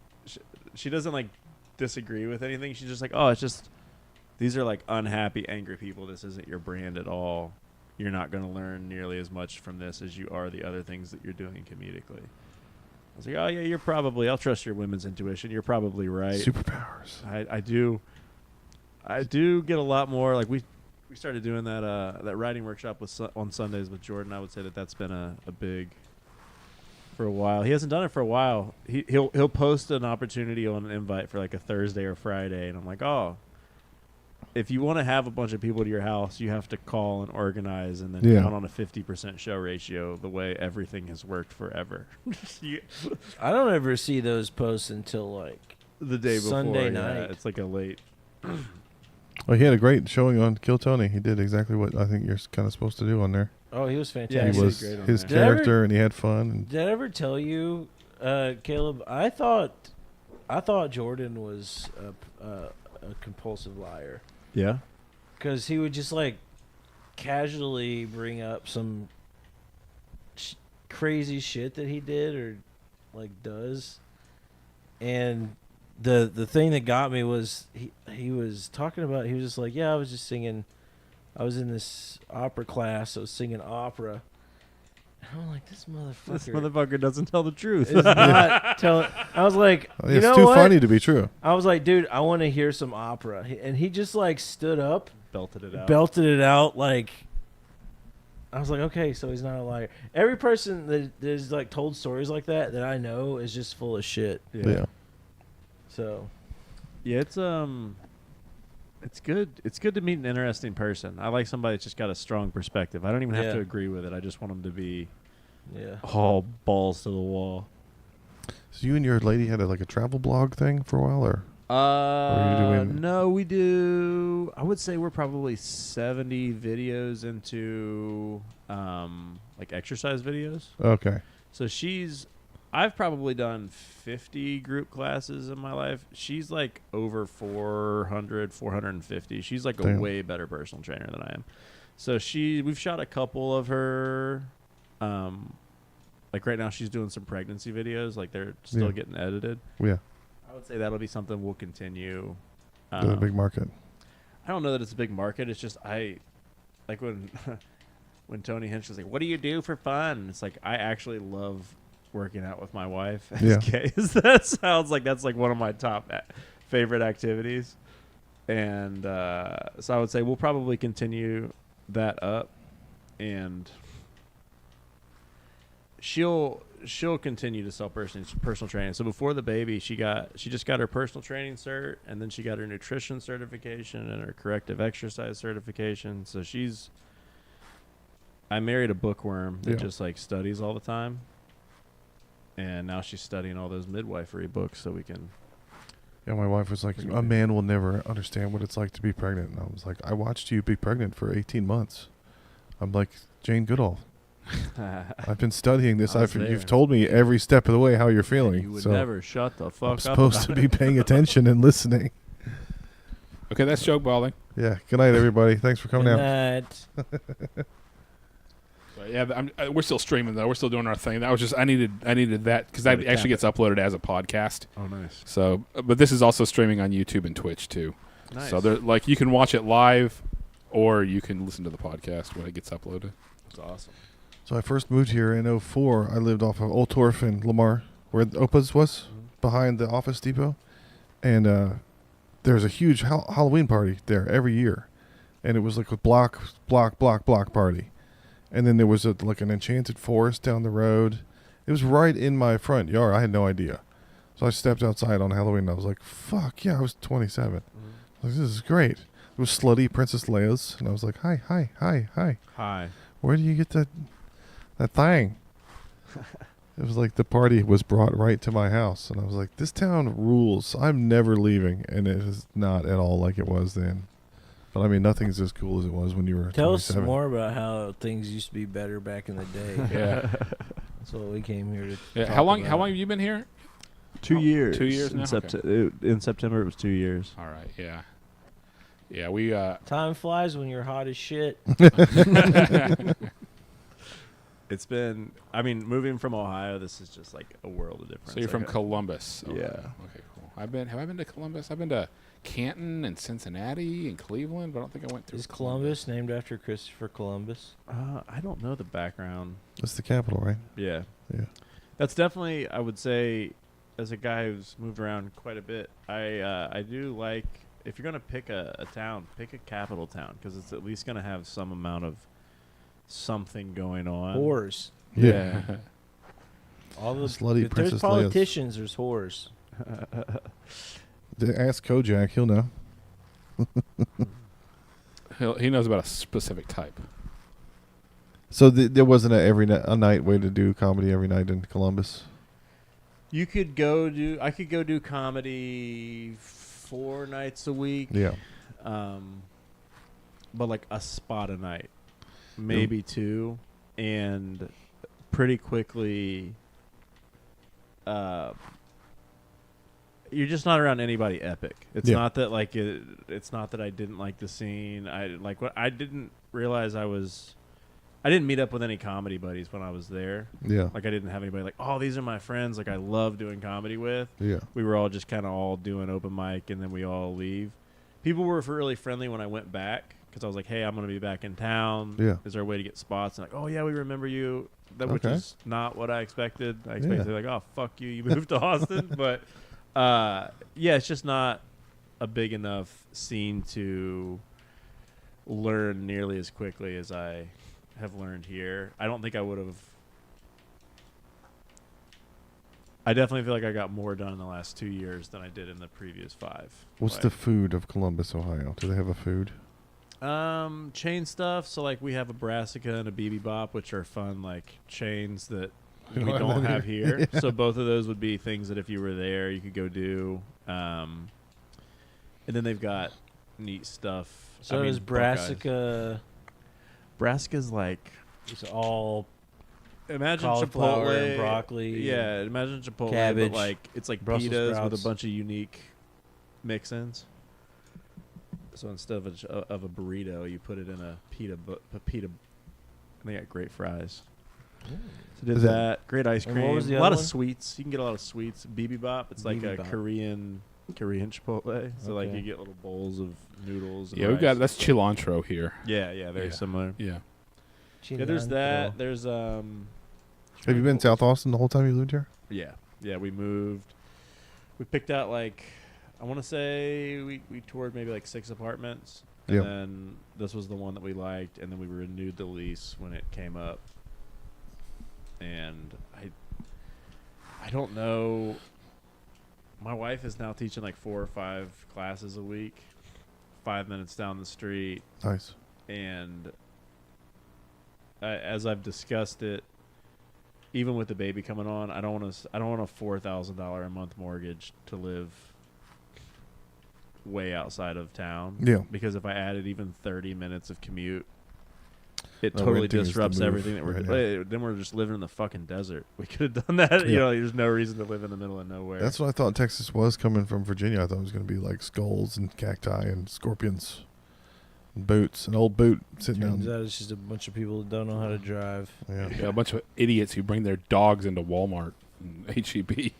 She doesn't like disagree with anything. She's just like, "Oh, it's just these are like unhappy, angry people. This isn't your brand at all. You're not going to learn nearly as much from this as you are the other things that you're doing comedically." I was like, "Oh yeah, I'll trust your women's intuition. You're probably right." Superpowers. I do get a lot more like we started doing that writing workshop on Sundays with Jordan. I would say that's been a big for a while. He hasn't done it for a while. He'll post an opportunity on an invite for like a Thursday or Friday, and I'm like, "Oh, if you want to have a bunch of people to your house, you have to call and organize and then count on a 50% show ratio the way everything has worked forever." I don't ever see those posts until like the day before. Sunday night. It's like a late. Well, he had a great showing on Kill Tony. He did exactly what I think you're kind of supposed to do on there. Oh, he was fantastic. Yeah, he was great on his there. character, and he had fun. And Did I ever tell you, Caleb? I thought Jordan was a compulsive liar. Yeah. Because he would just like casually bring up some crazy shit that he did or like does, and the thing that got me was he was talking about, he was just like, yeah, I was just singing, I was in this opera class, I was singing opera. And I'm like, this motherfucker doesn't tell the truth. is not telling. I was like, you it's know too what? funny to be true. I was like, dude, I want to hear some opera. And he just like stood up, Belted it out. like, I was like, okay, so he's not a liar. Every person that is like told stories like that I know is just full of shit. Yeah. So Yeah, it's It's good. It's good to meet an interesting person. I like somebody that's just got a strong perspective. I don't even have Yeah. to agree with it. I just want them to be Yeah. all balls to the wall. So you and your lady had a travel blog thing for a while, or are you doing? No, we do. I would say we're probably 70 videos into like exercise videos. Okay. So I've probably done 50 group classes in my life. She's like over 400, 450. She's like a Damn. way better personal trainer than I am. So we've shot a couple of her. Like right now she's doing some pregnancy videos. Like they're still Yeah. getting edited. Yeah. I would say that'll be something we'll continue. There's a big market. I don't know that it's a big market. It's just like when when Tony Hinch was like, "What do you do for fun?" It's like I actually love working out with my wife. As Yeah. gay as that sounds, like that's like one of my top favorite activities. And so I would say we'll probably continue that up, and she'll continue to sell personal training. So before the baby, she just got her personal training cert, and then she got her nutrition certification and her corrective exercise certification. So I married a bookworm that just like studies all the time, and now she's studying all those midwifery books so we can. Yeah, my wife was like, a man will never understand what it's like to be pregnant. And I was like, I watched you be pregnant for 18 months. I'm like, Jane Goodall. I've been studying this. You've told me every step of the way how you're feeling. You would so never shut the fuck I'm up. supposed to be paying attention and listening. Okay, that's jokeballing. Yeah. Good night, everybody. Thanks for coming out. But yeah, we're still streaming though. We're still doing our thing. That was just I needed that because that actually gets uploaded as a podcast. Oh, nice. So, but this is also streaming on YouTube and Twitch too. Nice. So like you can watch it live, or you can listen to the podcast when it gets uploaded. That's awesome. So I first moved here in 04. I lived off of Old Torf in Lamar, where the Opa's was, behind the Office Depot. And there's a huge Halloween party there every year. And it was like a block party. And then there was like an enchanted forest down the road. It was right in my front yard. I had no idea. So I stepped outside on Halloween and I was like, fuck yeah, I was 27. Like, this is great. It was slutty Princess Leia's. And I was like, hi. Hi. Where do you get that thing? It was like the party was brought right to my house. And I was like, this town rules. I'm never leaving. And it is not at all like it was then. But I mean, nothing's as cool as it was when you were 27. Tell us more about how things used to be better back in the day. Yeah. That's what we came here to Yeah. talk How long about. have you been here? 2 years. 2 years in now? In September, it was 2 years. All right. Yeah. Yeah. We. Time flies when you're hot as shit. It's been. I mean, moving from Ohio, this is just like a world of difference. So you're from Like, Columbus. Okay. Yeah. Okay. Cool. Have I been to Columbus? I've been to Canton and Cincinnati and Cleveland, but I don't think I went to. Is Columbus named after Christopher Columbus? I don't know the background. That's the capital, right? Yeah. Yeah. That's definitely, I would say, as a guy who's moved around quite a bit, I do like, if you're going to pick a town, pick a capital town, because it's at least going to have some amount of something going on. Whores. Yeah. All the Slutty if Princess there's politicians, there's whores. Ask Kojak, he'll know. He knows about a specific type. So there wasn't a night way to do comedy every night in Columbus? I could go do comedy 4 nights a week. Yeah. But like a spot a night. Maybe 2. And pretty quickly, you're just not around anybody epic. It's not that like it's not that I didn't like the scene. I didn't realize I didn't meet up with any comedy buddies when I was there. Yeah. Like I didn't have anybody like, oh, these are my friends. Like I love doing comedy with. Yeah. We were all just kind of all doing open mic, and then we all leave. People were really friendly when I went back because I was like, hey, I'm going to be back in town. Yeah. Is there a way to get spots? And like, oh yeah, we remember you. Which Okay. is not what I expected. I expected like, oh fuck you, you moved to Austin. But yeah, it's just not a big enough scene to learn nearly as quickly as I have learned here. I don't think I would have. I definitely feel like I got more done in the last 2 years than I did in the previous 5. What's the food of Columbus, Ohio? Do they have a food? Chain stuff. So like we have a brassica and a BB Bop, which are fun like chains that we don't have don't that have here. here. Yeah. So both of those would be things that if you were there, you could go do. And then they've got neat stuff. So is brassica? Brassica's like It's all imagine cauliflower Chipotle and broccoli. Yeah, imagine Chipotle, cabbage, but like it's like Brussels pitas sprouts. with a bunch of unique mix-ins. So instead of a burrito, you put it in a pita. And they got great fries. So did Is that. Great ice And cream. what was the A lot other of one? sweets. You can get a lot of sweets. BB Bop. It's like a Bibimbap. Korean Chipotle. So like Okay. you get little bowls of noodles. And Yeah, we've rice got and that's stuff. cilantro here. Yeah, very Yeah. similar. Yeah. Yeah, there's that. There's Have you been in South Austin the whole time you lived here? Yeah, we moved. We picked out like I want to say we toured maybe like 6 apartments. And Yeah. then this was the one that we liked, and then we renewed the lease when it came up. And I don't know. My wife is now teaching like 4 or 5 classes a week, 5 minutes down the street, Nice. and as I've discussed it, even with the baby coming on, I don't want a $4,000 a month mortgage to live way outside of town. Yeah. Because if I added even 30 minutes of commute, it No, totally renting is the disrupts move everything that we're right doing. Then we're just living in the fucking desert. We could have done that. You Yeah. know, there's no reason to live in the middle of nowhere. That's what I thought Texas was coming from Virginia. I thought it was going to be like skulls and cacti and scorpions and boots. An old boot sitting Turns down. out it's just a bunch of people that don't know how to drive. Yeah. Yeah, a bunch of idiots who bring their dogs into Walmart and HEB.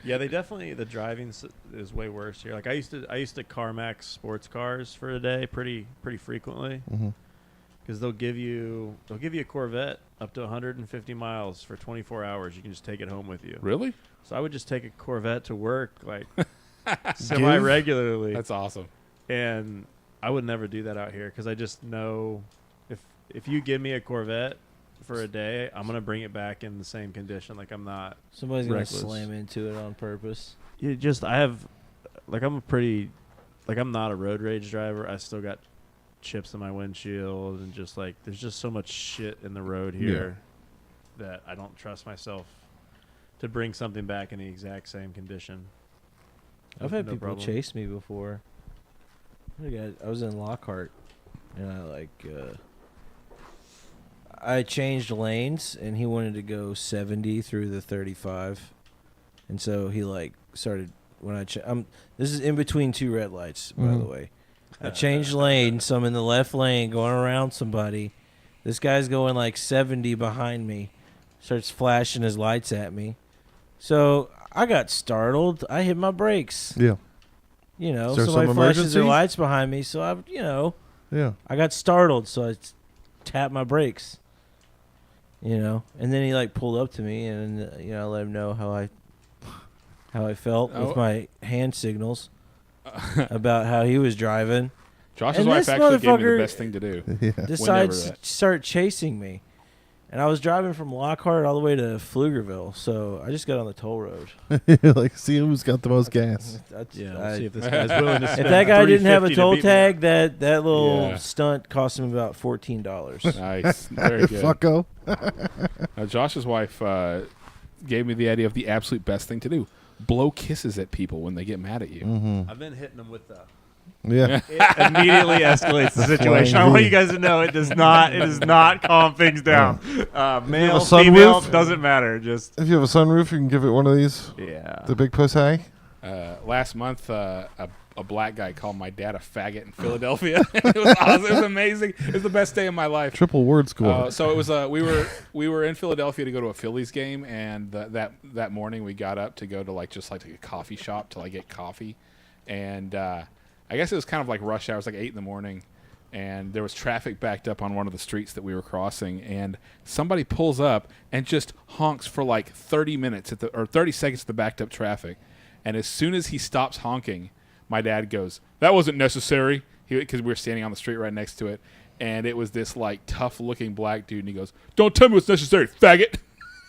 Yeah, they definitely the driving is way worse here. Like I used to CarMax sports cars for a day pretty frequently Mm-hmm. because they'll give you a Corvette up to 150 miles for 24 hours. You can just take it home with you. Really? So I would just take a Corvette to work like semi regularly, That's awesome. and I would never do that out here because I just know if you give me a Corvette for a day, I'm gonna bring it back in the same condition. Like I'm not. Somebody's gonna Reckless. slam into it on purpose. I have, like I'm not a road rage driver. I still got chips in my windshield and just like there's just so much shit in the road here that I don't trust myself to bring something back in the exact same condition. I've had No people problem. chase me before. I was in Lockhart, and I changed lanes, and he wanted to go 70 through the 35, and so he like started when this is in between 2 red lights, by the way. I changed lanes, so I'm in the left lane going around somebody. This guy's going like 70 behind me, starts flashing his lights at me. So I got startled. I hit my brakes. Yeah. You Is there somebody some flashes their emergency? lights behind me, so Yeah. I got startled, so I tapped my brakes. And then he like pulled up to me, and I let him know how I felt with my hand signals about how he was driving. Josh's And wife this actually gave me the motherfucker- best thing to do. Yeah. Decides that. to start chasing me, and I was driving from Lockhart all the way to Pflugerville, so I just got on the toll road. Like, see who's got the most gas. Yeah, see if this guy's willing to If spend that guy didn't have a $350 to toll beat me. tag, that little Yeah. stunt cost him about $14. Nice. Very good. Fucko. Josh's wife gave me the idea of the absolute best thing to do. Blow kisses at people when they get mad at you. Mm-hmm. I've been hitting them with the. Yeah. It immediately escalates the situation. I want you guys to know it does not calm things down. Male, a sunroof? female, doesn't matter. Just If you have a sunroof, you can give it one of these. yeah. The big pussy. Last month, a black guy called my dad a faggot in Philadelphia. It was awesome. It was amazing. It was the best day of my life. Triple word score. So it was. We were in Philadelphia to go to a Phillies game, and that morning we got up to go to like a coffee shop to like get coffee, and I guess it was kind of like rush hour. It was like 8 a.m, and there was traffic backed up on one of the streets that we were crossing, and somebody pulls up and just honks for like 30 minutes or 30 seconds at the backed up traffic, and as soon as he stops honking, my dad goes, "That wasn't necessary," because we were standing on the street right next to it, and it was this like tough looking black dude, and he goes, "Don't tell me what's necessary, faggot."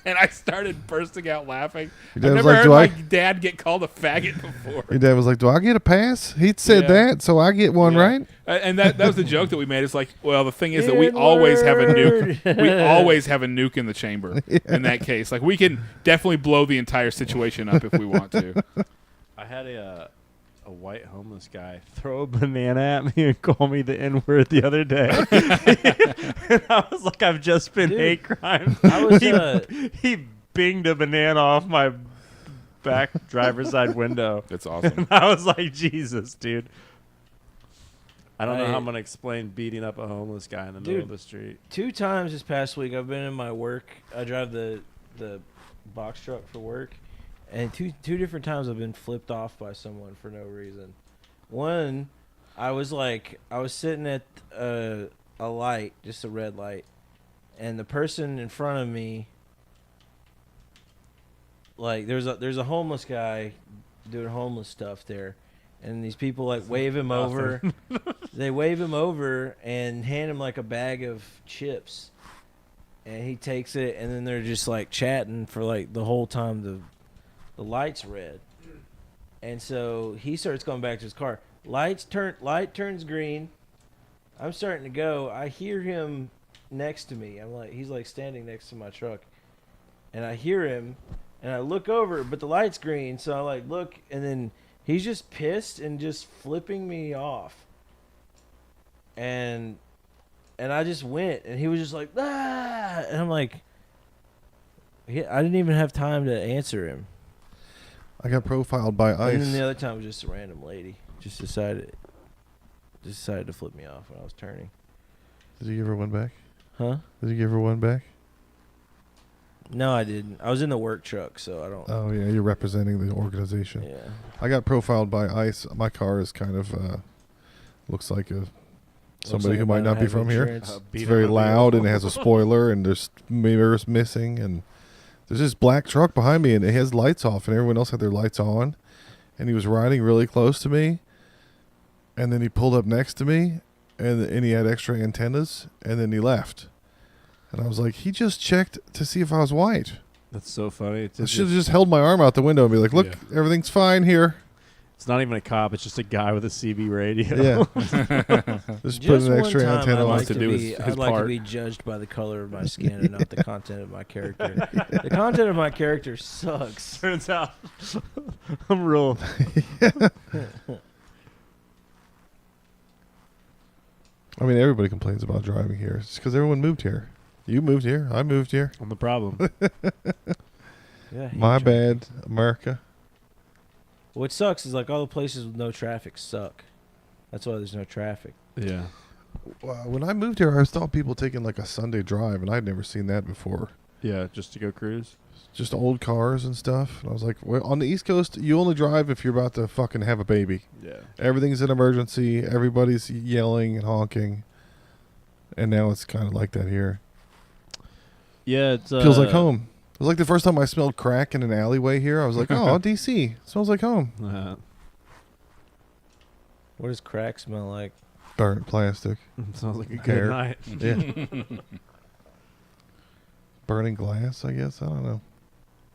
And I started bursting out laughing. Your dad I've was never like, heard "Do my dad get called a faggot before. Your dad was like, "Do I get a pass?" He said Yeah. that, so I get one, Yeah. right? And that was the joke that we made. It's like, well, the thing is that we always have a nuke. We always have a nuke in the chamber. In that case, like we can definitely blow the entire situation up if we want to. I had a white homeless guy throw a banana at me and call me the N-word the other day. And I was like, I've just been Dude, hate crime. I was, he binged a banana off my back driver's side window. That's awesome. And I was like, Jesus, dude. I don't know how I- I'm going to explain beating up a homeless guy in the middle of the street. 2 times this past week I've been in my work. I drive the box truck for work, and two different times I've been flipped off by someone for no reason. One, I was sitting at a light, just a red light, and the person in front of me, like there's a homeless guy doing homeless stuff there, and these people like wave him over. They wave him over and hand him like a bag of chips, and he takes it, and then they're just like chatting for like the whole time the light's red. And so he starts going back to his car. Light turns green. I'm starting to go. I hear him next to me. He's like standing next to my truck, and I hear him, and I look over, but the light's green, so I like look, and then he's just pissed and just flipping me off. And I just went, and he was just like, ah, and I'm like, I didn't even have time to answer him. I got profiled by And then ICE. the other time was just a random lady, just decided to flip me off when I was turning. Did you give her one back? Huh? Did you give her one back? No, I didn't. I was in the work truck, so I don't. Oh yeah, you're representing the organization. Yeah. I got profiled by ICE. My car is kind of looks like somebody who might not be from here. beat It's him very up. loud and it has a spoiler and there's mirrors missing and there's this black truck behind me and it has lights off and everyone else had their lights on, and he was riding really close to me, and then he pulled up next to me and he had extra antennas, and then he left. And I was like, he just checked to see if I was white. That's so funny. I should have just held my arm out the window and be like, look, Yeah. everything's fine here. It's not even a cop. It's just a guy with a CB radio. Yeah. Just put an one extra time antenna I'd on. like to to do be, his I'd like to part. be judged by the color of my skin and not the content of my character. The content of my character sucks. Turns out I'm real. I mean, everybody complains about driving here. It's because everyone moved here. You moved here. I moved here. I'm the problem. Yeah, I hate My traffic. bad, America. What sucks is like all the places with no traffic suck. That's why there's no traffic. Yeah. When I moved here, I saw people taking like a Sunday drive, and I'd never seen that before. Yeah, just to go cruise. Just old cars and stuff. And I was like, well, on the East Coast, you only drive if you're about to fucking have a baby. Yeah. Everything's an emergency. Everybody's yelling and honking. And now it's kind of like that here. Yeah, it's Feels like home. It was like the first time I smelled crack in an alleyway here. I was like, oh, DC. Smells like home. What does crack smell like? Burnt plastic. Sounds like a good Hair. night. Yeah. Burning glass, I guess. I don't know.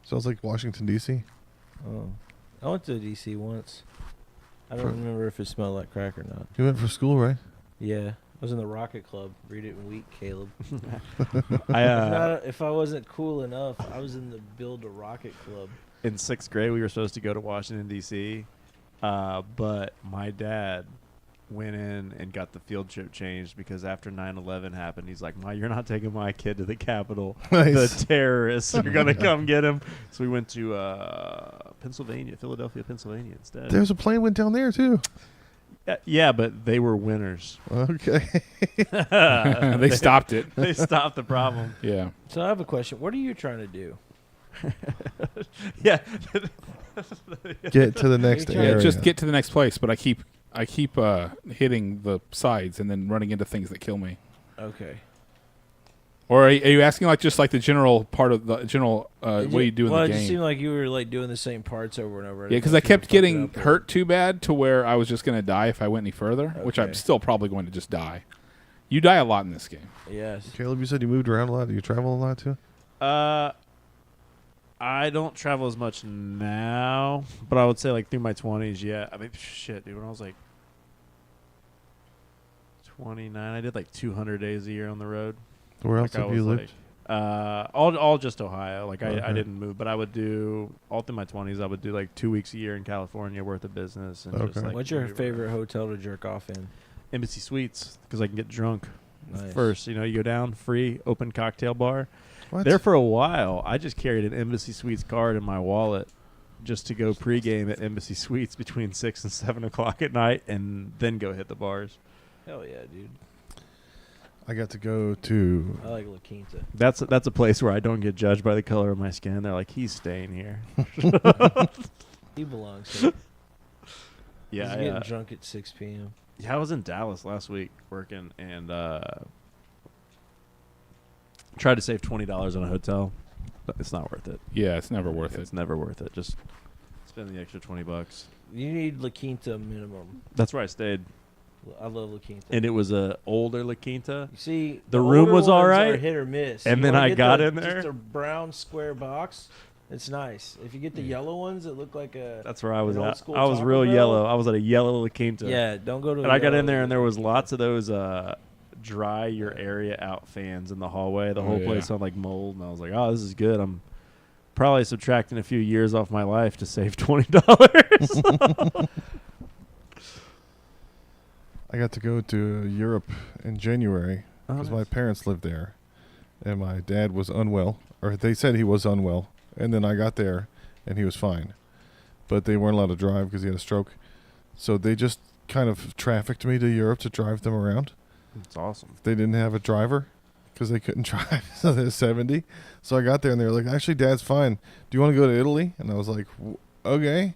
Sounds like Washington, D.C. Oh, I went to DC once. I don't For- remember if it smelled like crack or not. You went for school, right? Yeah, I was in the Rocket Club. Read it in week, Caleb. If I wasn't cool enough, I was in the Build a Rocket Club. In 6th grade, we were supposed to go to Washington, D.C., but my dad went in and got the field trip changed because after 9/11 happened, he's like, "Ma, you're not taking my kid to the Capitol. Nice. The terrorists are going to come get him." So we went to Philadelphia, Pennsylvania instead. There's a plane went down there, too. Yeah, but they were winners. Okay. They stopped it. They stopped the problem. Yeah. So I have a question. What are you trying to do? Yeah. Get to the next Yeah, area. Just get to the next place, but I keep hitting the sides and then running into things that kill me. Okay. Or are you asking like just like the general part of the general what you do in well, the it just game? seemed like you were like doing the same parts over and over. Yeah, because I kept getting hurt too bad to where I was just going to die if I went any further, which I'm Okay. still probably going to just die. You die a lot in this game. Yes. Caleb, you said you moved around a lot. Do you travel a lot, too? I don't travel as much now, but I would say like through my 20s, yeah. I mean, shit, dude. When I was like 29, I did like 200 days a year on the road. Where else Like, I have you was, lived? all just Ohio. Like I Okay. didn't move, but I would do all through my 20s. I would do like 2 weeks a year in California worth of business. And just, Okay. like, What's your everywhere. favorite hotel to jerk off in? Embassy Suites, because I can get drunk Nice. first. You know, you go down, free open cocktail bar. What? There for a while, I just carried an Embassy Suites card in my wallet just to go pregame at Embassy Suites between 6 and 7 o'clock at night, and then go hit the bars. Hell yeah, dude. I got to go to. I like La Quinta. That's a place where I don't get judged by the color of my skin. They're like, he's staying here. He belongs here. Yeah, He's getting drunk at 6 p.m. Yeah, I was in Dallas last week working and tried to save $20 on a hotel, but it's not worth it. Yeah, it's never worth it. It's never worth it. Just spend the extra $20. You need La Quinta minimum. That's where I stayed, I love La Quinta. and it was a older La Quinta. You see, The room older was all ones right, are hit or miss. and You then wanna I get got in there. Just a brown square box. It's nice. If you get the yellow ones that look like a That's where I was An old at. school I was Taco real Bell? yellow. I was at a yellow La Quinta. yeah, don't go to. And a I got in yellow there, and there was La Quinta. lots of those dry your area out fans in the hallway. The Oh, whole yeah. place smelled like mold, and I was like, "Oh, this is good." I'm probably subtracting a few years off my life to save $20. I got to go to Europe in January Oh, because my nice. parents lived there, and my dad was unwell, or they said he was unwell, and then I got there, and he was fine, but they weren't allowed to drive because he had a stroke, so they just kind of trafficked me to Europe to drive them around. It's awesome. They didn't have a driver because they couldn't drive, so they're 70. So I got there, and they were like, "Actually, Dad's fine. Do you want to go to Italy?" And I was like, "Okay."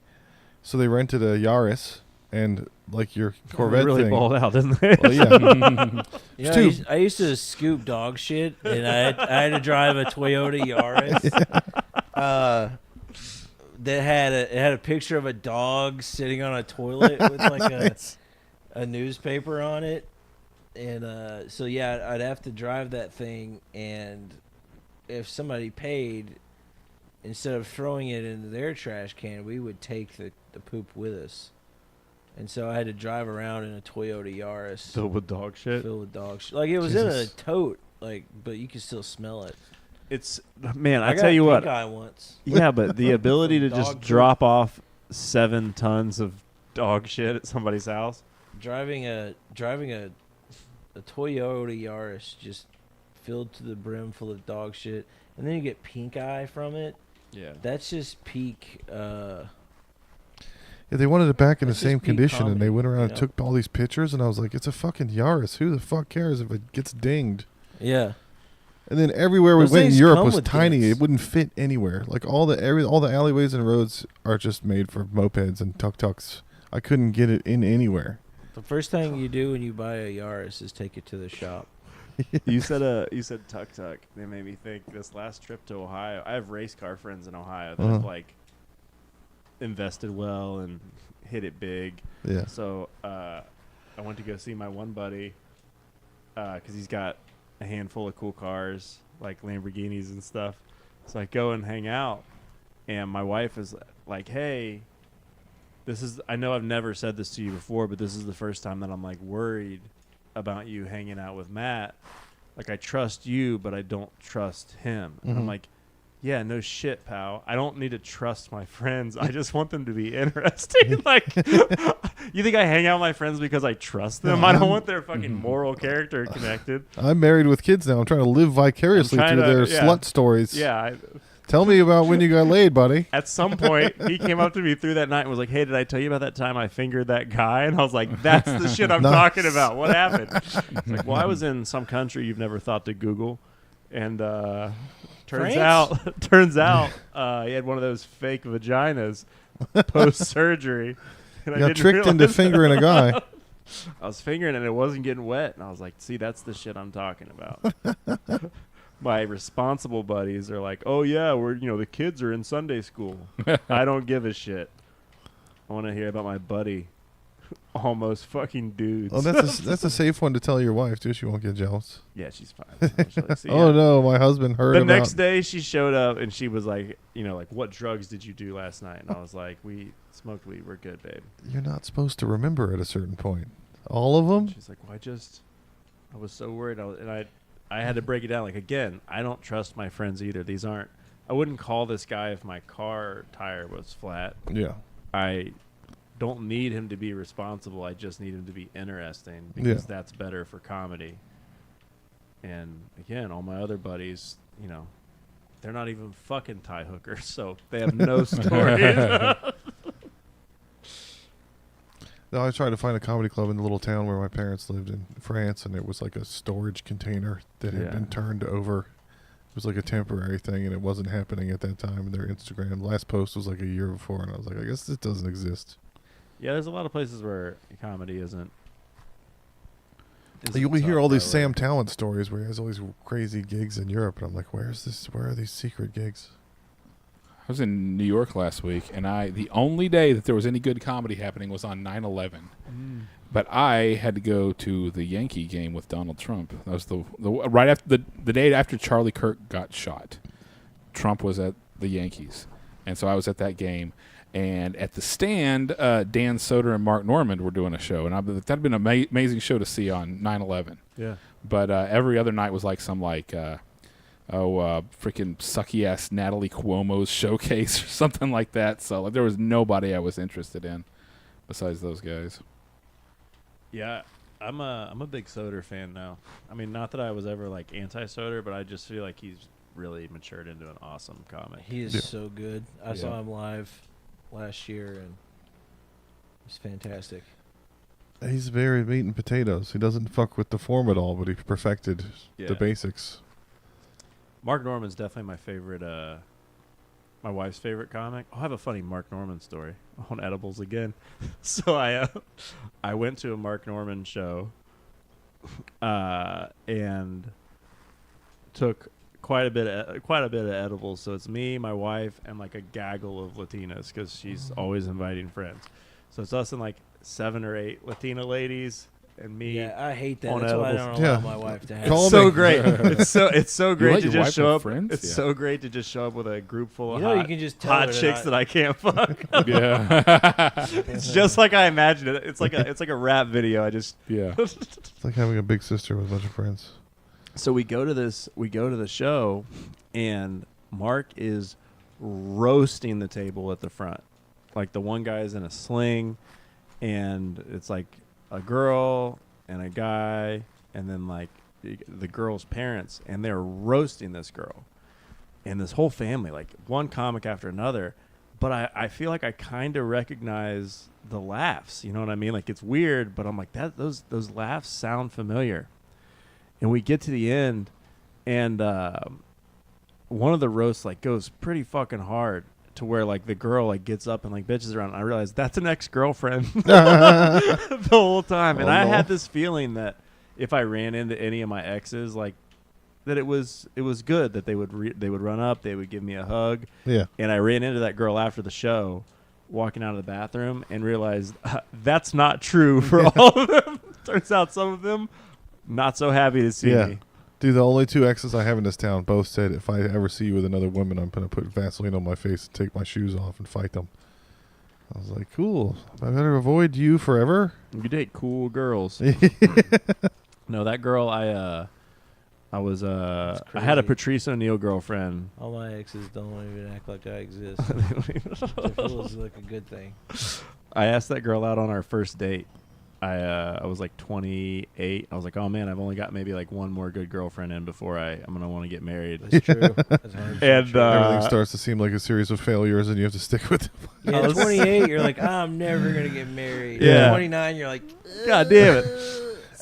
So they rented a Yaris and like your Corvette really thing. balled out, didn't they? Well, yeah. You know, Stu- I used to scoop dog shit, and I had to drive a Toyota Yaris. That had a picture of a dog sitting on a toilet with like a newspaper on it, and so yeah, I'd have to drive that thing, and if somebody paid, instead of throwing it into their trash can, we would take the poop with us. And so I had to drive around in a Toyota Yaris Filled with dog shit. filled with dog shit. Like it was in a Jesus. tote, like, but you could still smell it. It's man. I got tell you what. pink eye once. Yeah, but the ability to Dog just poop. drop off 7 tons of dog shit at somebody's house. Driving a Toyota Yaris just filled to the brim full of dog shit, and then you get pink eye from it. Yeah. That's just peak. Yeah, they wanted it back in the It's just same peak condition, and they comedy, went around you and know? took all these pictures, and I was like, "It's a fucking Yaris. Who the fuck cares if it gets dinged?" Yeah. And then everywhere we Those went in things Europe come was with tiny. dents. It wouldn't fit anywhere. Like all the alleyways and roads are just made for mopeds and tuk-tuks. I couldn't get it in anywhere. The first thing you do when you buy a Yaris is take it to the shop. You said tuk tuk. They made me think. This last trip to Ohio, I have race car friends in Ohio that have like invested well and hit it big. Yeah. So I went to go see my one buddy because he's got a handful of cool cars like Lamborghinis and stuff. So I go and hang out, and my wife is like, "Hey, I know I've never said this to you before, but this is the first time that I'm like worried about you hanging out with Matt. Like I trust you, but I don't trust him." And I'm Mhm. like, "Yeah, no shit, pal. I don't need to trust my friends. I just want them to be interesting." Like, you think I hang out with my friends because I trust them? No, I don't I'm- want their fucking moral character connected. I'm married with kids now. I'm trying to live vicariously I'm through trying their to- yeah. slut stories. Yeah. Tell me about when you got laid, buddy. At some point, he came up to me through that night and was like, "Hey, did I tell you about that time I fingered that guy?" And I was like, "That's the shit I'm Nice. talking about. What happened?" It's like, "Well, I was in some country you've never thought to Google, and turns France? out, he had one of those fake vaginas post surgery." And You got tricked into fingering a guy. I was fingering it and it wasn't getting wet, and I was like, "See, that's the shit I'm talking about." My responsible buddies are like, "Oh yeah, the kids are in Sunday school." I don't give a shit. I want to hear about my buddy almost fucking dudes. Oh, that's a safe one to tell your wife too. She won't get jealous. Yeah, she's fine. She's like, "See Oh ya." no, my husband heard The about. next day she showed up and she was like, what drugs did you do last night? And I was like, we smoked weed. We're good, babe. You're not supposed to remember at a certain point. All of them. She's like, well, I was so worried. I had to break it down. Like, again, I don't trust my friends either. I wouldn't call this guy if my car tire was flat. Yeah. I don't need him to be responsible. I just need him to be interesting because that's better for comedy. And again, all my other buddies, they're not even fucking tie hookers, so they have no stories. No, I tried to find a comedy club in the little town where my parents lived in France, and it was like a storage container that had been turned over. It was like a temporary thing, and it wasn't happening at that time. And their Instagram last post was like a year before, and I was like, I guess this doesn't exist. Yeah, there's a lot of places where comedy isn't. You hear all these Sam Talent stories where he has all these crazy gigs in Europe, and I'm like, where are these secret gigs? I was in New York last week, and the only day that there was any good comedy happening was on 9/11. But I had to go to the Yankee game with Donald Trump. That was the right after the day after Charlie Kirk got shot. Trump was at the Yankees, and so I was at that game. And at the stand, Dan Soder and Mark Normand were doing a show, and that'd been an amazing show to see on 9/11. Yeah. But every other night was like some freaking sucky ass Natalie Cuomo's showcase or something like that. So there was nobody I was interested in besides those guys. Yeah, I'm a big Soder fan now. I mean, not that I was ever like anti-Soder, but I just feel like he's really matured into an awesome comic. He is so good. I saw him live last year, and it's fantastic. He's very meat and potatoes. He doesn't fuck with the form at all, but he perfected the basics. Mark Normand's definitely my favorite, my wife's favorite comic. I have a funny Mark Normand story on edibles again. So I went to a Mark Normand show and took quite a bit of edibles. So it's me, my wife, and like a gaggle of Latinas because she's always inviting friends. So it's us and like 7 or 8 Latina ladies and me. Yeah, I hate that. On That's why I edibles. don't allow my wife to have Call It's me. so great. It's so great let to your just wife show have up. friends? It's Yeah. so great to just show up with a group full of You hot, can just tell hot her chicks that I can't fuck. Yeah. It's just like I imagined it. It's like a rap video. I just Yeah. It's like having a big sister with a bunch of friends. So we go to the show, and Mark is roasting the table at the front. Like the one guy is in a sling, and it's like a girl and a guy, and then like the girl's parents, and they're roasting this girl and this whole family, like one comic after another. But I feel like I kind of recognize the laughs. You know what I mean? Like it's weird, but I'm like those laughs sound familiar. And we get to the end, and one of the roasts like goes pretty fucking hard to where like the girl like gets up and like bitches around. And I realize that's an ex-girlfriend the whole time. And I had this feeling that if I ran into any of my exes, like that it was good that they would run up, they would give me a hug. Yeah. And I ran into that girl after the show, walking out of the bathroom, and realized that's not true for all of them. Turns out some of them not so happy to see me. Dude, the only 2 exes I have in this town both said if I ever see you with another woman, I'm going to put Vaseline on my face and take my shoes off and fight them. I was like, cool. I better avoid you forever. You date cool girls. No, that girl, I had a Patrice O'Neal girlfriend. All my exes don't even act like I exist. It feels like a good thing. I asked that girl out on our first date. I was like 28. I was like, oh man, I've only got maybe like one more good girlfriend in before I'm gonna want to get married. That's true. That's 100% And true. Everything starts to seem like a series of failures, and you have to stick with them. Yeah, 28, you're like, I'm never gonna get married. Yeah. 29, you're like, God damn it.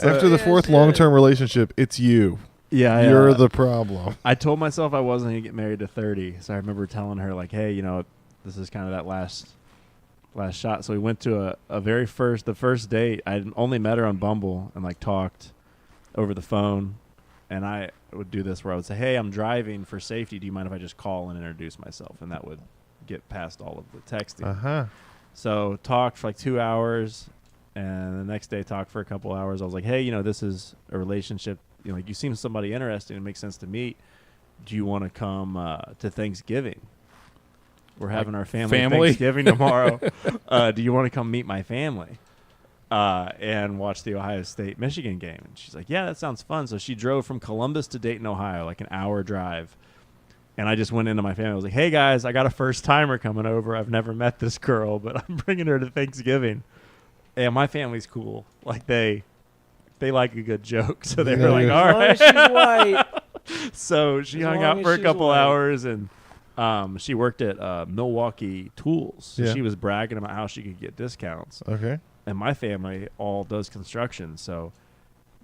After the 4th long-term relationship, it's you. Yeah, You're the problem. I told myself I wasn't gonna get married to 30, so I remember telling her like, hey, this is kind of that last shot. So we went to the first date. I would only met her on Bumble and like talked over the phone, and I would do this where I would say, hey, I'm driving for safety. Do you mind if I just call and introduce myself? And that would get past all of the texting. Uh-huh. So talked for like 2 hours, And the next day, talked for a couple hours. I was like, hey, you know, this is a relationship. You know, like you seem somebody interesting. It makes sense to meet. Do you want to come to Thanksgiving? We're having our family Thanksgiving tomorrow. Do you want to come meet my family and watch the Ohio State-Michigan game? And she's like, yeah, that sounds fun. So she drove from Columbus to Dayton, Ohio, like an hour drive. And I just went into my family. I was like, hey, guys, I got a first-timer coming over. I've never met this girl, but I'm bringing her to Thanksgiving. And my family's cool. Like, they like a good joke. So they were like, all right. As long as she's white. So she hung out for a couple hours, and she worked at Milwaukee Tools. So she was bragging about how she could get discounts. Okay. And my family all does construction, so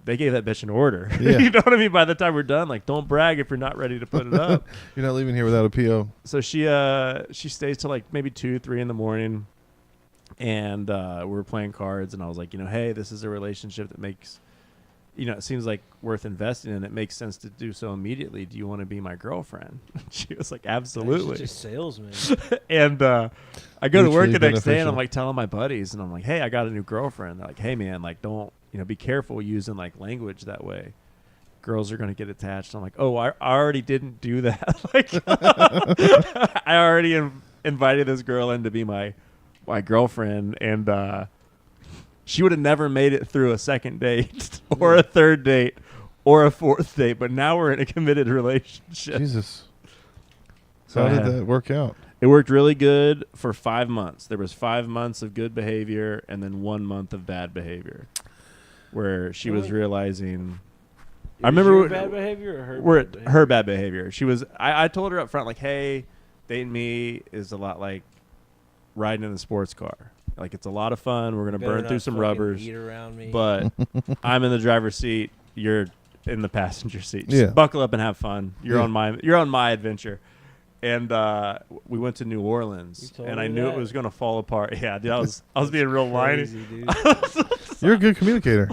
they gave that bitch an order. Yeah. You know what I mean? By the time we're done, like, don't brag if you're not ready to put it up. You're not leaving here without a PO. So she stays till like maybe 2, 3 in the morning, and we were playing cards, and I was like, you know, hey, this is a relationship that makes, you know, it seems like worth investing in. It makes sense to do so immediately. Do you want to be my girlfriend? She was like, absolutely. She's just salesman. And I go to work the Mutually next day, and I'm beneficial. like telling my buddies, and I'm like, hey, I got a new girlfriend. They're like, hey, man, like, don't, you know, be careful using like language that way. Girls are going to get attached. I'm like, oh, I already didn't do that. Like, I already invited this girl in to be my girlfriend, and she would have never made it through a second date or a third date or a fourth date, but now we're in a committed relationship. Jesus. So How did that work out? It worked really good for 5 months. There was 5 months of good behavior and then 1 month of bad behavior, where she was realizing. I remember your bad behavior or her bad behavior? Her bad behavior. She was. I told her up front, like, hey, dating me is a lot like riding in a sports car. Like, it's a lot of fun. We're gonna burn through some rubbers, eat around me. but I'm in the driver's seat. You're in the passenger seat. Just Yeah. buckle up and have fun. You're Yeah. on my adventure. And we went to New Orleans, and I knew it was gonna fall apart. Yeah, dude, I was being real whiny. Crazy, dude. You're a good communicator.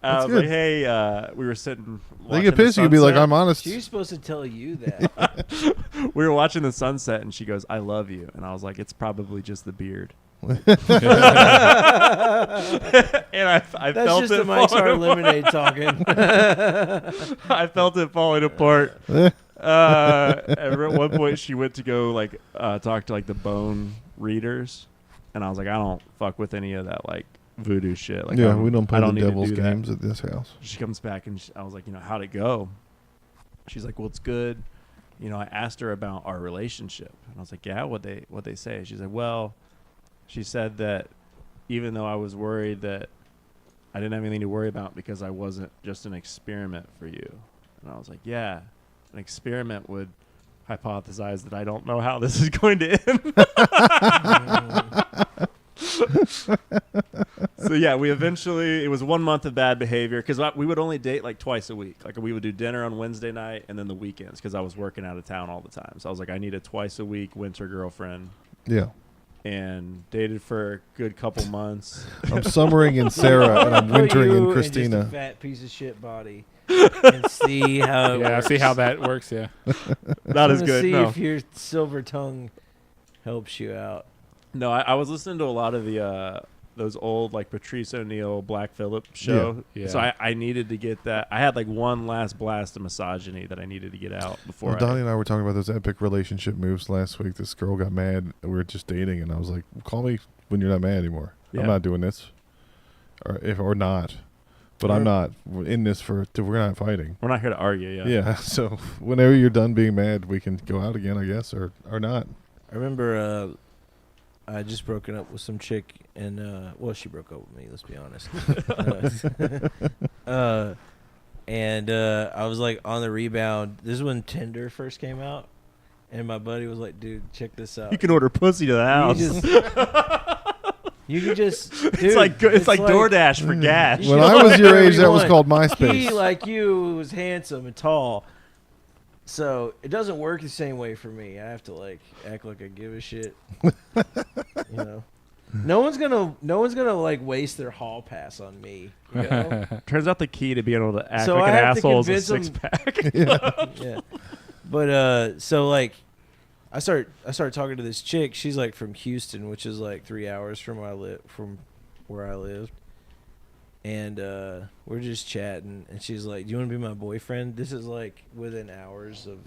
I was good. like, hey, we were sitting. They get pissed. You could be like, I'm honest. She's supposed to tell you that. We were watching the sunset, and she goes, I love you. And I was like, it's probably just the beard. And I That's felt just it the Mike's falling Hard apart. Lemonade talking. I felt it falling apart. At one point, she went to go like talk to like the bone readers, and I was like, I don't fuck with any of that like voodoo shit. Like, Yeah, we don't play the need to devil's do that. games at this house. She comes back, and I was like, you know, how'd it go? She's like, well, it's good. You know, I asked her about our relationship, and I was like, yeah, what'd they say? She's like, well, she said that even though I was worried that I didn't have anything to worry about because I wasn't just an experiment for you. And I was like, yeah, an experiment would hypothesize that I don't know how this is going to end. So yeah, it was 1 month of bad behavior because we would only date like twice a week. Like, we would do dinner on Wednesday night and then the weekends because I was working out of town all the time. So I was like, I need a twice a week winter girlfriend. Yeah. And dated for a good couple months. I'm summering in Sarah and I'm Put wintering you in Christina. just a fat piece of shit body. And see how it Yeah, works. see how that works. Yeah. Not as I'm gonna good. See No, if your silver tongue helps you out. no. I was listening to a lot of the those old like Patrice O'Neill, Black Phillip show. Yeah. So I needed to get that. I had like one last blast of misogyny that I needed to get out before. Well, Donnie and I were talking about those epic relationship moves last week. This girl got mad. We were just dating, and I was like, call me when you're not mad anymore. Yeah. I'm not doing this. Or not. But I'm not in this we're not fighting. We're not here to argue. Yeah. Yeah. So whenever you're done being mad, we can go out again, I guess, or not. I remember I just broken up with some chick, and well, she broke up with me. Let's be honest. And I was like on the rebound. This is when Tinder first came out, and my buddy was like, "Dude, check this out. You can order pussy to the house. You can just It's like DoorDash for gas. You When can I was order your whatever age, you that was want. called He, MySpace. like you, was handsome and tall. So it doesn't work the same way for me. I have to like act like I give a shit. You know, no one's gonna like waste their hall pass on me. You know? Turns out the key to being able to act So like I an have to asshole is a convince 6-pack. Yeah. But so like I started talking to this chick. She's like from Houston, which is like 3 hours from where I lived. and we're just chatting, and she's like, "Do you want to be my boyfriend?" This is like within hours of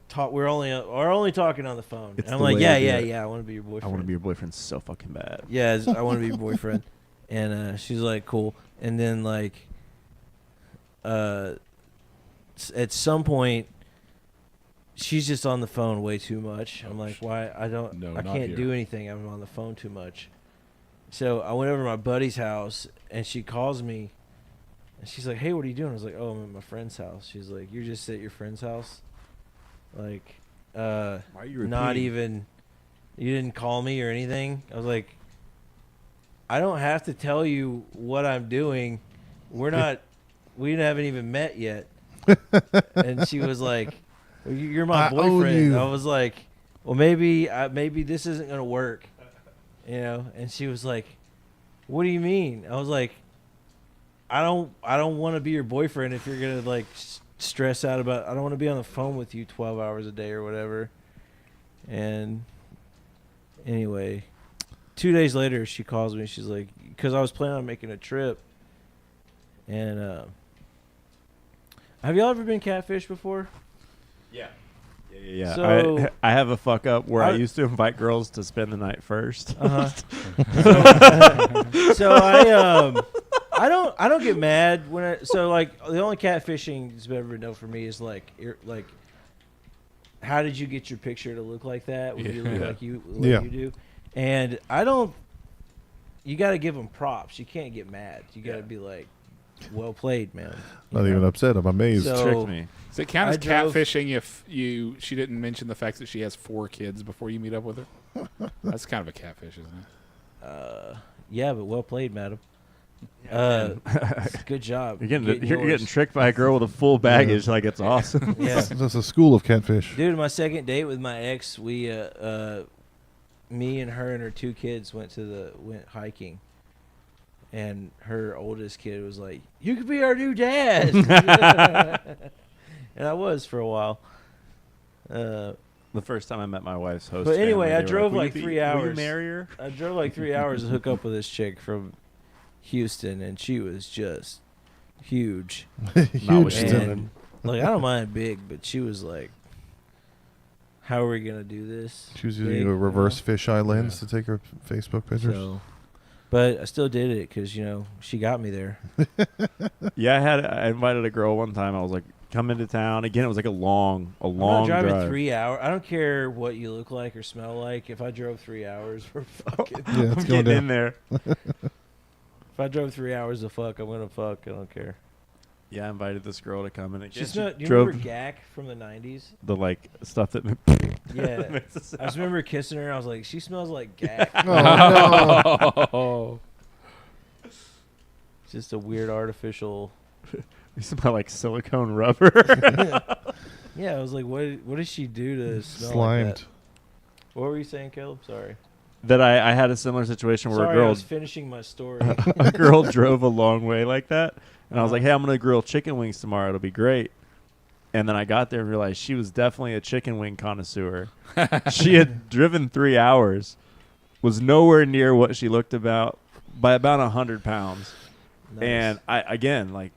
talk. We're only talking on the phone. It's And I'm the like, way "Yeah, to do yeah, it. yeah. I want to be your boyfriend. I want to be your boyfriend so fucking bad. Yeah, I want to be your boyfriend." And she's like, "Cool." And then like, at some point, she's just on the phone way too much. I'm like, "Why? I not can't here. do anything. I'm on the phone too much." So I went over to my buddy's house, and she calls me, and she's like, "Hey, what are you doing?" I was like, "Oh, I'm at my friend's house." She's like, "You're just at your friend's house? Like, Why are you not repeating? even, you didn't call me or anything?" I was like, "I don't have to tell you what I'm doing. We haven't even met yet." And she was like, "Well, you're my I owe boyfriend." you. I was like, "Well, maybe this isn't gonna work, you know." And she was like, "What do you mean?" I was like, I don't want to be your boyfriend if you're gonna like stress out about. I don't want to be on the phone with you 12 hours a day or whatever." And anyway, 2 days later, she calls me. She's like, because I was planning on making a trip. And have y'all ever been catfished before? Yeah. Yeah. So- I have a fuck up where I I- used to invite girls to spend the night first. Uh-huh. So I don't get mad when so like the only catfishing that's ever been done for me is like how did you get your picture to look like that when you look Yeah. like you Yeah. you do? And I don't. You got to give them props. You can't get mad. You got to be like, "Well played, man." You Not even know? upset. I'm amazed. So- Tricked me. Does it count I as drove- catfishing if she didn't mention the fact that she has 4 kids before you meet up with her? That's kind of a catfish, isn't it? Yeah, but well played, madam. Good job. You're getting yours. tricked by a girl with a full baggage. Like, it's awesome. Yeah. That's a school of catfish. Dude, my second date with my ex, we me and her and her 2 kids went hiking, and her oldest kid was like, "You could be our new dad." And I was for a while. The first time I met my wife's host. But anyway, family, I they were drove "Will you like be- 3 Will you hours." marry her? I drove like 3 hours to hook up with this chick from Houston, and she was just huge. Huge. she step. And like, I don't mind big, but she was like, "How are we gonna do this?" She was Big, using a reverse fisheye lens to take her Facebook pictures. So, but I still did it because she got me there. Yeah, I invited a girl one time. I was like, "Come into town." Again, it was like a long I'm not driving drive. 3 hours. I don't care what you look like or smell like. If I drove 3 hours, we're fucking. Yeah, it's I'm going getting down. in there. If I drove 3 hours to fuck, I'm gonna fuck. I don't care. Yeah, I invited this girl to come in. Do Again, you drove remember GAC from the 90s? the like stuff that Yeah. makes it I just sound. remember kissing her. I was like, she smells like GAC. Oh, It's just a weird artificial. You smell like silicone rubber. Yeah, I was like, what does she do to no. smell like Slimed. that? What were you saying, Caleb? Sorry. That I had a similar situation where Sorry, a I girl was finishing my story. a girl drove a long way like that, and I was like, "Hey, I'm gonna grill chicken wings tomorrow. It'll be great." And then I got there and realized she was definitely a chicken wing connoisseur. She had driven 3 hours, was nowhere near what she looked about by about 100 pounds. Nice. And I again, like,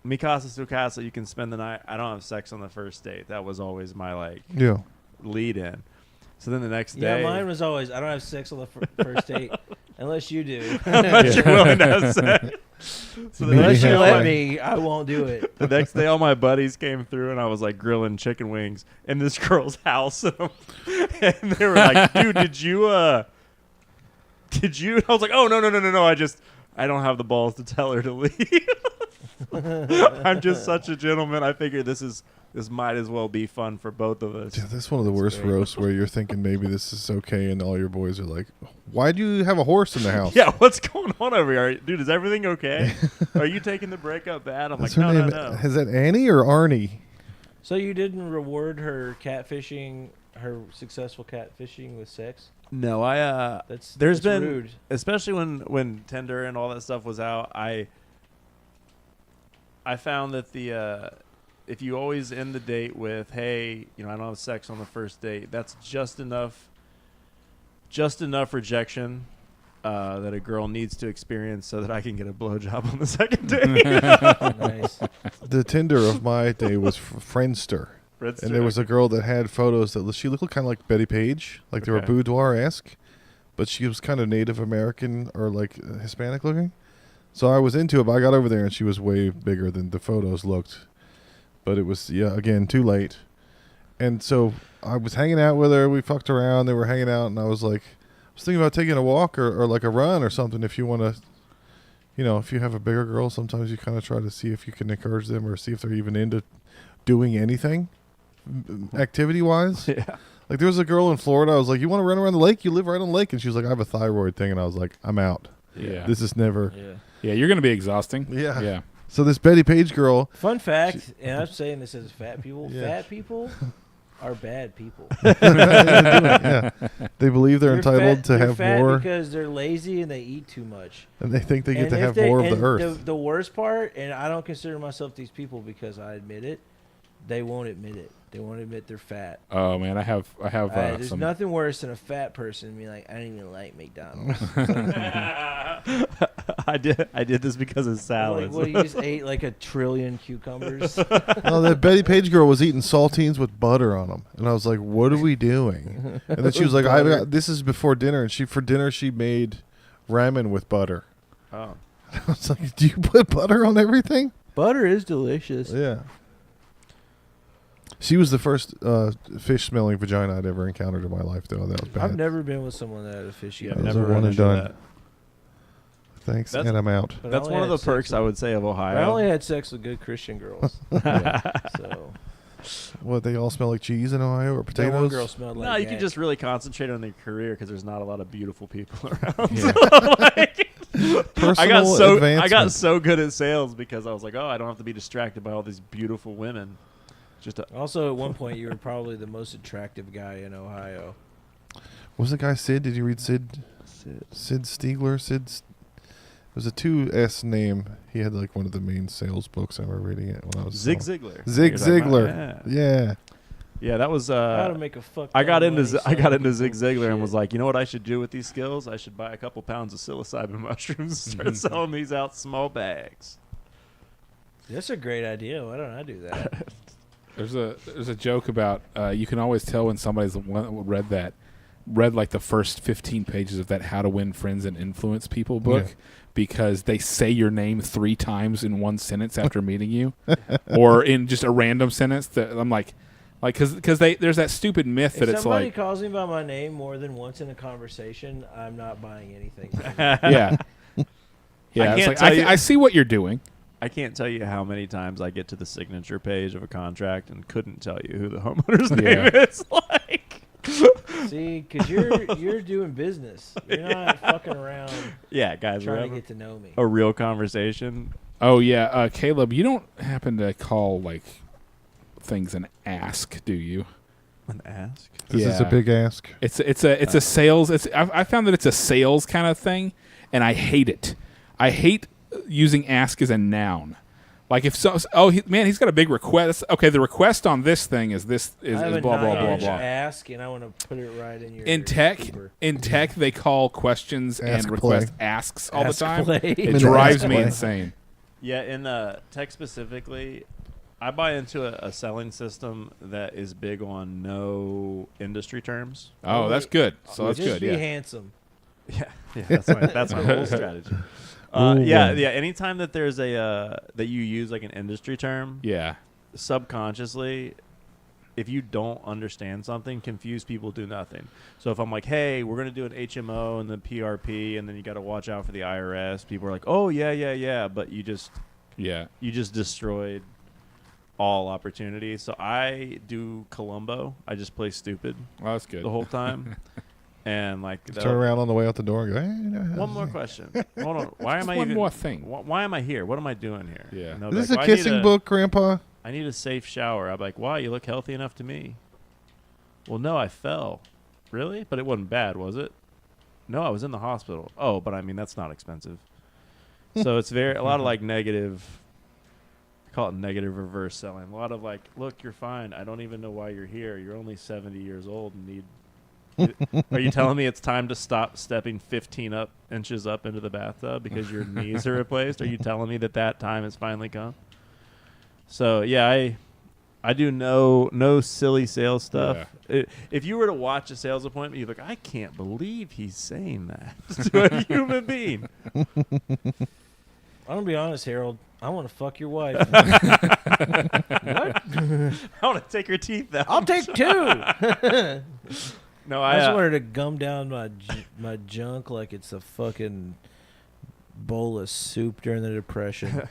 mi casa su casa, you can spend the night. I don't have sex on the first date. That was always my like Yeah. lead in. So then the next Yeah, day, mine was always, I don't have sex on the first date unless you do. unless you're willing to have sex. So the Maybe Unless you halfway. let me, I won't do it. The next day, all my buddies came through, and I was like grilling chicken wings in this girl's house, and they were like, "Dude, did you?" I was like, "Oh no! I don't have the balls to tell her to leave. I'm just such a gentleman. I figure this might as well be fun for both of us." Yeah, that's one of the worst great. roasts where you're thinking maybe this is okay, and all your boys are like, "Why do you have a horse in the house?" Yeah, what's going on over here, dude? Is everything okay? Are you taking the breakup bad? I'm What's like, her no. name? Is that Annie or Arnie? So you didn't reward her catfishing, her successful catfishing with sex? No, That's There's that's been- rude. especially when Tinder and all that stuff was out, I found that if you always end the date with, "Hey, I don't have sex on the first date," that's just enough rejection that a girl needs to experience so that I can get a blowjob on the second date. Nice. The Tinder of my day was Friendster. And there was a girl that had photos that she looked kind of like Betty Page, like they were Okay. boudoir-esque, but she was kind of Native American or like Hispanic looking. So I was into it, but I got over there and she was way bigger than the photos looked. But it was, again, too late. And so I was hanging out with her. We fucked around. They were hanging out, and I was like, I was thinking about taking a walk or like a run or something if you want to, if you have a bigger girl, sometimes you kind of try to see if you can encourage them or see if they're even into doing anything activity-wise. Yeah. Like there was a girl in Florida. I was like, you want to run around the lake? You live right on the lake. And she was like, I have a thyroid thing. And I was like, I'm out. Yeah. This is never. Yeah. Yeah, you're going to be exhausting. Yeah. Yeah. So this Betty Page girl. Fun fact, and I'm saying this as fat people. Yeah. Fat people are bad people. Yeah. They believe they're You're entitled fat- to you're have fat more. because they're lazy and they eat too much. And they think they get And to if have they- more of the and earth. The worst part, and I don't consider myself these people because I admit it, they won't admit it. They won't admit they're fat. Oh man, I have There's some. nothing worse than a fat person being like, I don't even like McDonald's. I did this because of Like, salads. what, you just ate like a trillion cucumbers? No, that Betty Page girl was eating saltines with butter on them, and I was like, "What are we doing?" And then she was like, "This is before dinner," and for dinner she made ramen with butter. Oh. I was like, "Do you put butter on everything?" Butter is delicious. Yeah. She was the first fish-smelling vagina I'd ever encountered in my life, though. That was bad. I've never been with someone that had a fishy. Yeah, That mouth. was never a one run and into done. that. Thanks, That's- and I'm out. But I That's only one of had the sex perks I with- would say of Ohio. I only had sex with good Christian girls. So What, they all smell like cheese in Ohio or that one potatoes? girl smelled like No, you can yak. just really concentrate on their career because there's not a lot of beautiful people around. Yeah. Personal I advancement. got so good at sales because I was like, oh, I don't have to be distracted by all these beautiful women. Just Also, at one point, you were probably the most attractive guy in Ohio. What was the guy Sid? Did you read Sid? Sid Stiegler? It was a 2S name. He had like one of the main sales books. I remember reading it when I was Zig Ziglar. Zig You're talking about- Ziglar. Yeah. Yeah, that was. How to make a fuck. I got ton of into money I got selling into Zig people Ziglar and shit. was like, you know what I should do with these skills? I should buy a couple pounds of psilocybin mushrooms and start selling these out small bags. That's a great idea. Why don't I do that? There's a joke about you can always tell when somebody's read like the first 15 pages of that How to Win Friends and Influence People book Yeah. because they say your name 3 times in one sentence after meeting you, or in just a random sentence. That I'm like because there's that stupid myth that If it's somebody like calls me by my name more than once in a conversation, I'm not buying anything. yeah yeah. It's can't like tell you- I see what you're doing. I can't tell you how many times I get to the signature page of a contract and couldn't tell you who the homeowner's name is. Like, See, because you're doing business. You're not fucking around yeah, guys, we're trying to having get to know me. a real conversation. Oh yeah, Caleb, you don't happen to call like things an ask, do you? An ask. This is a Yeah. big ask. It's a sales. I found that it's a sales kind of thing, and I hate it. I hate using ask as a noun. Like if he's got a big request. Okay, the request on this thing is I have a blah blah blah 9-inch blah. ask, and I want to put it right in your In tech, Uber. they call questions Ask and request play. asks all Ask the time. play. It Ask drives me play. insane. Yeah, in tech specifically, I buy into a selling system that is big on no industry terms. Oh, that's good. So that's Just good. be Yeah. handsome. Yeah, that's my whole strategy. Ooh. Yeah. Anytime that there's that you use like an industry term, Yeah. subconsciously, if you don't understand something, confused people do nothing. So if I'm like, hey, we're gonna do an HMO and then PRP, and then you got to watch out for the IRS, people are like, oh yeah, but you just destroyed all opportunity. So I do Columbo. I just play stupid Well, that's good. the whole time. And like Just turn around on the way out the door and go, hey, you know, one more question. Hold on. Why am Just I one even? more thing. Why am I here? What am I doing here? Yeah. And they'll Is be this like, a "Well, I need kissing book, Grandpa? I need a safe shower. I'm like, why? You look healthy enough to me. Well, no, I fell. Really? But it wasn't bad, was it? No, I was in the hospital. Oh, but I mean, that's not expensive. So it's a lot of like negative. I call it negative reverse selling. A lot of like, look, you're fine. I don't even know why you're here. You're only 70 years old and need Are you telling me it's time to stop stepping 15 inches up into the bathtub because your knees are replaced? Are you telling me that time has finally come? So yeah, I do no silly sales stuff. If you were to watch a sales appointment, you'd be like, I can't believe he's saying that to a human being. I'm gonna be honest, Harold. I want to fuck your wife. What? I want to take her teeth out. I'll take 2. No, I just wanted to gum down my junk like it's a fucking bowl of soup during the Depression.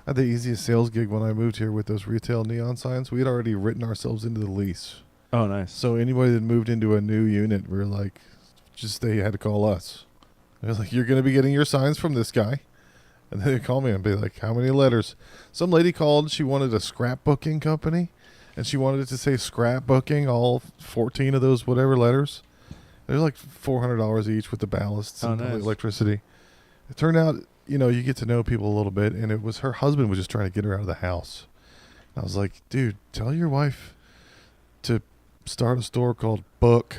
I had the easiest sales gig when I moved here with those retail neon signs. We had already written ourselves into the lease. Oh, nice. So anybody that moved into a new unit, we were like, they had to call us. They was like, you're going to be getting your signs from this guy. And then they'd call me and be like, how many letters? Some lady called. She wanted a scrapbooking company. And she wanted it to say scrapbooking, all 14 of those whatever letters. They're like $400 each with the ballasts and the electricity. It turned out, you get to know people a little bit. And it was her husband was just trying to get her out of the house. And I was like, dude, tell your wife to start a store called Book.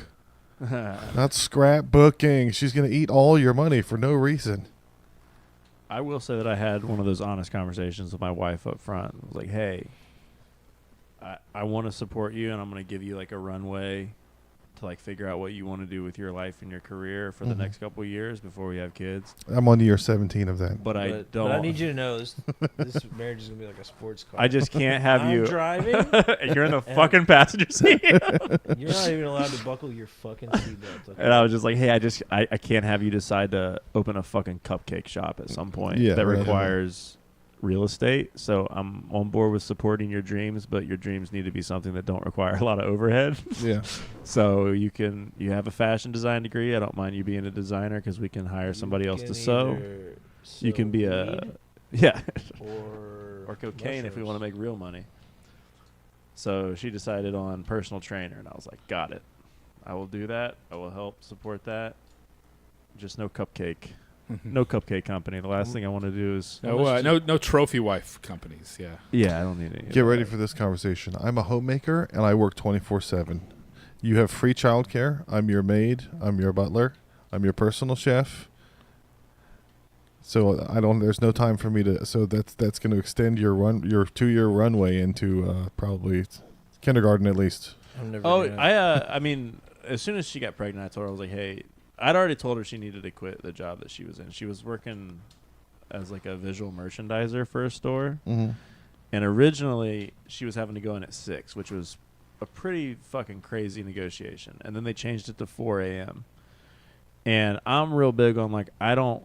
Not scrapbooking. She's going to eat all your money for no reason. I will say that I had one of those honest conversations with my wife up front. I was like, hey, I want to support you, and I'm going to give you like a runway to like figure out what you want to do with your life and your career for the next couple of years before we have kids. I'm on year 17 of that. But I don't. But I need you to know this marriage is going to be like a sports car. I just can't have I'm you driving. and you're in the fucking passenger seat. You're not even allowed to buckle your fucking seatbelt. Okay? And I was just like, hey, I can't have you decide to open a fucking cupcake shop at some point that requires real estate. So I'm on board with supporting your dreams, but your dreams need to be something that don't require a lot of overhead. Yeah. So you have a fashion design degree. I don't mind you being a designer because we can hire somebody else to sew. You can be or cocaine if we want to make real money. So she decided on personal trainer, and I was like, got it. I will do that. I will help support that. Just no cupcake. No cupcake company. The last thing I want to do is no trophy wife companies. Yeah. Yeah, I don't need any. Get ready for this conversation. I'm a homemaker and I work 24/7. You have free childcare. I'm your maid. I'm your butler. I'm your personal chef. So there's no time for me to. So that's going to extend your 2-year runway into probably kindergarten at least. I mean, as soon as she got pregnant, I told her, I was like, hey. I'd already told her she needed to quit the job that she was in. She was working as like a visual merchandiser for a store. Mm-hmm. And originally she was having to go in at 6, which was a pretty fucking crazy negotiation. And then they changed it to 4 a.m. And I'm real big on like, I don't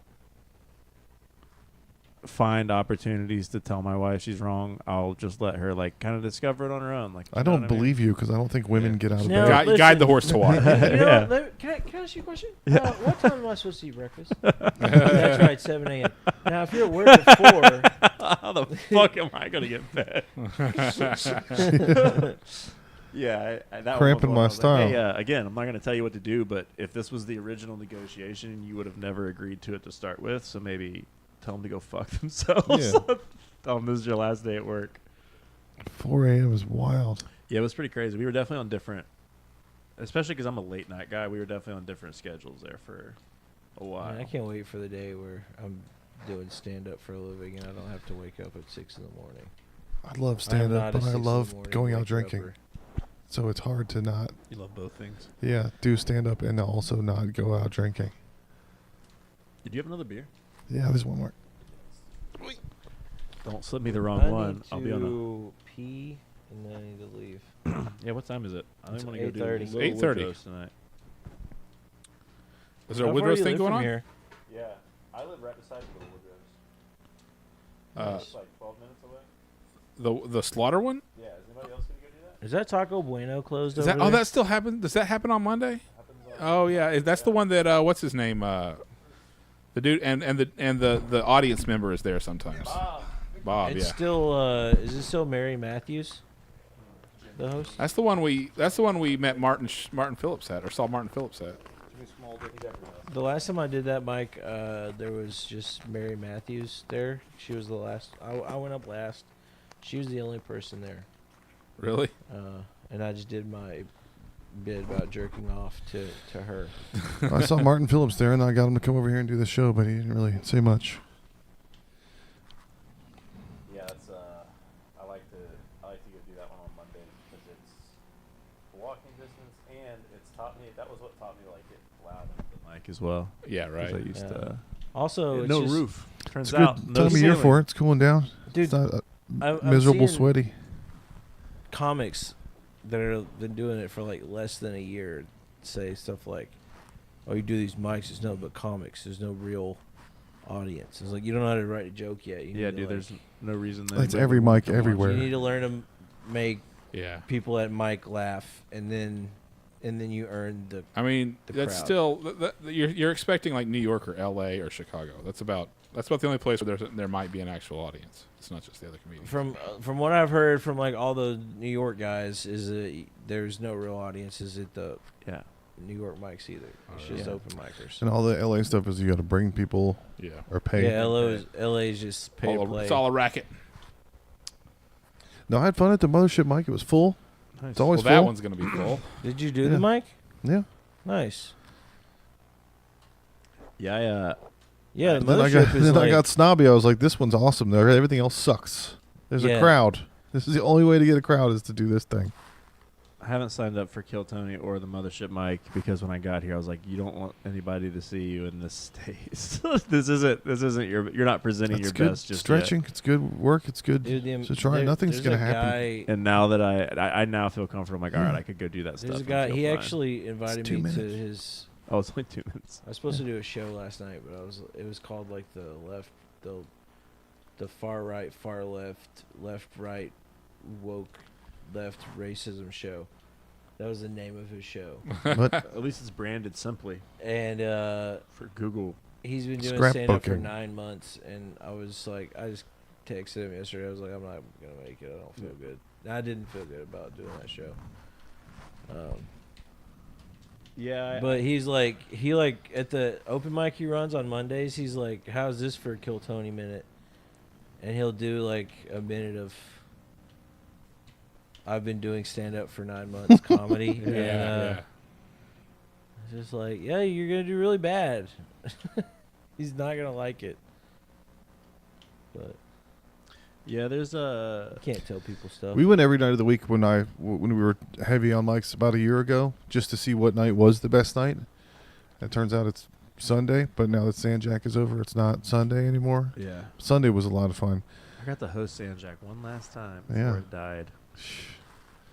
find opportunities to tell my wife she's wrong. I'll just let her like kind of discover it on her own. Like I don't believe you because I don't think women get out of No, bed. Guide the horse to water. Can I ask you a question? What time am I supposed to eat breakfast? That's right, 7 a.m. Now, if you're at work at 4... How the fuck am I going to get fed? Yeah, that cramping my style. Like, hey, again, I'm not going to tell you what to do, but if this was the original negotiation, you would have never agreed to it to start with, so maybe tell them to go fuck themselves. Yeah. Tell them this is your last day at work. 4 a.m. is wild. Yeah, it was pretty crazy. We were definitely on different, especially because I'm a late night guy, we were definitely on different schedules there for a while. Man, I can't wait for the day where I'm doing stand-up for a living and I don't have to wake up at 6 in the morning. I love stand-up, but I love going out drinking. So it's hard to not. You love both things. Yeah, do stand-up and also not go out drinking. Did you have another beer? Yeah, there's one more. Don't slip me the wrong one. I'll be on a pee and then I need to leave. Yeah, what time is it? I think I want to go do 8:30. a little 8:30 Woodrow's tonight. Is there a Woodrow's thing going on? Here? Yeah, I live right beside the little Woodrow's. It's like 12 minutes away. The slaughter one? Yeah, is anybody else going to go do that? Is that Taco Bueno closed Is over that, there? that still happen? Does that happen on Monday? Oh yeah, that's the one that what's his name? The dude and the audience member is there sometimes. Bob, It's yeah. still is it still Mary Matthews? The host? That's the one we met Martin Phillips at, or saw Martin Phillips at. The last time I did that, Mike, there was just Mary Matthews there. She was the last. I went up last. She was the only person there. Really? And I just did my bit about jerking off to her. I saw Martin Phillips there, and I got him to come over here and do the show, but he didn't really say much. Yeah, that's I like to go do that one on Mondays because it's walking distance and it's taught me. That was what taught me to like get loud into the mic as well. Yeah, 'Cause right. I used to Also, it's no just, roof. Turns It's a out good no time of year ceiling. for it. It's cooling down. Dude, It's not I'm miserable, seeing sweaty. comics that have been doing it for like less than a year say stuff like, "Oh, you do these mics, it's nothing but comics. There's no real audience." It's like you don't know how to write a joke yet. You Yeah, need to, dude. There's like, no reason. That It's anybody every would wanna mic come watch everywhere. it. you need to learn to make Yeah. people at mic laugh, and then you earn the. I mean, The that's crowd. still you're expecting like New York or L.A. or Chicago. That's about the only place where there might be an actual audience. It's not just the other comedians. From what I've heard from like all the New York guys is that there's no real audiences at the Yeah. New York mics either. It's Oh, just yeah. open micers. And all the LA stuff is you got to bring people Yeah. or pay. Yeah, LA is just pay to play. It's all a racket. No, I had fun at the Mothership mic. It was full. Nice. It's always Well, that full. one's gonna be full. Did you do Yeah. the mic? Yeah. Nice. Yeah, Yeah, the And then I Mothership is then like, I got snobby. I was like, this one's awesome. Though everything else sucks. There's Yeah. a crowd. This is the only way to get a crowd is to do this thing. I haven't signed up for Kill Tony or the Mothership mic because when I got here, I was like, you don't want anybody to see you in this state. this isn't you're not presenting That's your good best just stretching. It's good work. It's good dude, to try. Nothing's there's gonna a happen. guy- yet. And now that I now feel comfortable, I'm like, all right, Yeah. I could go do that stuff. There's a and guy. feel He fine. actually invited 2 me to minutes. his. Oh, it's only 2 minutes. I was supposed to do a show last night, but it was called like the far right, far left, left right, woke, left racism show. That was the name of his show, But At least it's branded simply and for Google. he's been doing stand up for Scrapbooking. 9 months, and I was like, I just texted him yesterday. I was like, I'm not gonna make it. I don't feel good. And I didn't feel good about doing that show. Yeah, But he's like, he like at the open mic he runs on Mondays. He's like, how's this for Kill Tony minute? And he'll do like a minute of. I've been doing stand up for 9 months comedy. Yeah. and, Yeah. It's just like, yeah, you're gonna do really bad. He's not gonna like it. But yeah. There's a you can't tell people stuff. we went every night of the week when we were heavy on mics about a year ago, just to see what night was the best night. It turns out it's Sunday, but now that Sandjack is over, it's not Sunday anymore. yeah. Sunday was a lot of fun. I got to host Sanjak one last time before Yeah. it died.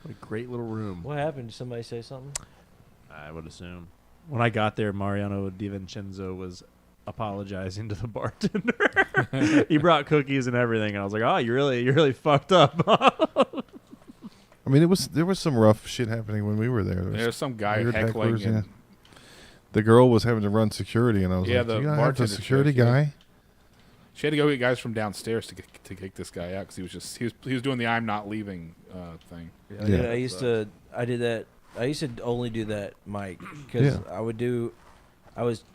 What a great little room. What happened? Did somebody say something? I would assume. When I got there, Mariano DiVincenzo was apologizing to the bartender. He brought cookies and everything, and I was like, "Oh, you really fucked up." I mean, there was some rough shit happening when we were there. There was There's some guy weird heckling. hecklers, And, yeah. The girl was having to run security, and I was Yeah, like, the "You gotta have the bartender security chick, yeah. guy." She had to go get guys from downstairs to kick this guy out because he was doing the "I'm not leaving" thing. Yeah. Dude, I used to only do that mic because Yeah.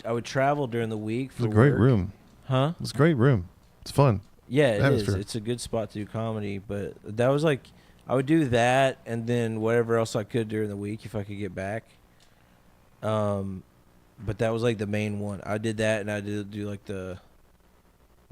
I would travel during the week It's for a great work. room. Huh? It's a great room. It's fun. Yeah, it is. Atmosphere. It's a good spot to do comedy, but that was like I would do that and then whatever else I could during the week if I could get back. But that was like the main one. I did that, and I did do like the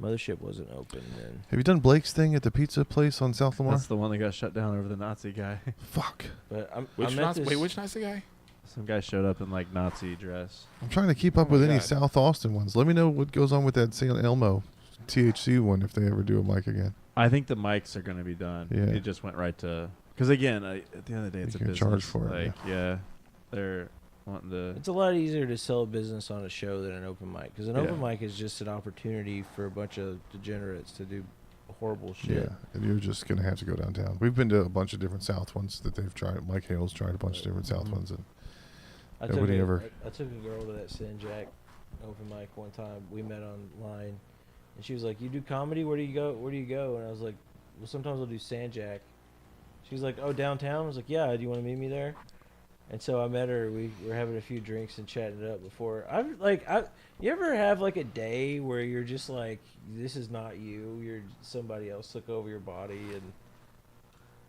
Mothership wasn't open then. Have you done Blake's thing at the pizza place on South Lamar? That's the one that got shut down over the Nazi guy. Fuck. But Which I met Nazi? this, Wait, which Nazi guy? Some guy showed up in like Nazi dress. I'm trying to keep up Oh with my any God. South Austin ones. Let me know what goes on with that San Elmo THC one if they ever do a mic again. I think the mics are going to be done. Yeah. It just went right to because again, at the end of the day, it's a You can business. charge for it, Like, yeah, they're wanting to. It's a lot easier to sell a business on a show than an open mic because an Yeah. open mic is just an opportunity for a bunch of degenerates to do horrible shit. Yeah, and you're just gonna have to go downtown. We've been to a bunch of different South ones that they've tried. Mike Hale's tried a bunch of different South Mhm. ones, and I Nobody ever- took a girl to that Sanjak open mic one time. We met online, and she was like, "You do comedy? Where do you go? Where do you go?" And I was like, "Well, sometimes I'll do Sanjak." She's like, "Oh, downtown?" I was like, "Yeah. Do you want to meet me there?" And so I met her. We were having a few drinks and chatting it up before. You ever have like a day where you're just like, this is not you. You're somebody else took over your body, and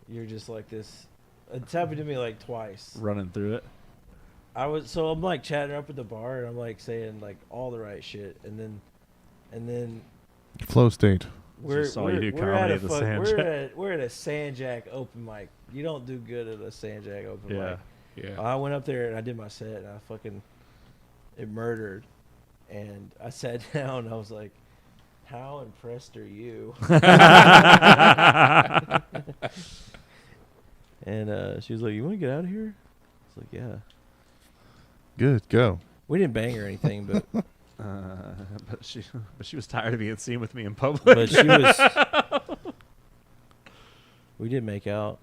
you're just like this It's happened to me like twice. Running through it. I'm like chatting up at the bar and I'm like saying like all the right shit, and then Flow state. Just saw you do comedy at the Sandjack. we're at a Sandjack open mic. You don't do good at a Sandjack open Yeah. mic. Yeah. I went up there and I did my set and it murdered, and I sat down and I was like, how impressed are you? And she was like, you want to get out of here? I was like, yeah. Good, go. We didn't bang or anything, but But she was tired of being seen with me in public. but she was. We did make out.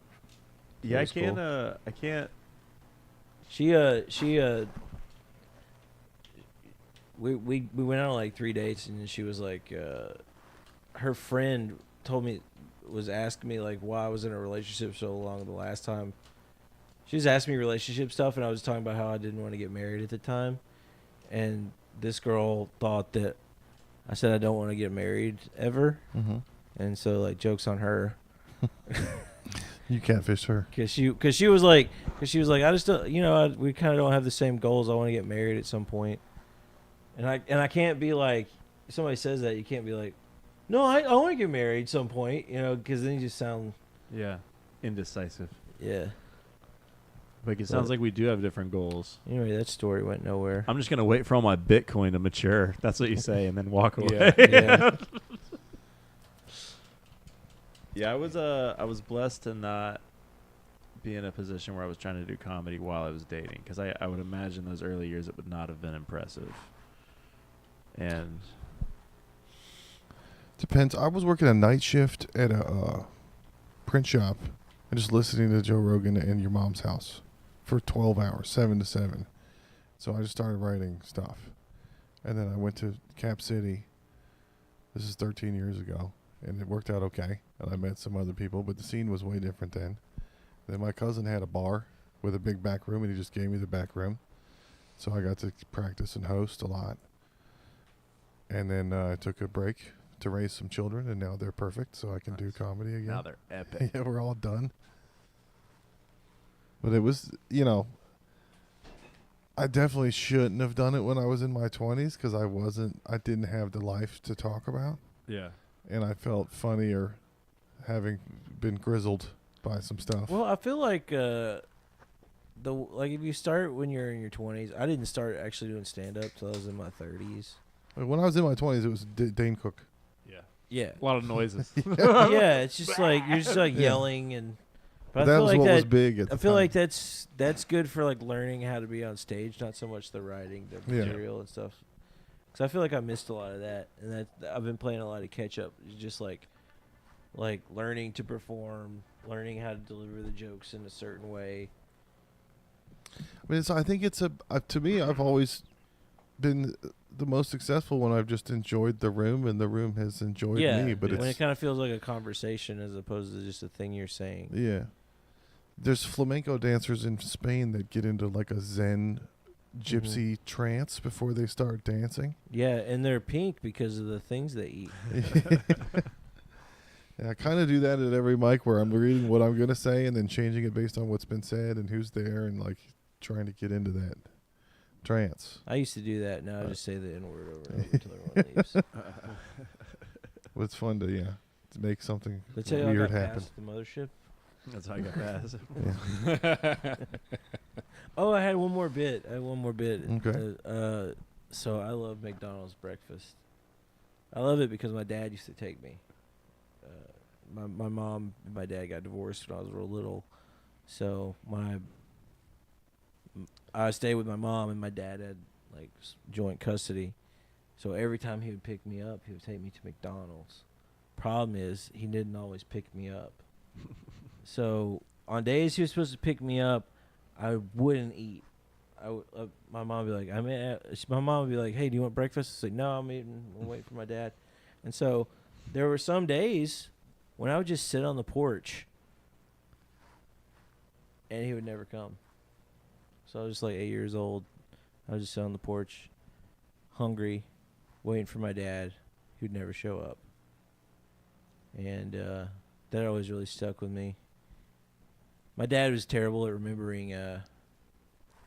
Yeah, I was can't. cool. I can't. She we went out on like 3 dates, and she was like, her friend was asking me like why I was in a relationship so long the last time. She was asking me relationship stuff, and I was talking about how I didn't want to get married at the time, and this girl thought that I said I don't want to get married ever, Mm-hmm. and so like joke's on her. You catfished her. Cause she was like I just don't, we kind of don't have the same goals. I want to get married at some point, and I can't be like, if somebody says that, you can't be like, no, I want to get married at some point, because then you just sound Yeah, indecisive. yeah. Like it sounds like we do have different goals. Anyway, that story went nowhere. I'm just gonna wait for all my Bitcoin to mature. That's what you say, and then walk away. Yeah. Yeah. Yeah, I was blessed to not be in a position where I was trying to do comedy while I was dating, because I would imagine those early years it would not have been impressive. And Depends. I was working a night shift at a print shop and just listening to Joe Rogan in your mom's house for 12 hours, 7 to 7. So I just started writing stuff. And then I went to Cap City. This is 13 years ago. And it worked out okay. And I met some other people, but the scene was way different then. Then my cousin had a bar with a big back room, and he just gave me the back room. So I got to practice and host a lot. And then I took a break to raise some children, and now they're perfect, so I can do comedy again. now they're epic. Yeah, we're all done. But it was, I definitely shouldn't have done it when I was in my 20s, because I didn't have the life to talk about. Yeah. And I felt funnier having been grizzled by some stuff. Well, I feel like if you start when you're in your 20s, I didn't start actually doing stand up till I was in my 30s. When I was in my 20s, it was Dane Cook. Yeah. Yeah. A lot of noises. Yeah, it's just like you're just like Yeah. yelling and. But I that feel was like what was big at the I feel time. like that's good for like learning how to be on stage, not so much the writing, the Yeah. material and stuff. Because I feel like I missed a lot of that, and that I've been playing a lot of catch up. Just like learning to perform, learning how to deliver the jokes in a certain way. I mean, I think it's to me, I've always been the most successful when I've just enjoyed the room, and the room has enjoyed me. But when it's it kind of feels like a conversation as opposed to just a thing you're saying. yeah. There's flamenco dancers in Spain that get into like a Zen gypsy trance before they start dancing. Yeah, and they're pink because of the things they eat. Yeah, I kind of do that at every mic where I'm reading what I'm going to say and then changing it based on what's been said and who's there, and like trying to get into that trance. I used to do that. Now I just say the N word over and over until everyone leaves. But it's fun to to make something Did I tell you I weird got happen. past the mothership? That's how I got past. Oh, I had one more bit. Okay. So I love McDonald's breakfast. I love it because my dad used to take me. My mom and my dad got divorced when I was real little, so I stayed with my mom, and my dad had like joint custody. So every time he would pick me up, he would take me to McDonald's. Problem is, he didn't always pick me up. So on days he was supposed to pick me up, I wouldn't eat. My mom would be like, "Hey, do you want breakfast?" I say, "No, I'm eating. I'm waiting for my dad." And so there were some days when I would just sit on the porch, and he would never come. So I was just like 8 years old. I would just sit on the porch, hungry, waiting for my dad, who'd never show up. And that always really stuck with me. My dad was terrible at remembering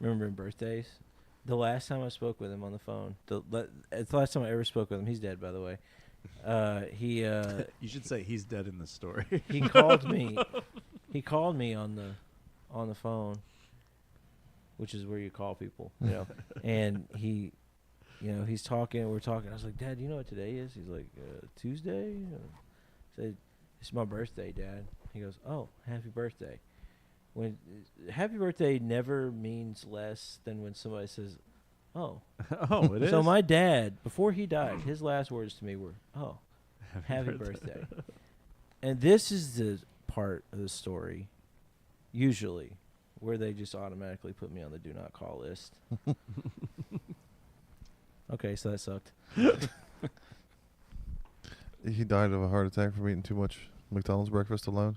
birthdays. The last time I spoke with him on the phone, it's the last time I ever spoke with him. He's dead, by the way. You should say he's dead in the story. He called me. He called me on the phone, which is where you call people, And he, he's talking. We're talking. I was like, Dad, you know what today is? He's like, Tuesday. I said, it's my birthday, Dad. He goes, oh, happy birthday. When happy birthday never means less than when somebody says, oh. Oh, it is? So my dad, before he died, his last words to me were, oh, happy birthday. And this is the part of the story, usually, where they just automatically put me on the do not call list. Okay, so that sucked. He died of a heart attack from eating too much McDonald's breakfast alone.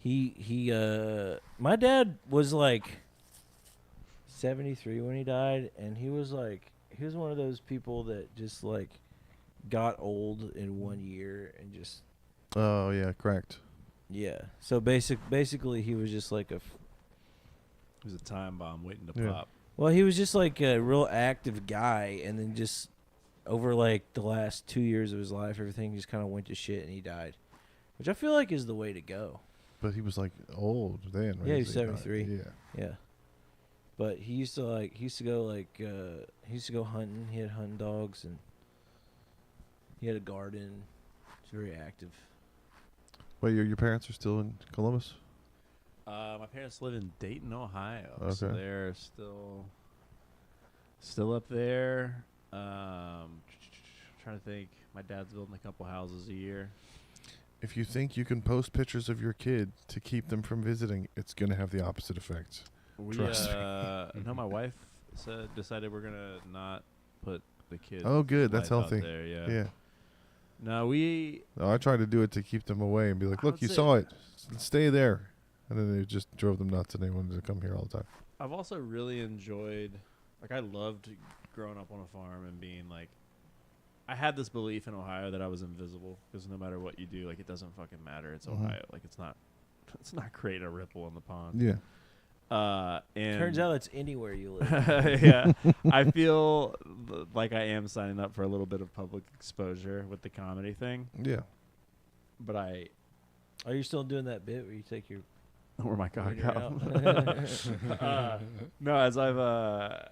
My dad was like 73 when he died, and he was one of those people that just like got old in 1 year and just. Oh yeah, cracked. Yeah. So basically he was just like It was a time bomb waiting to Yeah. pop. well, he was just like a real active guy, and then just over like the last 2 years of his life, everything just kind of went to shit, and he died, which I feel like is the way to go. But he was like old then. Right? Yeah, he's So he died. 73. Yeah. Yeah. But he used to go hunting. He had hunting dogs, and he had a garden. He's very active. Wait, your parents are still in Columbus? My parents live in Dayton, Ohio. Okay. So they're still up there. Trying to think. My dad's building a couple houses a year. If you think you can post pictures of your kid to keep them from visiting, it's going to have the opposite effect. We, Trust me. no, my wife decided we're gonna not put the kids. Oh, good. That's life out healthy. There, yeah. Yeah. No, we. No, I tried to do it to keep them away and be like, I look, would you say- saw it. Stay there. And then they just drove them nuts, and they wanted to come here all the time. I've also really enjoyed. Like, I loved growing up on a farm and being like. I had this belief in Ohio that I was invisible because no matter what you do, like, it doesn't fucking matter. It's Mhm. Ohio. Like, it's not creating a ripple in the pond. Yeah. And Turns out it's anywhere you live. yeah, I feel like I am signing up for a little bit of public exposure with the comedy thing, Yeah. but Are you still doing that bit where you take your where my cock wiener out. No, as I've I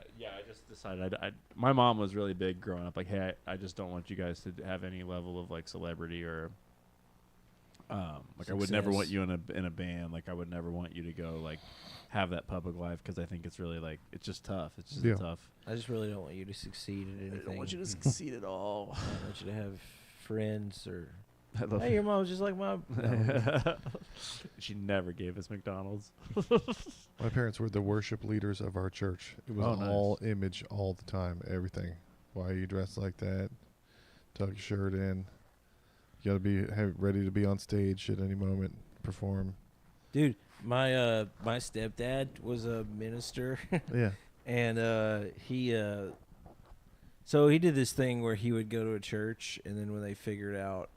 just decided my mom was really big growing up, like, hey, I just don't want you guys to have any level of like celebrity or like I would never want Success. you in a band, like I would never want you to go like have that public life because I think it's really like it's just tough. It's just Yeah. tough. I just really don't want you to succeed at anything. I don't want you to succeed at all. I don't want you to have friends or. I love Hey, your mom's just like my. No. She never gave us McDonald's. My parents were the worship leaders of our church. It was Oh, nice. all image all the time, everything. Why are you dressed like that? Tuck your shirt in. You got to be ready to be on stage at any moment, perform. Dude, my stepdad was a minister, Yeah. and so he did this thing where he would go to a church, and then when they figured out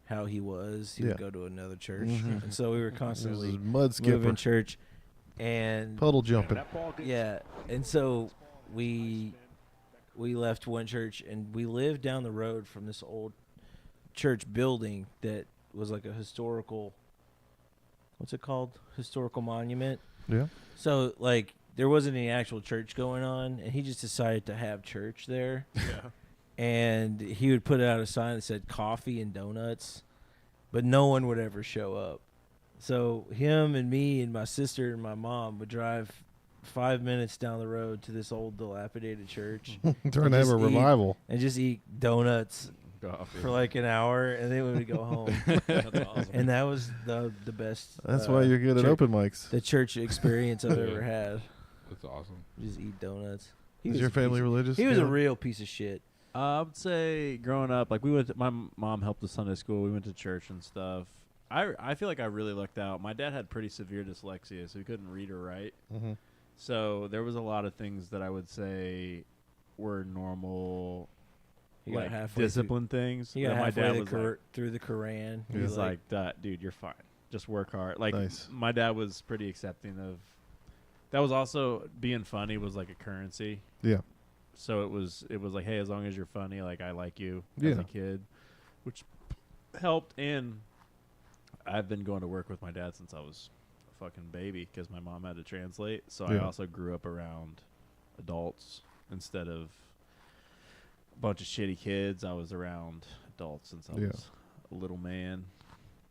how he was, he Yeah. would go to another church, Mhm. and so we were This constantly is mud skipper, moving church, and puddle jumping. yeah, and so we left one church, and we lived down the road from this old church building that was like a historical. What's it called? Historical monument. Yeah. So like there wasn't any actual church going on, and he just decided to have church there. Yeah. And he would put out a sign that said coffee and donuts, but no one would ever show up. So him and me and my sister and my mom would drive 5 minutes down the road to this old dilapidated church Trying to have just a eat- revival. and just eat donuts Coffee. for like an hour, and then we would go home. That's awesome. And that was the best. That's why you're good at church- open mics. The church experience I've ever had. That's awesome. Just eat donuts. Is your family religious? He was a Yeah. real piece of shit. I would say growing up, like we went. My mom helped with Sunday school. We went to church and stuff. I feel like I really lucked out. My dad had pretty severe dyslexia, so he couldn't read or write. Mhm. So there was a lot of things that I would say were normal, He got like halfway discipline things. He that got my halfway dad the was like, through the Quran. he was like, "Dude, you're fine." Just work hard. Like Nice. my dad was pretty accepting of. That was also being funny was like a currency. Yeah. So it was like, hey, as long as you're funny, like I like you as Yeah. a kid, which helped. And I've been going to work with my dad since I was a fucking baby because my mom had to translate. So I Yeah. also grew up around adults instead of a bunch of shitty kids. I was around adults since I Yeah. was a little man.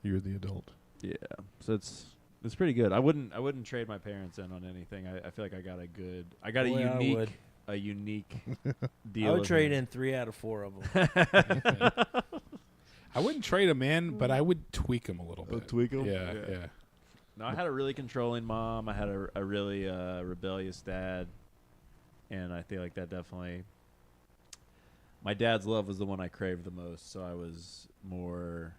You're the adult. Yeah, so it's pretty good. I wouldn't trade my parents in on anything. I feel like I got a Boy, I unique would. a unique deal. I would of trade them. in 3 out of 4 of them. I wouldn't trade them in, but I would tweak them a little bit. Tweak 'em? Yeah, Yeah. yeah. No, I had a really controlling mom. I had a really rebellious dad, and I feel like that definitely. My dad's love was the one I craved the most, so I was more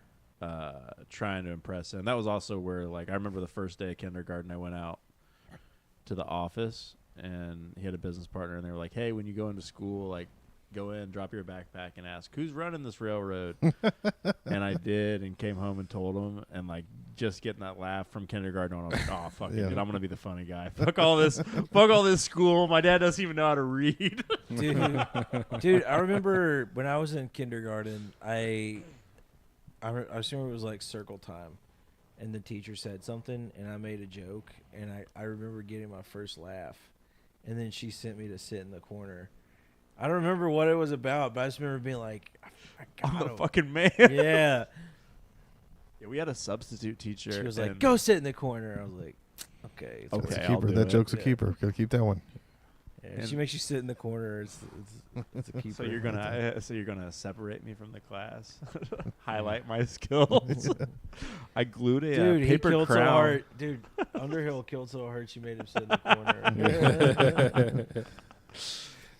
trying to impress him. That was also where, like, I remember the first day of kindergarten, I went out to the office, and he had a business partner, and they were like, hey, when you go into school, like, go in, drop your backpack, and ask, who's running this railroad? And I did, and came home and told him, and, like, just getting that laugh from kindergarten on, I was like, oh, fuck it, Yeah. dude, I'm going to be the funny guy. Fuck all this school. My dad doesn't even know how to read. Dude, I remember when I was in kindergarten, I assume it was like circle time, and the teacher said something, and I made a joke, and I remember getting my first laugh, and then she sent me to sit in the corner. I don't remember what it was about, but I just remember being like, I I'm got the him. fucking man. Yeah. Yeah, we had a substitute teacher. She was like, and- go sit in the corner. I was like, okay. Okay, That's a I'll keeper. do That it. joke's a Yeah. keeper. Gotta keep that one. Yeah, And- she makes you sit in the corner. It's a keeper. So you're gonna separate me from the class, highlight my skills. I glued a Dude, he paper killed crown. so hard. Dude, Underhill killed so hard she made him sit in the corner.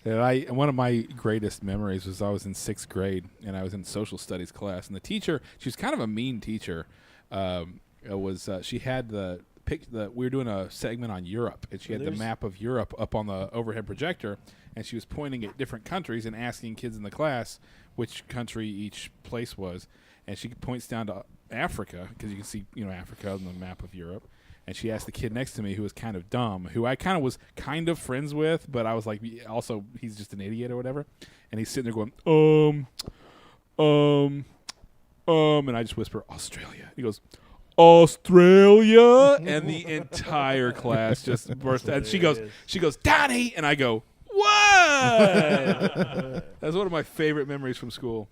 And one of my greatest memories was I was in 6th grade and I was in social studies class, and the teacher, she was kind of a mean teacher. She had we were doing a segment on Europe, and she had the map of Europe up on the overhead projector, and she was pointing at different countries and asking kids in the class which country each place was, and she points down to Africa because you can see Africa on the map of Europe. And she asked the kid next to me, who was kind of dumb, who I was kind of friends with, but I was like, also, he's just an idiot or whatever. And he's sitting there going, and I just whisper, Australia. He goes, Australia? And the entire class just burst out. And she goes, Daddy! And I go, what? That's one of my favorite memories from school.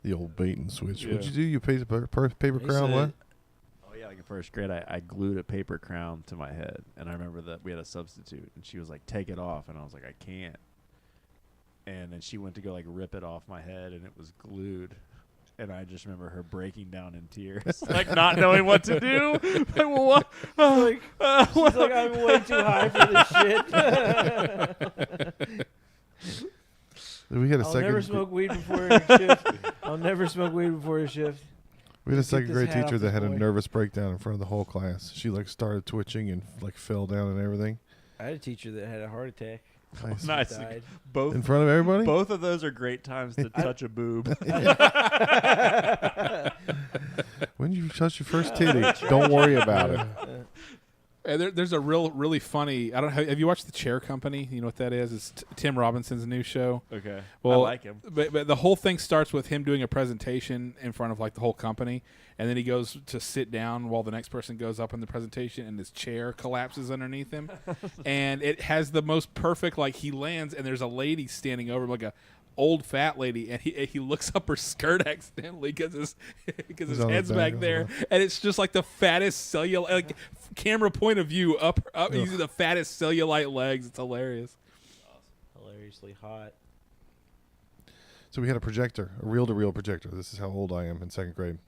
The old bait and switch. Yeah. What'd you do? You paper crown what? Oh yeah, like in first grade, I glued a paper crown to my head, and I remember that we had a substitute, and she was like, "Take it off," and I was like, "I can't." And then she went to go like rip it off my head, and it was glued. And I just remember her breaking down in tears, like not knowing what to do. Like, well, what? She's like, I'm way too high for this shit. We had a I'll second. never smoke weed before your shift. I'll never smoke weed before your shift. We had a Get second this grade hat teacher off that this had a boy. nervous breakdown in front of the whole class. She like started twitching and like fell down and everything. I had a teacher that had a heart attack. Nice. Nice. Died. Both In front of everybody. both of those are great times to touch a boob. When you touch your first titty, don't worry about it. And there's a really funny. I don't know. Have you watched The Chair Company? You know what that is? It's Tim Robinson's new show. Okay, Well, I like him. But the whole thing starts with him doing a presentation in front of like the whole company, and then he goes to sit down while the next person goes up in the presentation, and his chair collapses underneath him, and it has the most perfect, like, he lands, and there's a lady standing over him, like a old fat lady, and he looks up her skirt accidentally because his on the head's back, back there, and it's just like the fattest cellulite, like camera point of view up using the fattest cellulite legs. It's hilarious. Hilariously hot. So we had a projector, a reel-to-reel projector. This is how old I am in second grade.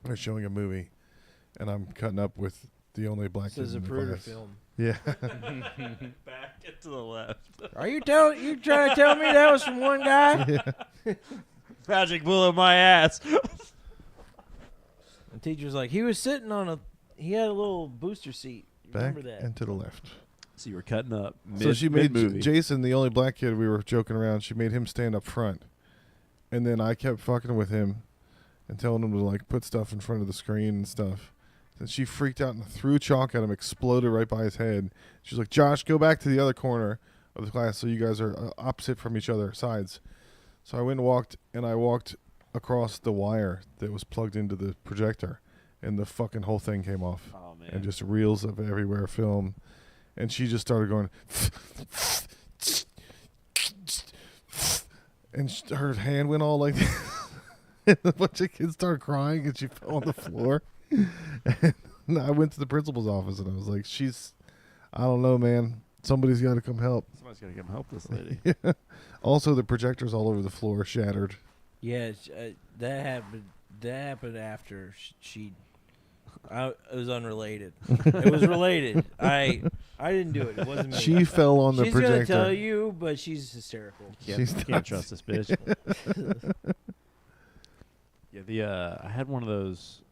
They're showing a movie, and I'm cutting up with the only black This kid is a in the Pruder class. film. Yeah. Back it to the left. Are you trying to tell me that was from one guy? Magic bullet my ass. The teacher's like, he was sitting on he had a little booster seat. You Back remember that? and to the left. So you were cutting up. So she made movie. Jason, the only black kid, we were joking around, she made him stand up front. And then I kept fucking with him. and telling him to like put stuff in front of the screen and stuff. Then she freaked out and threw chalk at him, exploded right by his head. She's like, Josh, go back to the other corner of the class so you guys are opposite from each other sides. So I went and walked across the wire that was plugged into the projector, and the fucking whole thing came off. Oh man. And just reels of everywhere film. And she just started going, and her hand went all like this. And a bunch of kids started crying, and she fell on the floor. And I went to the principal's office, and I was like, I don't know, man. Somebody's got to come help. Somebody's got to come help this lady. Yeah. Also, the projectors all over the floor shattered. Yeah, that happened. That happened after she. It was unrelated. It was related. I didn't do it. It wasn't me. She fell on the She's projector. gonna tell you, but she's hysterical. Yeah, She's you can't nuts. trust this bitch. Yeah, I had one of those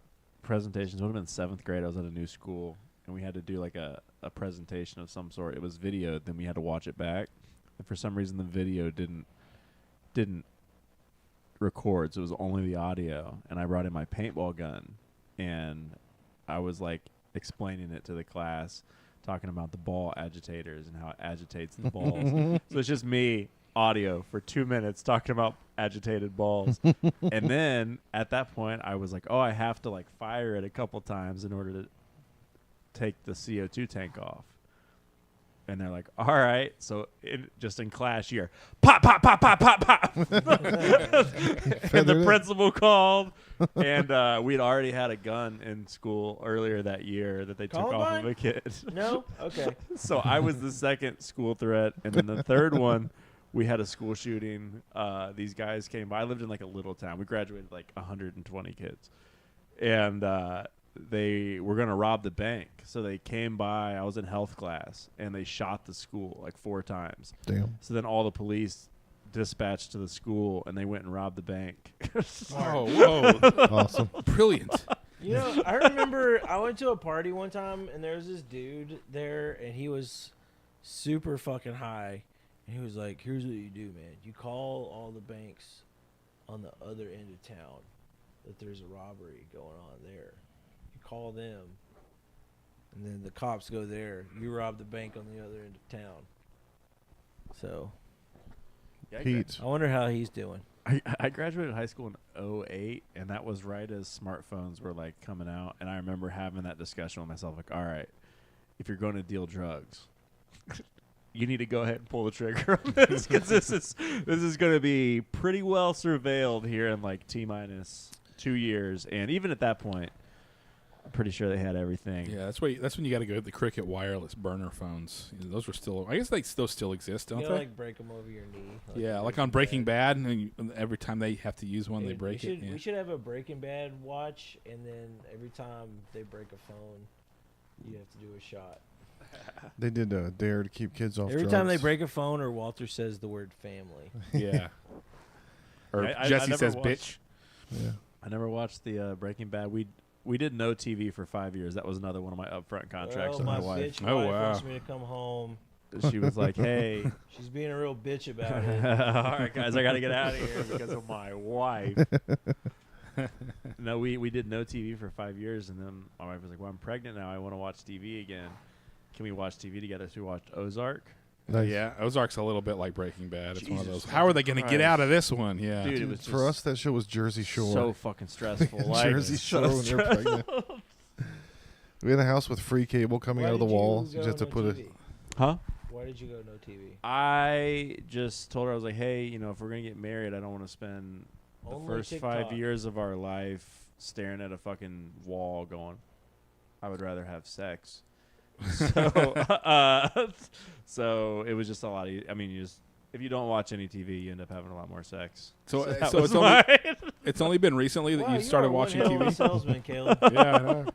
presentations. It would have been 7th grade. I was at a new school, and we had to do like a presentation of some sort. It was videoed, then we had to watch it back. And for some reason, the video didn't record, so it was only the audio. And I brought in my paintball gun, and I was like explaining it to the class, talking about the ball agitators and how it agitates the balls. So it's just me, audio, for 2 minutes talking about agitated balls. And then at that point, I was like, oh, I have to like fire it a couple times in order to take the CO2 tank off. And they're like, all right. So just in class, you hear pop, pop, pop, pop, pop, pop. And the principal called. And we'd already had a gun in school earlier that year that they took off of Columbine? a kid. No? Okay. So I was the second school threat. And then the third one, we had a school shooting. These guys came by. I lived in like a little town. We graduated like 120 kids. And they were going to rob the bank. So they came by. I was in health class, and they shot the school like 4 times. Damn. So then all the police dispatched to the school, and they went and robbed the bank. Oh, whoa. Awesome. Brilliant. You know, I remember I went to a party one time, and there was this dude there, and he was super fucking high. And he was like, here's what you do, man. You call all the banks on the other end of town that there's a robbery going on there. You call them, and then the cops go there. You rob the bank on the other end of town. So Pete. I wonder how he's doing. I graduated high school in 2008, and that was right as smartphones were like coming out. And I remember having that discussion with myself, like, all right, if you're going to deal drugs, you need to go ahead and pull the trigger on this, because this is going to be pretty well surveilled here in like T-minus 2 years. And even at that point, I'm pretty sure they had everything. Yeah, that's when you got to go to the Cricket wireless burner phones. Those were still, I guess those still exist, don't You they? like break them over your knee. Yeah, like on Breaking Bad, and every time they have to use one, Dude, they break it. Yeah. We should have a Breaking Bad watch, and then every time they break a phone, you have to do a shot. They did a dare to keep kids off Every drugs. time they break a phone, or Walter says the word family. Yeah. Or Yeah, I Jesse never says watched- bitch. Yeah. I never watched the Breaking Bad. We did no TV for 5 years. That was another one of my upfront contracts with my wife. Bitch Oh, wife wow. wants me to come home. She was like, hey. She's being a real bitch about it. All right, guys, I got to get out of here because of my wife. No, we did no TV for 5 years, and then my wife was like, well, I'm pregnant now. I want to watch TV again. Can we watch TV together? So we watched Ozark. Nice. Yeah, Ozark's a little bit like Breaking Bad. It's one of Jesus those. How are they going to fucking get out of this one? Yeah. Dude, it Dude, was for just us, that show was Jersey Shore. so fucking stressful. Like, Jersey so Shore when they're pregnant. We had a house with free cable coming Why out of the did you Oh, wall. go So you just have to no put TV? Huh? Why did you go no TV? I just told her, I was like, hey, if we're going to get married, I don't want to spend the Only first TikTok. 5 years of our life staring at a fucking wall going, I would rather have sex. So it was just a lot. I mean, if you don't watch any TV, you end up having a lot more sex. So that so was it's only mine. it's only been recently that Wow, you started are watching one hell of a TV. salesman, Caleb. Yeah, I know.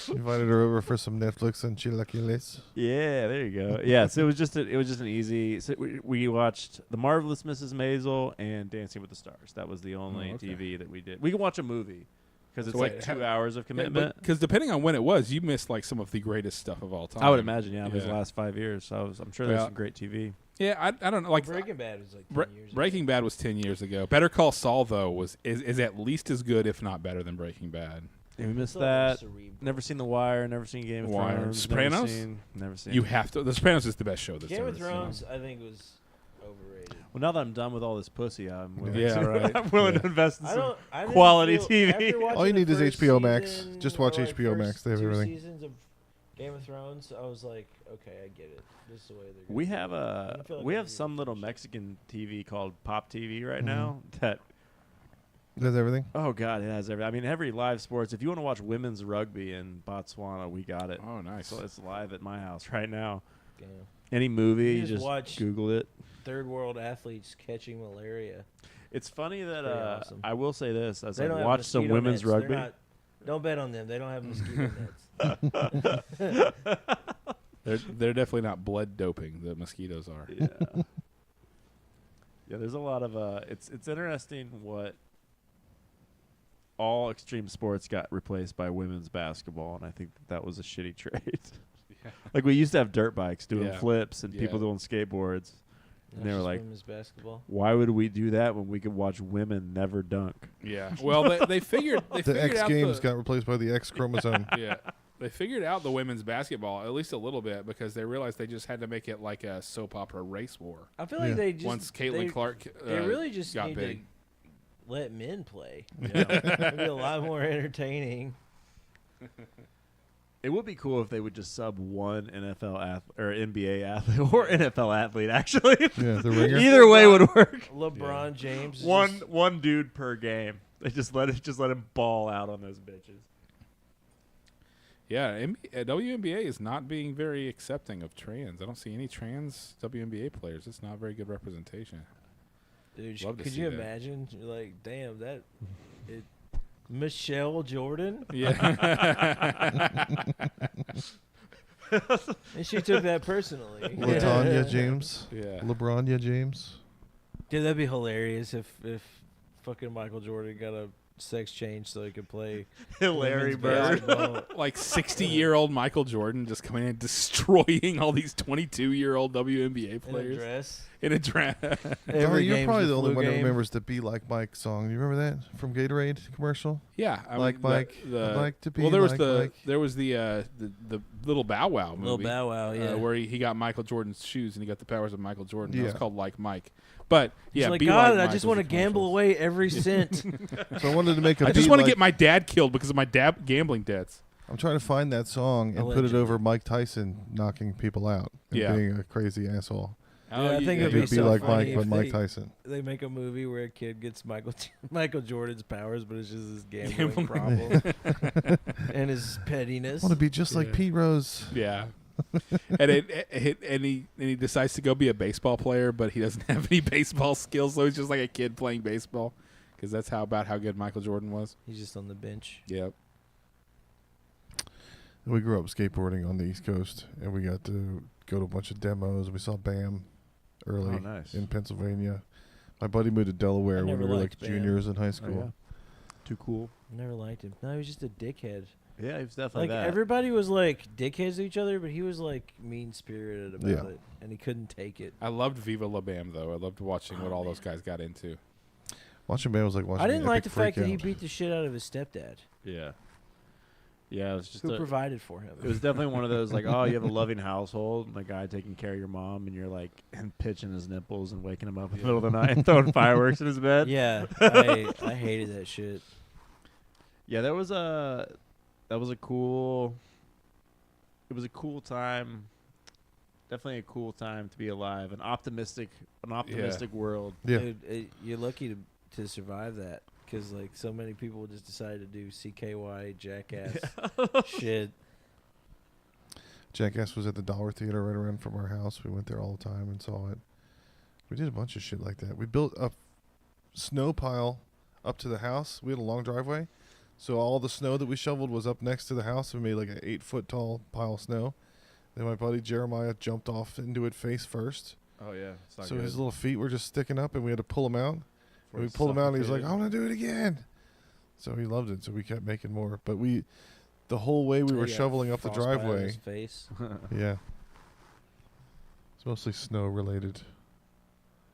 Invited her over for some Netflix and chilaquiles. Yeah, there you go. Yeah, so it was just an easy. So we watched The Marvelous Mrs. Maisel and Dancing with the Stars. That was the only okay. TV that we did. We could watch a movie because it's So wait, like 2 hours of commitment. Because depending on when it was, you missed like some of the greatest stuff of all time. I would imagine, yeah, it was the Yeah. last 5 years. So I'm sure there's Well, some great TV. Yeah, I don't know. Like Breaking Bad was like 10 years Breaking Bad was 10 years ago. Better Call Saul though is at least as good, if not better, than Breaking Bad. Yeah, we missed It's a little that. cerebral. Never seen The Wire. Never seen Game of Wire. Thrones. Sopranos? Never seen. You have to. The Sopranos is the best show that's Game ever of Thrones, I think, was overrated. Well, now that I'm done with all this pussy, I'm willing, Yeah, right. I'm willing Yeah. to invest in I some don't. I didn't quality feel- TV. after watching All you the need is first HBO Max. season, Just watch or, like, HBO Max. first They have 2 everything. seasons of Game of Thrones, I was like, okay, I get it. This is the way they're. We gonna have do it. I a don't feel like we I have need to some watch little shit. Mexican TV called Pop TV right Mhm. now that That's everything. oh god it has every I mean every live sports. If you want to watch women's rugby in Botswana, we got it. Oh, nice. So it's live at my house right now. Damn. Any movie, You you just watch- Google it. Third world athletes catching malaria. It's funny that Pretty awesome. I will say this as They I don't have watched some mosquito women's nets. They're rugby. not- don't bet on them. They don't have mosquito nets. They're definitely not blood doping. The mosquitoes are. Yeah. Yeah, there's a lot of it's interesting what all extreme sports got replaced by women's basketball, and I think that was a shitty trade. Yeah. Like we used to have dirt bikes doing Yeah. flips and people Yeah. doing skateboards. And they were Just like, women's basketball. why would we do that when we could watch women never dunk? Yeah. Well, they figured they The figured X out Games the, got replaced by the X chromosome. yeah. They figured out the women's basketball at least a little bit because they realized they just had to make it like a soap opera race war. I feel like Yeah. they just Once Caitlin they, Clark they really just got need big. to let men play. Yeah. It'd be a lot more entertaining. It would be cool if they would just sub one NFL athlete or NBA athlete or NFL athlete actually. Yeah, the ringer. Either way would work. LeBron James. is One dude per game. They just let him ball out on those bitches. Yeah, WNBA is not being very accepting of trans. I don't see any trans WNBA players. It's not very good representation. Dude, Love to could see you that. imagine? You're like, damn, Michelle Jordan? Yeah. And she took that personally. Latanya James. Yeah. LeBronya James. Dude, that'd be hilarious if fucking Michael Jordan got a sex change so he could play Larry women's Bird. basketball. Like 60-year-old Michael Jordan just coming in and destroying all these 22-year-old WNBA in a players dress. in a dress. Oh, Every you're game's probably a the only flu one that game. remembers the "Be Like Mike" song. You remember that from Gatorade commercial? Yeah, I Like mean, Mike, The, I'd like to be well, there was like the Mike. there was the Little Bow Wow movie. Little Bow Wow, yeah. where he got Michael Jordan's shoes and he got the powers of Michael Jordan. That was Yeah. called Like Mike. But He's yeah, like, Be God, Like I Mike just was want to the gamble commercials. away every cent. So I wanted to make a. I just Be want to Like- get my dad killed because of my gambling debts. I'm trying to find that song and put it Allegedly. over Mike Tyson knocking people out and Yeah. being a crazy asshole. I think it'd You'd be be so like funny Mike, but if Mike they- Tyson. They make a movie where a kid gets Michael Jordan's powers, but it's just his gambling Gambling. problem and his pettiness. I want to be just like Yeah. Pete Rose. Yeah. and he decides to go be a baseball player, but he doesn't have any baseball skills, so he's just like a kid playing baseball. Because that's how good Michael Jordan was. He's just on the bench. Yep. We grew up skateboarding on the East Coast, and we got to go to a bunch of demos. We saw BAM early Oh, nice. in Pennsylvania. My buddy moved to Delaware I when never we were like liked BAM. juniors in high Oh, school. Too cool. Never liked him. No, he was just a dickhead. Yeah, he was definitely Like that. everybody was like dickheads to each other, but he was like mean spirited about Yeah. it, and he couldn't take it. I loved Viva La Bam, though. I loved watching what all those guys got into. Watching BAM was like watching I didn't an like the epic fact that freak he out. beat the shit out of his stepdad, Yeah. Yeah, it was just who a, provided for him. it was definitely one of those like, oh, you have a loving household, and the guy taking care of your mom, and you're like and pitching his nipples and waking him up in the middle of the night and throwing fireworks in his bed. Yeah, I hated that shit. Yeah, that was a cool. It was a cool time. Definitely a cool time to be alive. An optimistic world. Yeah. Dude, you're lucky to survive that, because like so many people just decided to do CKY jackass shit. Jackass was at the Dollar Theater right around from our house. We went there all the time and saw it. We did a bunch of shit like that. We built a snow pile up to the house. We had a long driveway. So all the snow that we shoveled was up next to the house. We made like an 8-foot tall pile of snow. Then my buddy Jeremiah jumped off into it face first. Oh yeah, it's not So good. his little feet were just sticking up and we had to pull him out. For And we pulled him out and he was like, I suffocating. want to do it again. So he loved it. So we kept making more. But the whole way we were He got shoveling up the frostbite on driveway. his face. Yeah. So mostly snow related.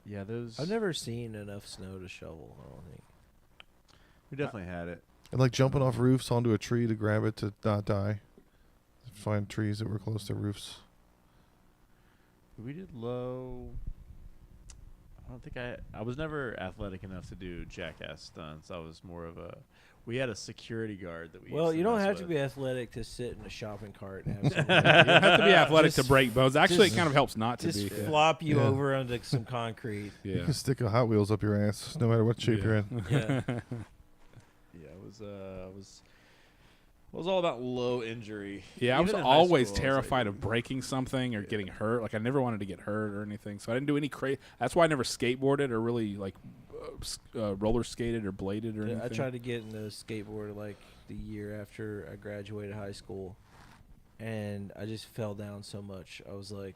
Yeah, those. I've never seen enough snow to shovel. I don't think. We definitely had it. And like jumping off roofs onto a tree to grab it to not die. Find trees that were close to roofs. We did low. I don't think I was never athletic enough to do jackass stunts. I was more of a. We had a security guard that we. Well, used you don't mess have to with. be athletic to sit in a shopping cart and have You somebody don't have to be athletic to Just- break bones. Actually, just- it kind of helps not to just be. flop you Yeah. over onto some concrete. You Yeah. can stick a Hot Wheels up your ass, no matter what shape Yeah. you're in. Yeah. Yeah, it was all about low injury. Yeah, I was Even in high always school, I was terrified like, of breaking something or getting hurt. Like I never wanted to get hurt or anything, so I didn't do any crazy. That's why I never skateboarded or really like roller skated or bladed or Yeah, anything. I tried to get into skateboard like the year after I graduated high school, and I just fell down so much. I was like,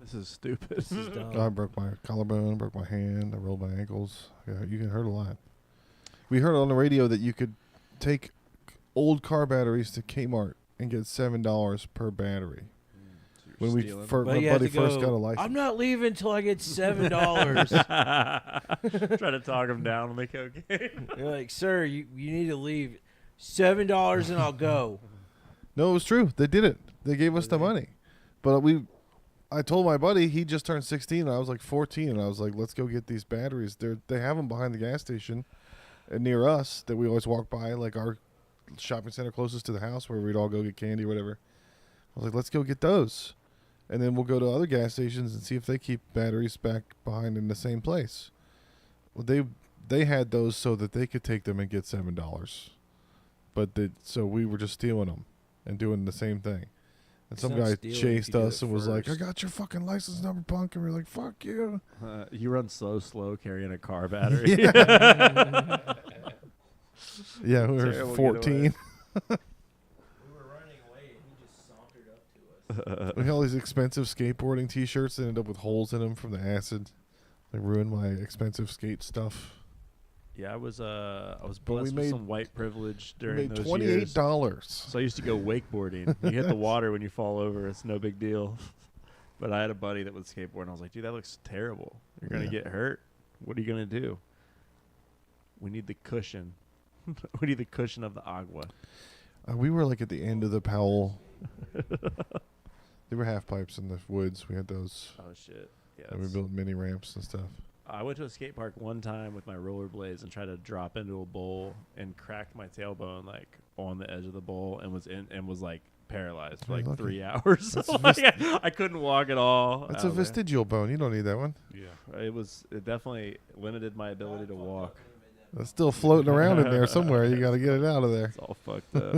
This is stupid. "This is dumb." I broke my collarbone, broke my hand, I rolled my ankles. Yeah, you can hurt a lot. We heard on the radio that you could take old car batteries to Kmart and get $7 per battery. When we But my you had buddy to first go, got a license. I'm not leaving until I get $7. Try to talk him down on the cocaine. You're like, sir, you need to leave. $7 and I'll go. No, it was true. They did it. They gave us the money. But I told my buddy, he just turned 16 and I was like 14, and I was like, let's go get these batteries. They have them behind the gas station near us that we always walk by, like our shopping center closest to the house where we'd all go get candy or whatever. I was like, let's go get those. And then we'll go to other gas stations and see if they keep batteries back behind in the same place. Well, they had those so that they could take them and get $7. But so we were just stealing them and doing the same thing. And It's some not guy stealing if chased you do us it and was like, I first. got your fucking license number, punk. And we were like, fuck you. You run slow carrying a car battery. Yeah, we were Terrible 14. We were running away and he just sauntered up to us. We had all these expensive skateboarding T-shirts that ended up with holes in them from the acid. They ruined my expensive skate stuff. Yeah, I was But we blessed with made- some white privilege We during made those $28. years. So I used to go wakeboarding. You hit the water when you fall over. It's no big deal. But I had a buddy that would skateboard, and I was like, dude, that looks terrible. You're going to Yeah. get hurt. What are you going to do? We need the cushion. We need the cushion of the agua. We were like at the end of the Powell. There were half pipes in the woods. We had those. Oh, shit. Yeah, And we that's- built mini ramps and stuff. I went to a skate park one time with my rollerblades and tried to drop into a bowl and cracked my tailbone like on the edge of the bowl and was like paralyzed for You're like lucky. 3 hours. That's Like, I couldn't walk at all. That's a out there. vestigial bone. You don't need that one. Yeah, it definitely limited my ability to walk. That's still floating around in there somewhere. You got to get it out of there. It's all fucked up.